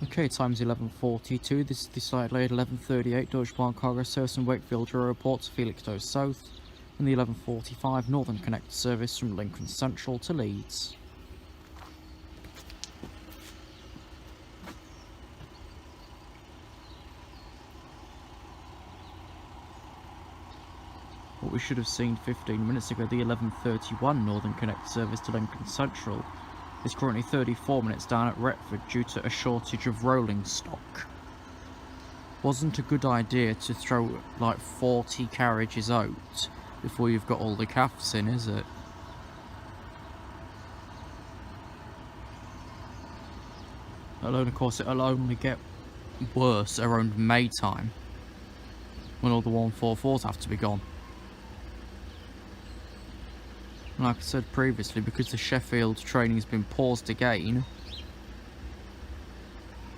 Okay, time's 11:42. This is the site laid 11:38 Deutsche Bahn cargo service from Wakefield Report to Felixstowe South, and the 11:45 Northern Connect service from Lincoln Central to Leeds. What we should have seen 15 minutes ago, the 11:31 Northern Connect service to Lincoln Central, is currently 34 minutes down at Retford due to a shortage of rolling stock. Wasn't a good idea to throw like 40 carriages out before you've got all the calves in, is it? Alone, of course, it'll only get worse around May time, when all the 144s have to be gone. Like I said previously, because the Sheffield training's been paused again,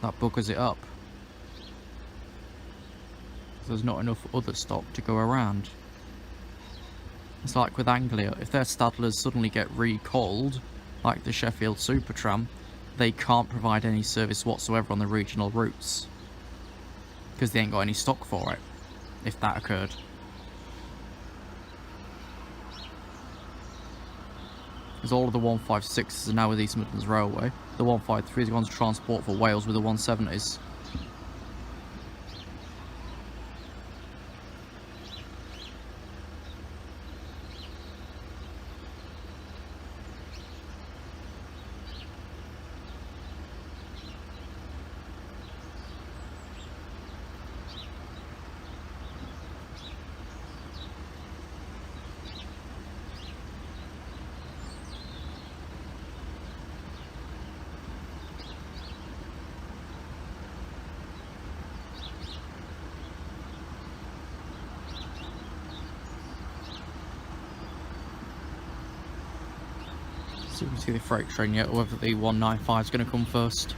that buggers it up. There's not enough other stock to go around. It's like with Anglia, if their Stadlers suddenly get recalled, like the Sheffield Supertram, they can't provide any service whatsoever on the regional routes, because they ain't got any stock for it, if that occurred. Because all of the 156s are now with East Midlands Railway. The 153s are going to transport for Wales with the 170s. So we can see the freight train yet, or whether the 195 is going to come first.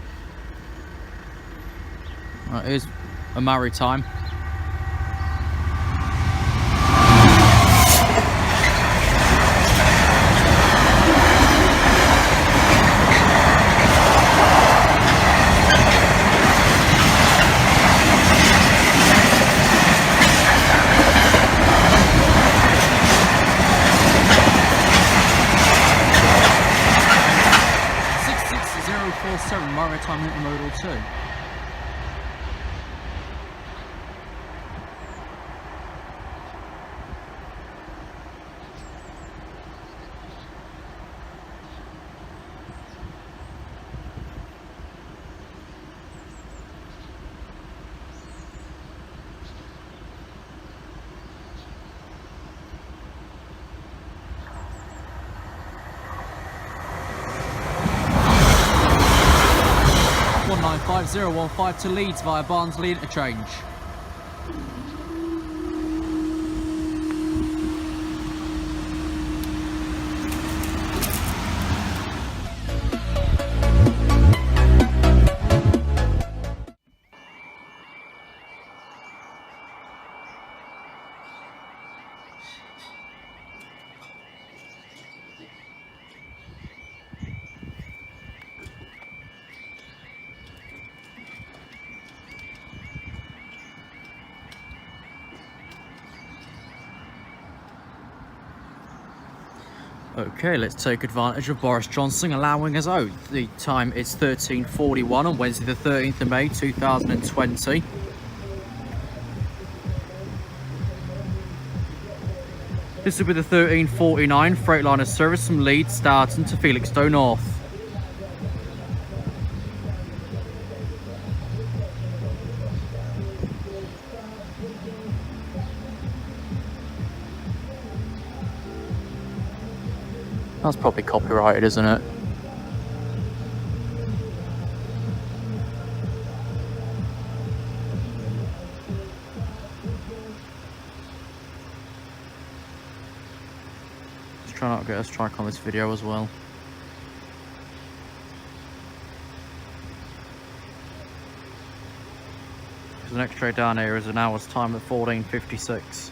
Right, here's a maritime. Maritime Intermodal 2. .95015 to Leeds via Barnsley interchange. Okay, let's take advantage of Boris Johnson allowing us out. The time is 13:41 on Wednesday the 13th of May 2020. This will be the 13:49 Freightliner service from Leeds starting to Felixstowe North. That's probably copyrighted, isn't it? Let's try not to get a strike on this video as well. Because the next train down here is an hour's time at 14:56.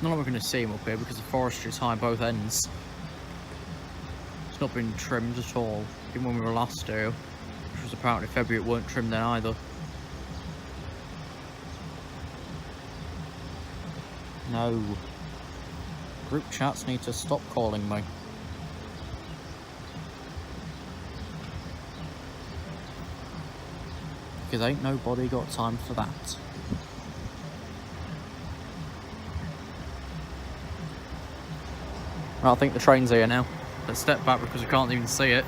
Not like we're going to see him up here because the forestry is high both ends. It's not been trimmed at all, even when we were last here, which was apparently February. It weren't trimmed then either. No. Group chats need to stop calling me. Because ain't nobody got time for that. Well, I think the train's here now. Let's step back because we can't even see it.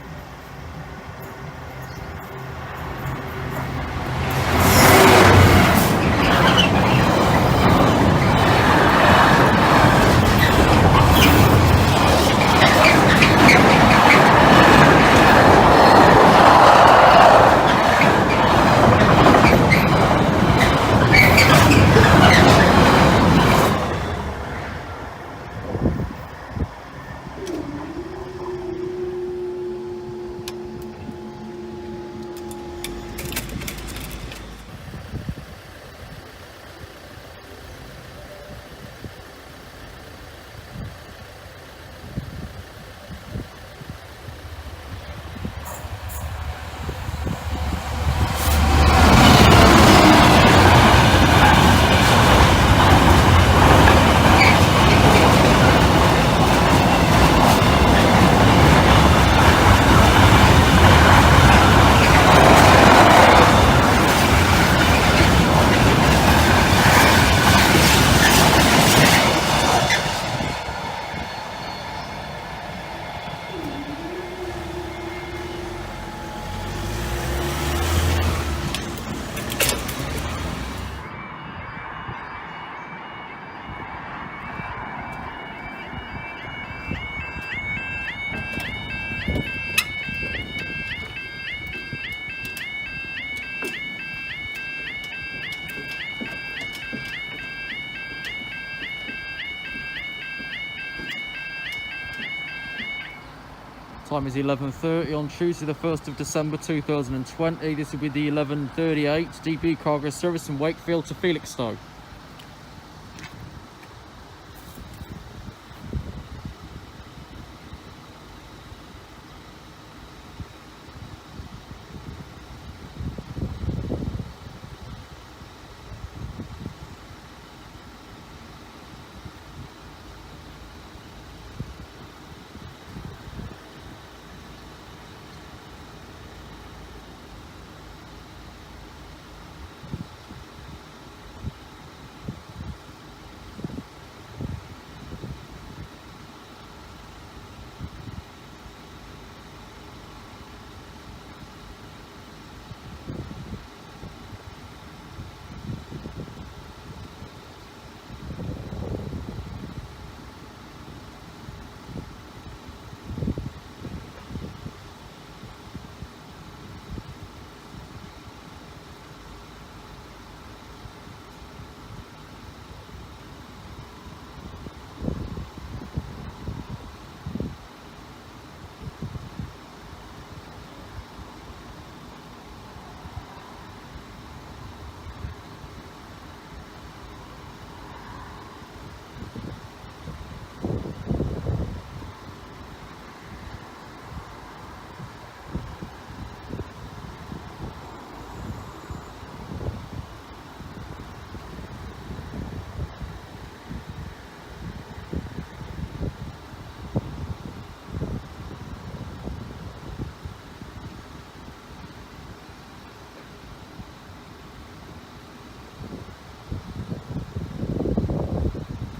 Time is 11:30 on Tuesday the 1st of December 2020. This will be the 11:38 DB cargo service from Wakefield to Felixstowe.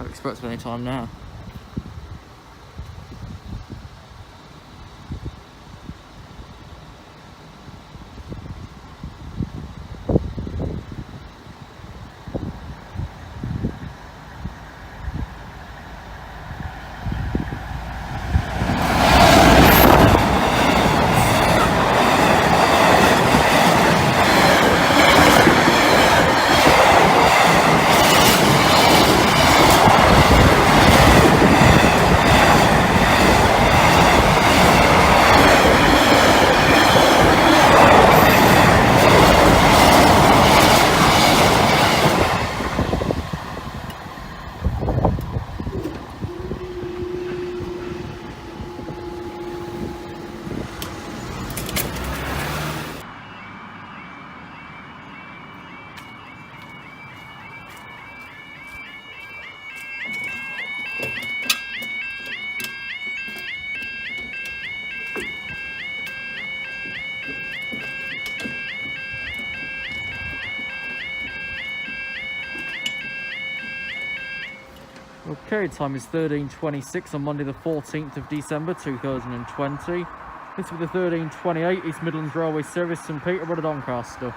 Experts for any time now. Okay, time is 13:26 on Monday the 14th of December 2020. This will be the 13:28 East Midlands Railway Service St Peterborough to Doncaster.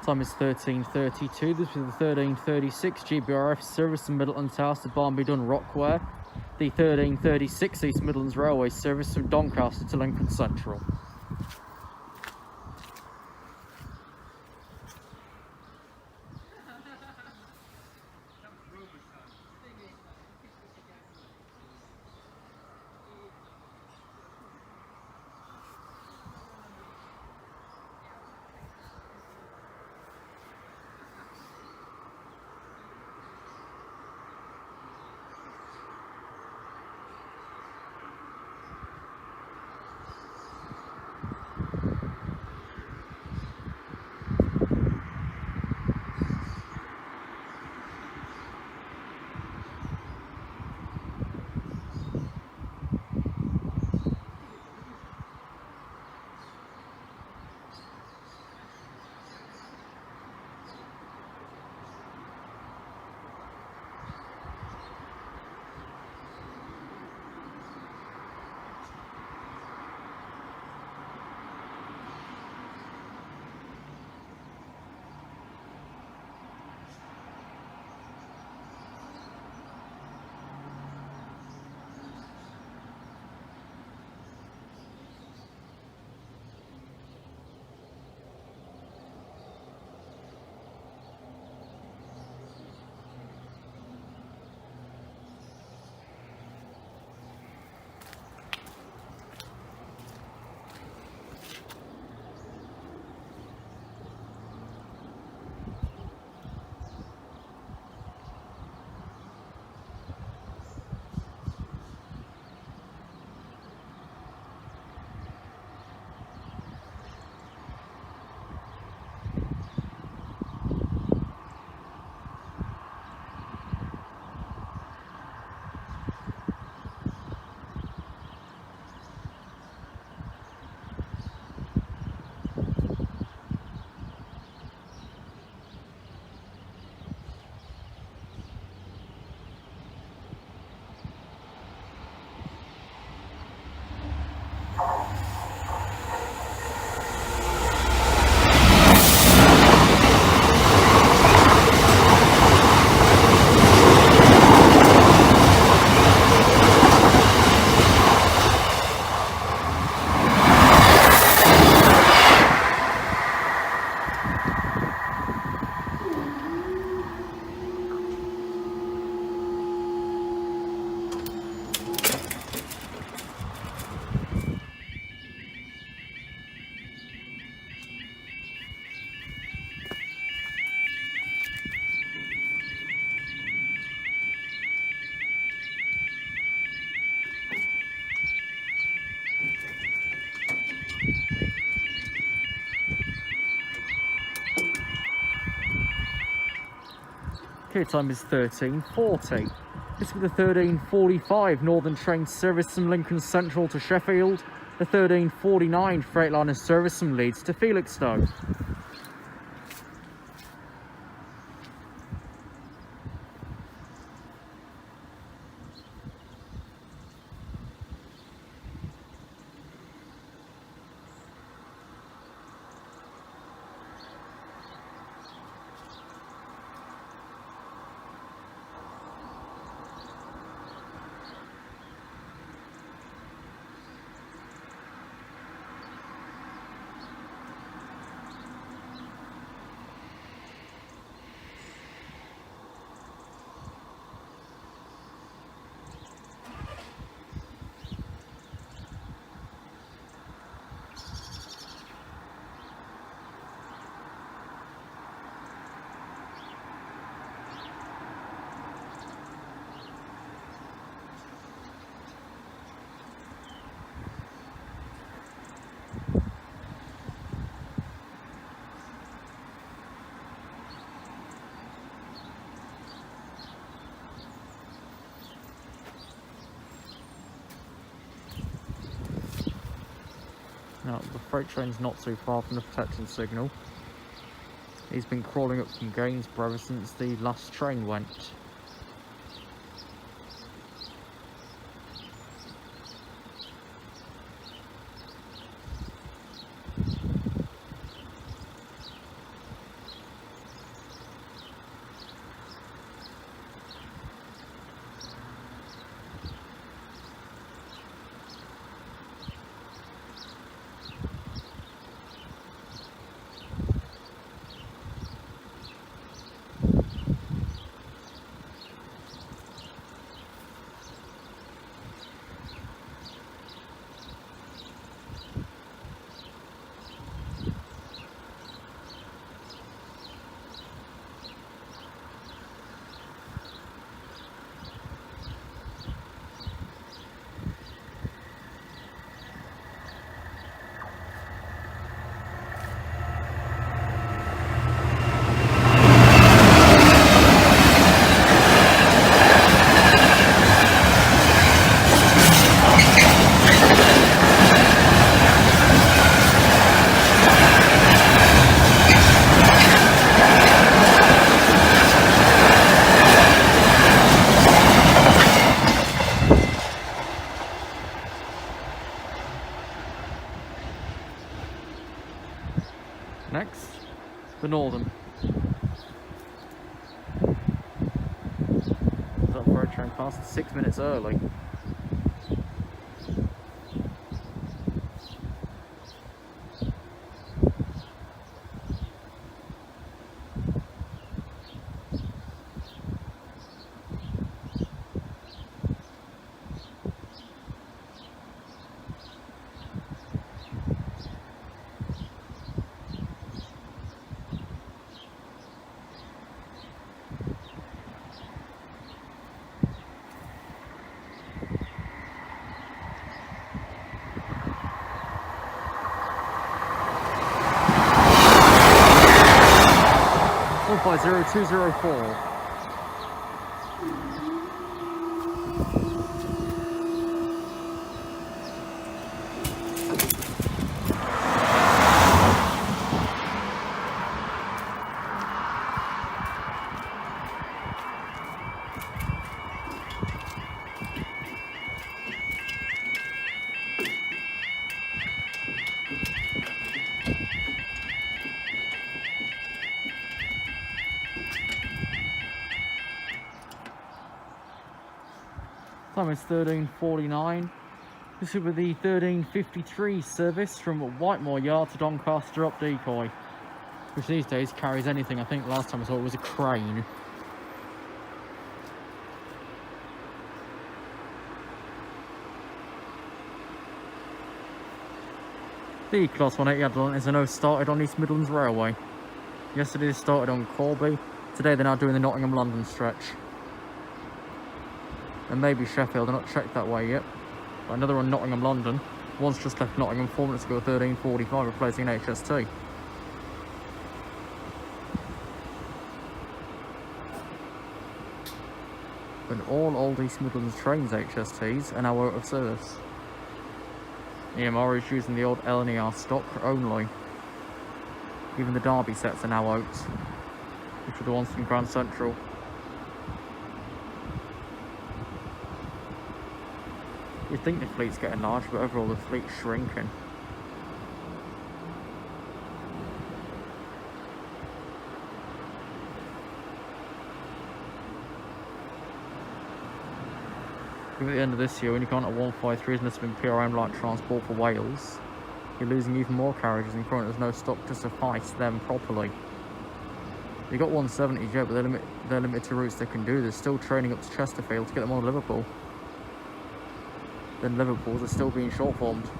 Time is 13:32. This is the 13:36 GBRF service from Middleton's House to Barnby Dun Rockware. The 13:36 East Midlands Railway service from Doncaster to Lincoln Central. Here time is 13:40. This with the 13:45 Northern train service from Lincoln Central to Sheffield. The 13:49 Freightliner service from Leeds to Felixstowe. Now, the freight train's not too far from the protection signal. He's been crawling up from Gainsborough ever since the last train went. The Northern. That freight train passed 6 minutes early. By 0204. Time is 13:49. This will be the 13:53 service from Whitemore Yard to Doncaster up Decoy, which these days carries anything. I think last time I saw it was a crane. The Class 180 Adelant is now started on East Midlands Railway. Yesterday they started on Corby. Today they're now doing the Nottingham-London stretch. And maybe Sheffield, I've not checked that way yet. But another on Nottingham-London. One's just left Nottingham 4 minutes ago, 13:45, replacing an HST. And all old East Midlands trains HSTs are now out of service. EMR is using the old LNER stock only. Even the Derby sets are now out, which were the ones from Grand Central. You'd think the fleet's getting large, but overall the fleet's shrinking. At the end of this year, when you count at 153 unless it's been PRM light transport for Wales, you're losing even more carriages and currently there's no stock to suffice them properly. You've got 170s, yeah, but they're limited to routes they can do. They're still training up to Chesterfield to get them on Liverpool. Then Liverpool's are still being short-formed.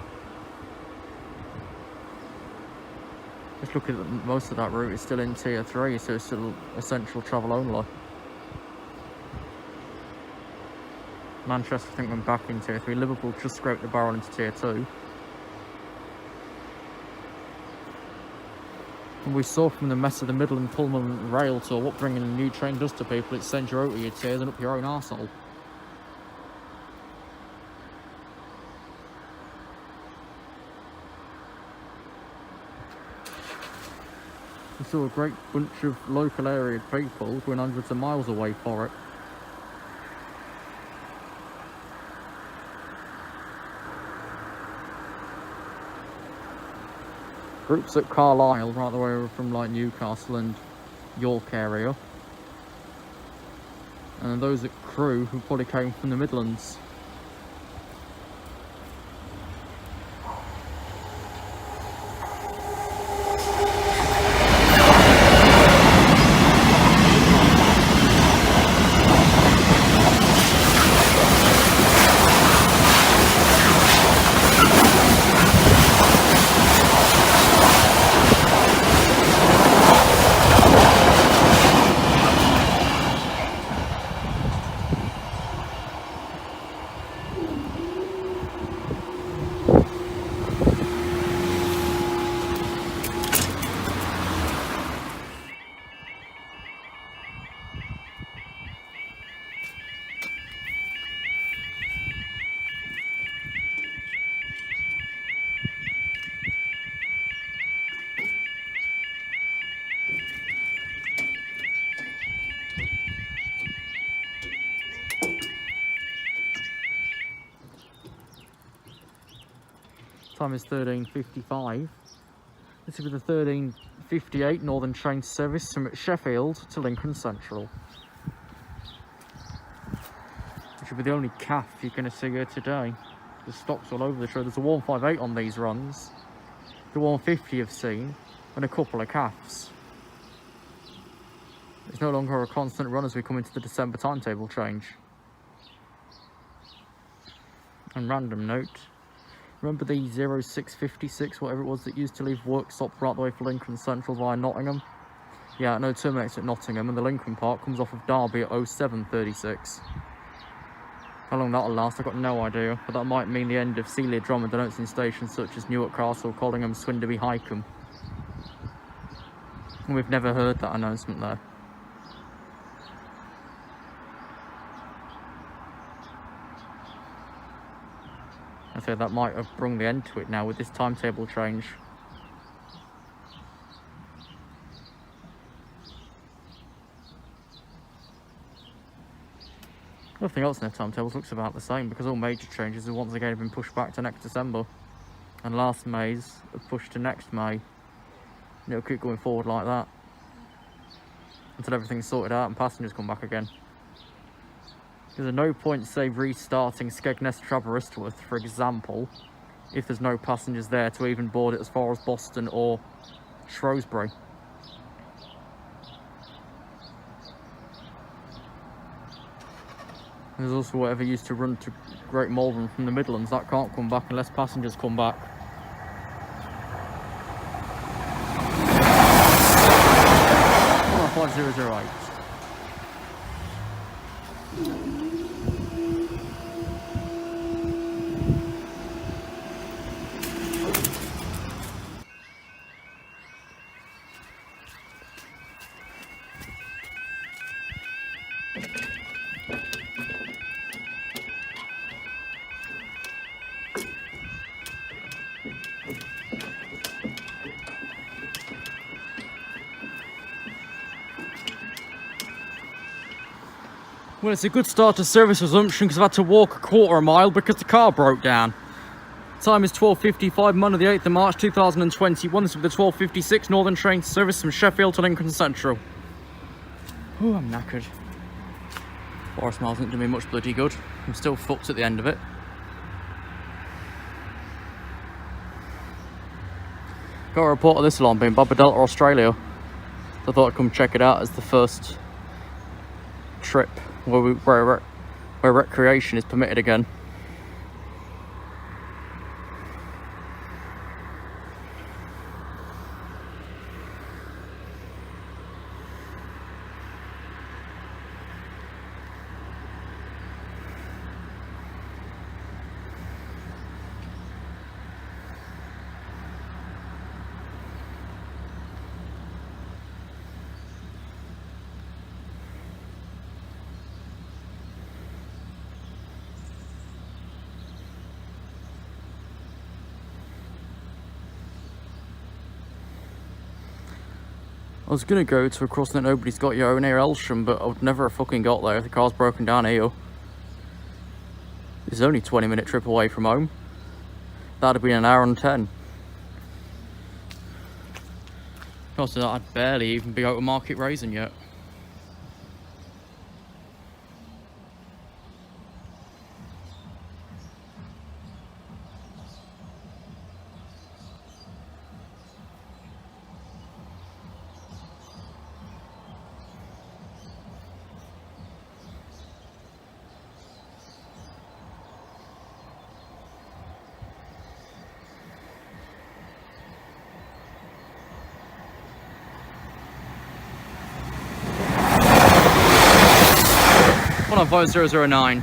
Just look at most of that route is still in tier 3, so it's still essential travel only. Manchester, I think, went back in tier 3. Liverpool just scraped the barrel into tier 2. And we saw from the mess of the Midland Pullman rail tour what bringing a new train does to people. It sends you out of your tiers and up your own arsehole. We saw a great bunch of local area people going hundreds of miles away for it. Groups at Carlisle, right the way over from like Newcastle and York area. And then those at Crewe who probably came from the Midlands. Time is 13:55. This will be the 1358 Northern Train service from Sheffield to Lincoln Central. Which will be the only calf you're going to see here today. The stock's all over the show. There's a 158 on these runs. The 150 you've seen, and a couple of calves. It's no longer a constant run as we come into the December timetable change. And random note, remember the 0656, whatever it was, that used to leave Worksop right the way for Lincoln Central via Nottingham? Yeah, no, terminates at Nottingham, and the Lincoln Park comes off of Derby at 0736. How long that'll last, I've got no idea, but that might mean the end of Sealy, Drummond and Oates stations such as Newark Castle, Collingham, Swinderby, Highcombe. And we've never heard that announcement there. I say that might have brought the end to it now with this timetable change. Nothing else in their timetables looks about the same because all major changes have once again been pushed back to next December. And last May's have pushed to next May. And it'll keep going forward like that until everything's sorted out and passengers come back again. There's no point, say, restarting Skegness to Aberystwyth, for example, if there's no passengers there to even board it as far as Boston or Shrewsbury. There's also whatever used to run to Great Malvern from the Midlands, that can't come back unless passengers come back. Oh, 5008. Well, it's a good start to service resumption because I've had to walk a quarter mile because the car broke down. Time is 12:55, Monday the 8th of March 2021. This will be the 12:56 Northern Train service from Sheffield to Lincoln Central. Oh, I'm knackered. 4 miles isn't doing me much bloody good. I'm still fucked at the end of it. Got a report of this alarm being Baba Delta, Australia. So I thought I'd come check it out as the first trip where recreation is permitted again. I was gonna go to a crossing that nobody's got yet near Elsham, but I would never have fucking got there if the car's broken down here. It's only a 20-minute trip away from home. That'd have been an hour and 10. Also, I'd barely even be out of Market Raisin yet. On 5009.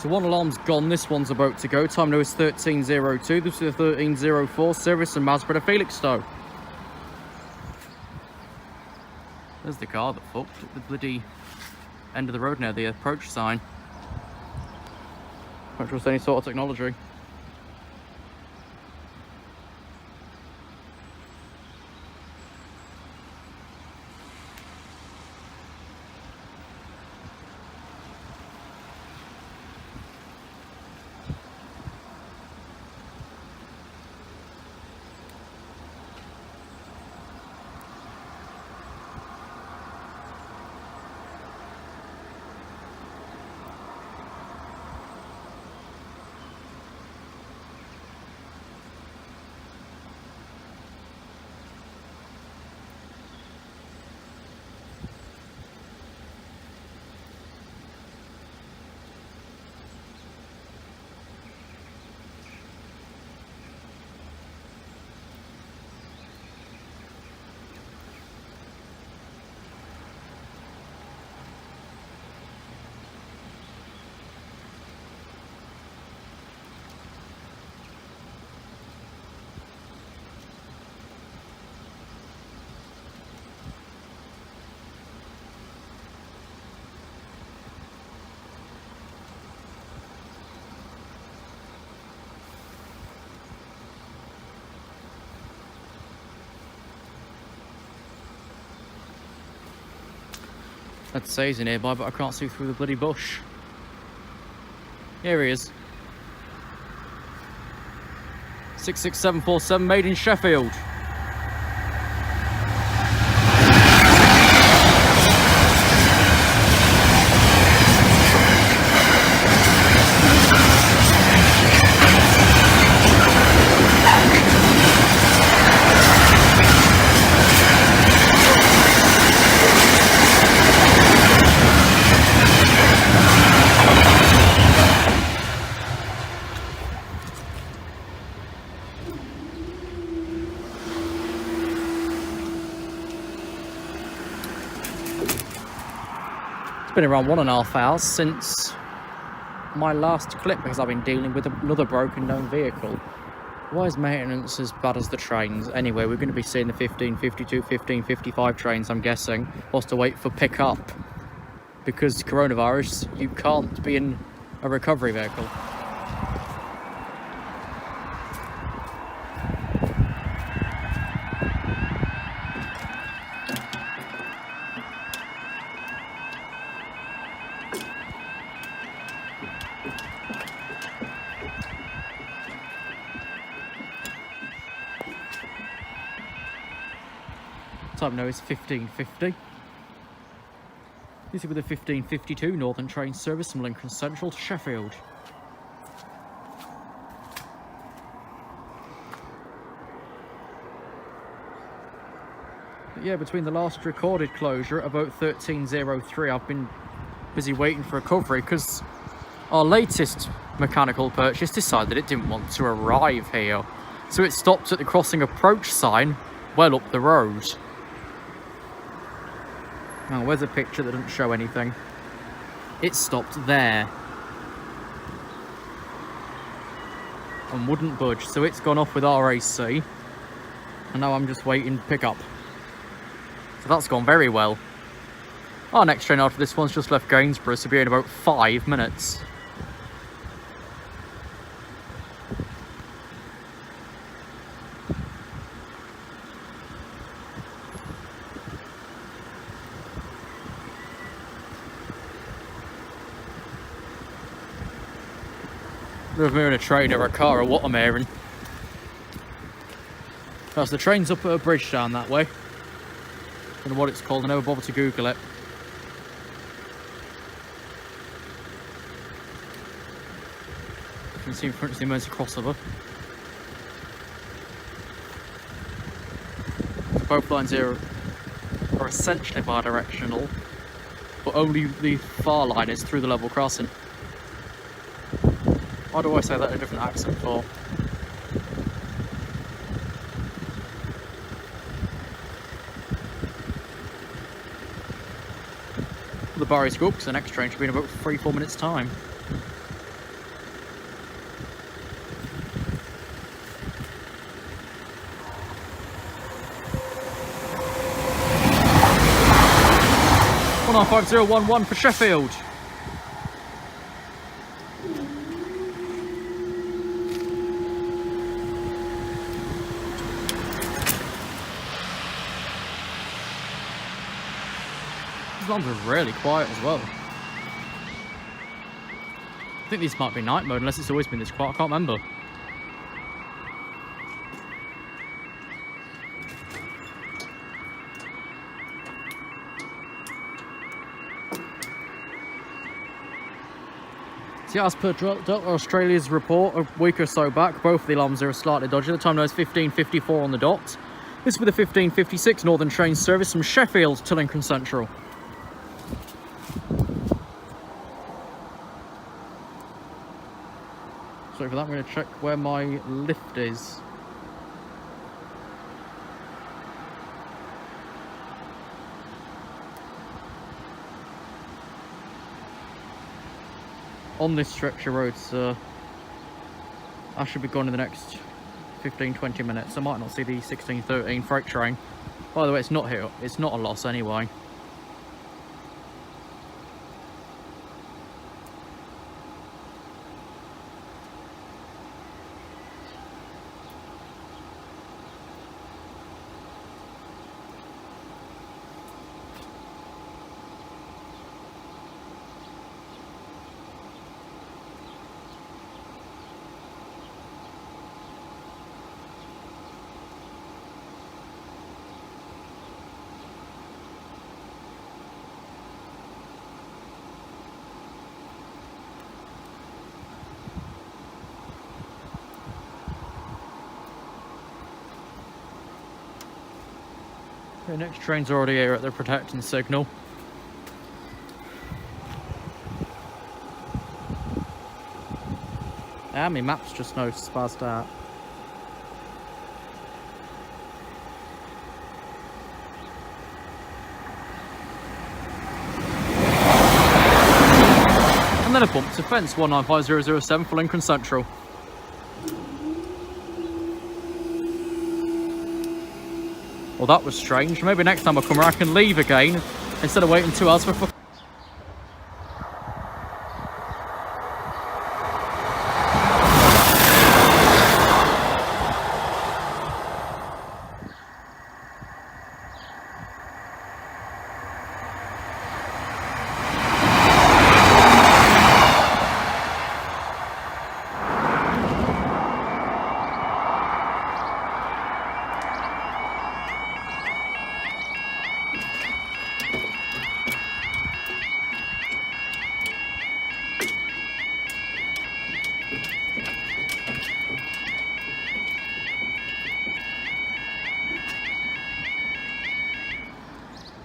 So one alarm's gone, this one's about to go. Time now is 13:02. This is a 13:04 service and Masborough to Felixstowe. There's the car that fucked at the bloody end of the road now, the approach sign. Don't trust any sort of technology. I'd say he's nearby, but I can't see through the bloody bush. Here he is. 66747, made in Sheffield. It's been around 1.5 hours since my last clip because I've been dealing with another broken down vehicle. Why is maintenance as bad as the trains? Anyway, we're going to be seeing the 1552, 1555 trains, I'm guessing, whilst to wait for pick up. Because coronavirus, you can't be in a recovery vehicle. Time now is 15:50. This is with the 1552 Northern train service from Lincoln Central to Sheffield. But yeah, between the last recorded closure at about 13:03, I've been busy waiting for recovery because our latest mechanical purchase decided it didn't want to arrive here. So it stopped at the crossing approach sign well up the road. Now, where's a picture that doesn't show anything? It stopped there. And wouldn't budge, so it's gone off with RAC. And now I'm just waiting to pick up. So that's gone very well. Our next train after this one's just left Gainsborough, so it'll be in about 5 minutes. If we're in a train or a car or what I'm hearing. That's the train's up at a bridge down that way. Don't know what it's called, I never bothered to Google it. You can see in front of the emergency crossover. So both lines here are essentially bi-directional, but only the far line is through the level crossing. Why do I say that in a different accent for? The barriers go up because the next train should be in about 3-4 minutes time. 15011 for Sheffield. These alarms are really quiet as well. I think this might be night mode, unless it's always been this quiet. I can't remember. See, as per Delta Australia's report a week or so back, both of the alarms are slightly dodgy. The time now is 15:54 on the dot. This will be the 15:56 Northern train service from Sheffield to Lincoln Central. So for that, I'm going to check where my lift is. On this stretch of road, sir. I should be gone in the next 15-20 minutes. I might not see the 1613 freight train. By the way, it's not here. It's not a loss anyway. The next train's already here at the protecting signal. Ah, my map's just now spazzed out. And then a bump to fence 195007 for Lincoln Central. Well, that was strange. Maybe next time I come around I can leave again instead of waiting 2 hours for...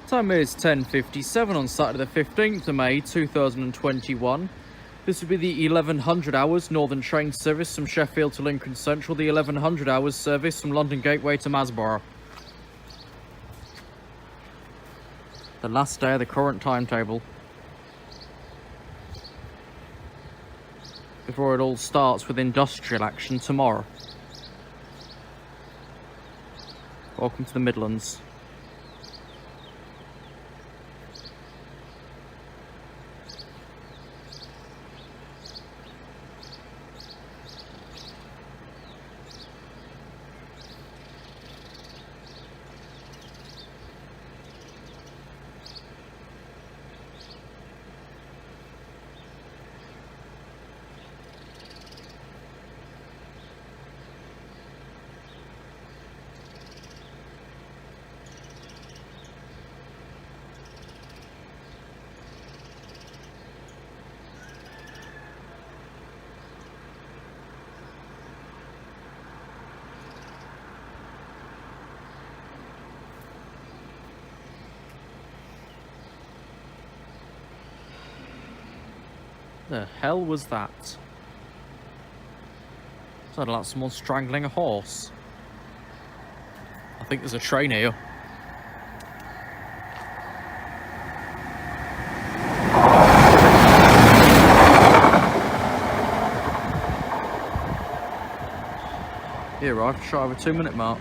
Time is 10:57 on Saturday the 15th of May 2021. This will be the 1100 hours Northern train service from Sheffield to Lincoln Central, the 1100 hours service from London Gateway to Masborough. The last day of the current timetable. Before it all starts with industrial action tomorrow. Welcome to the Midlands. The hell was that? Sounded like someone strangling a horse. I think there's a train here. Here, right, shot over 2-minute mark.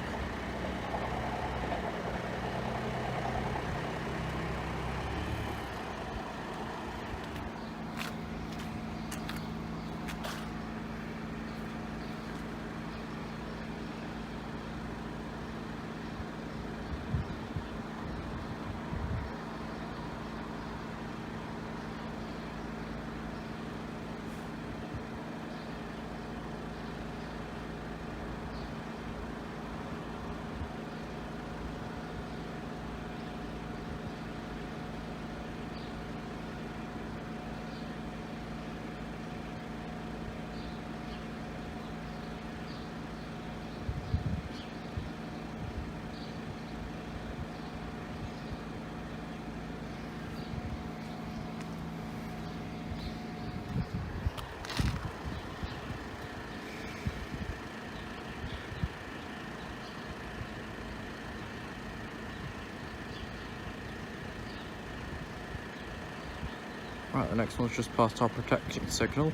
the next one's just past our protection signal.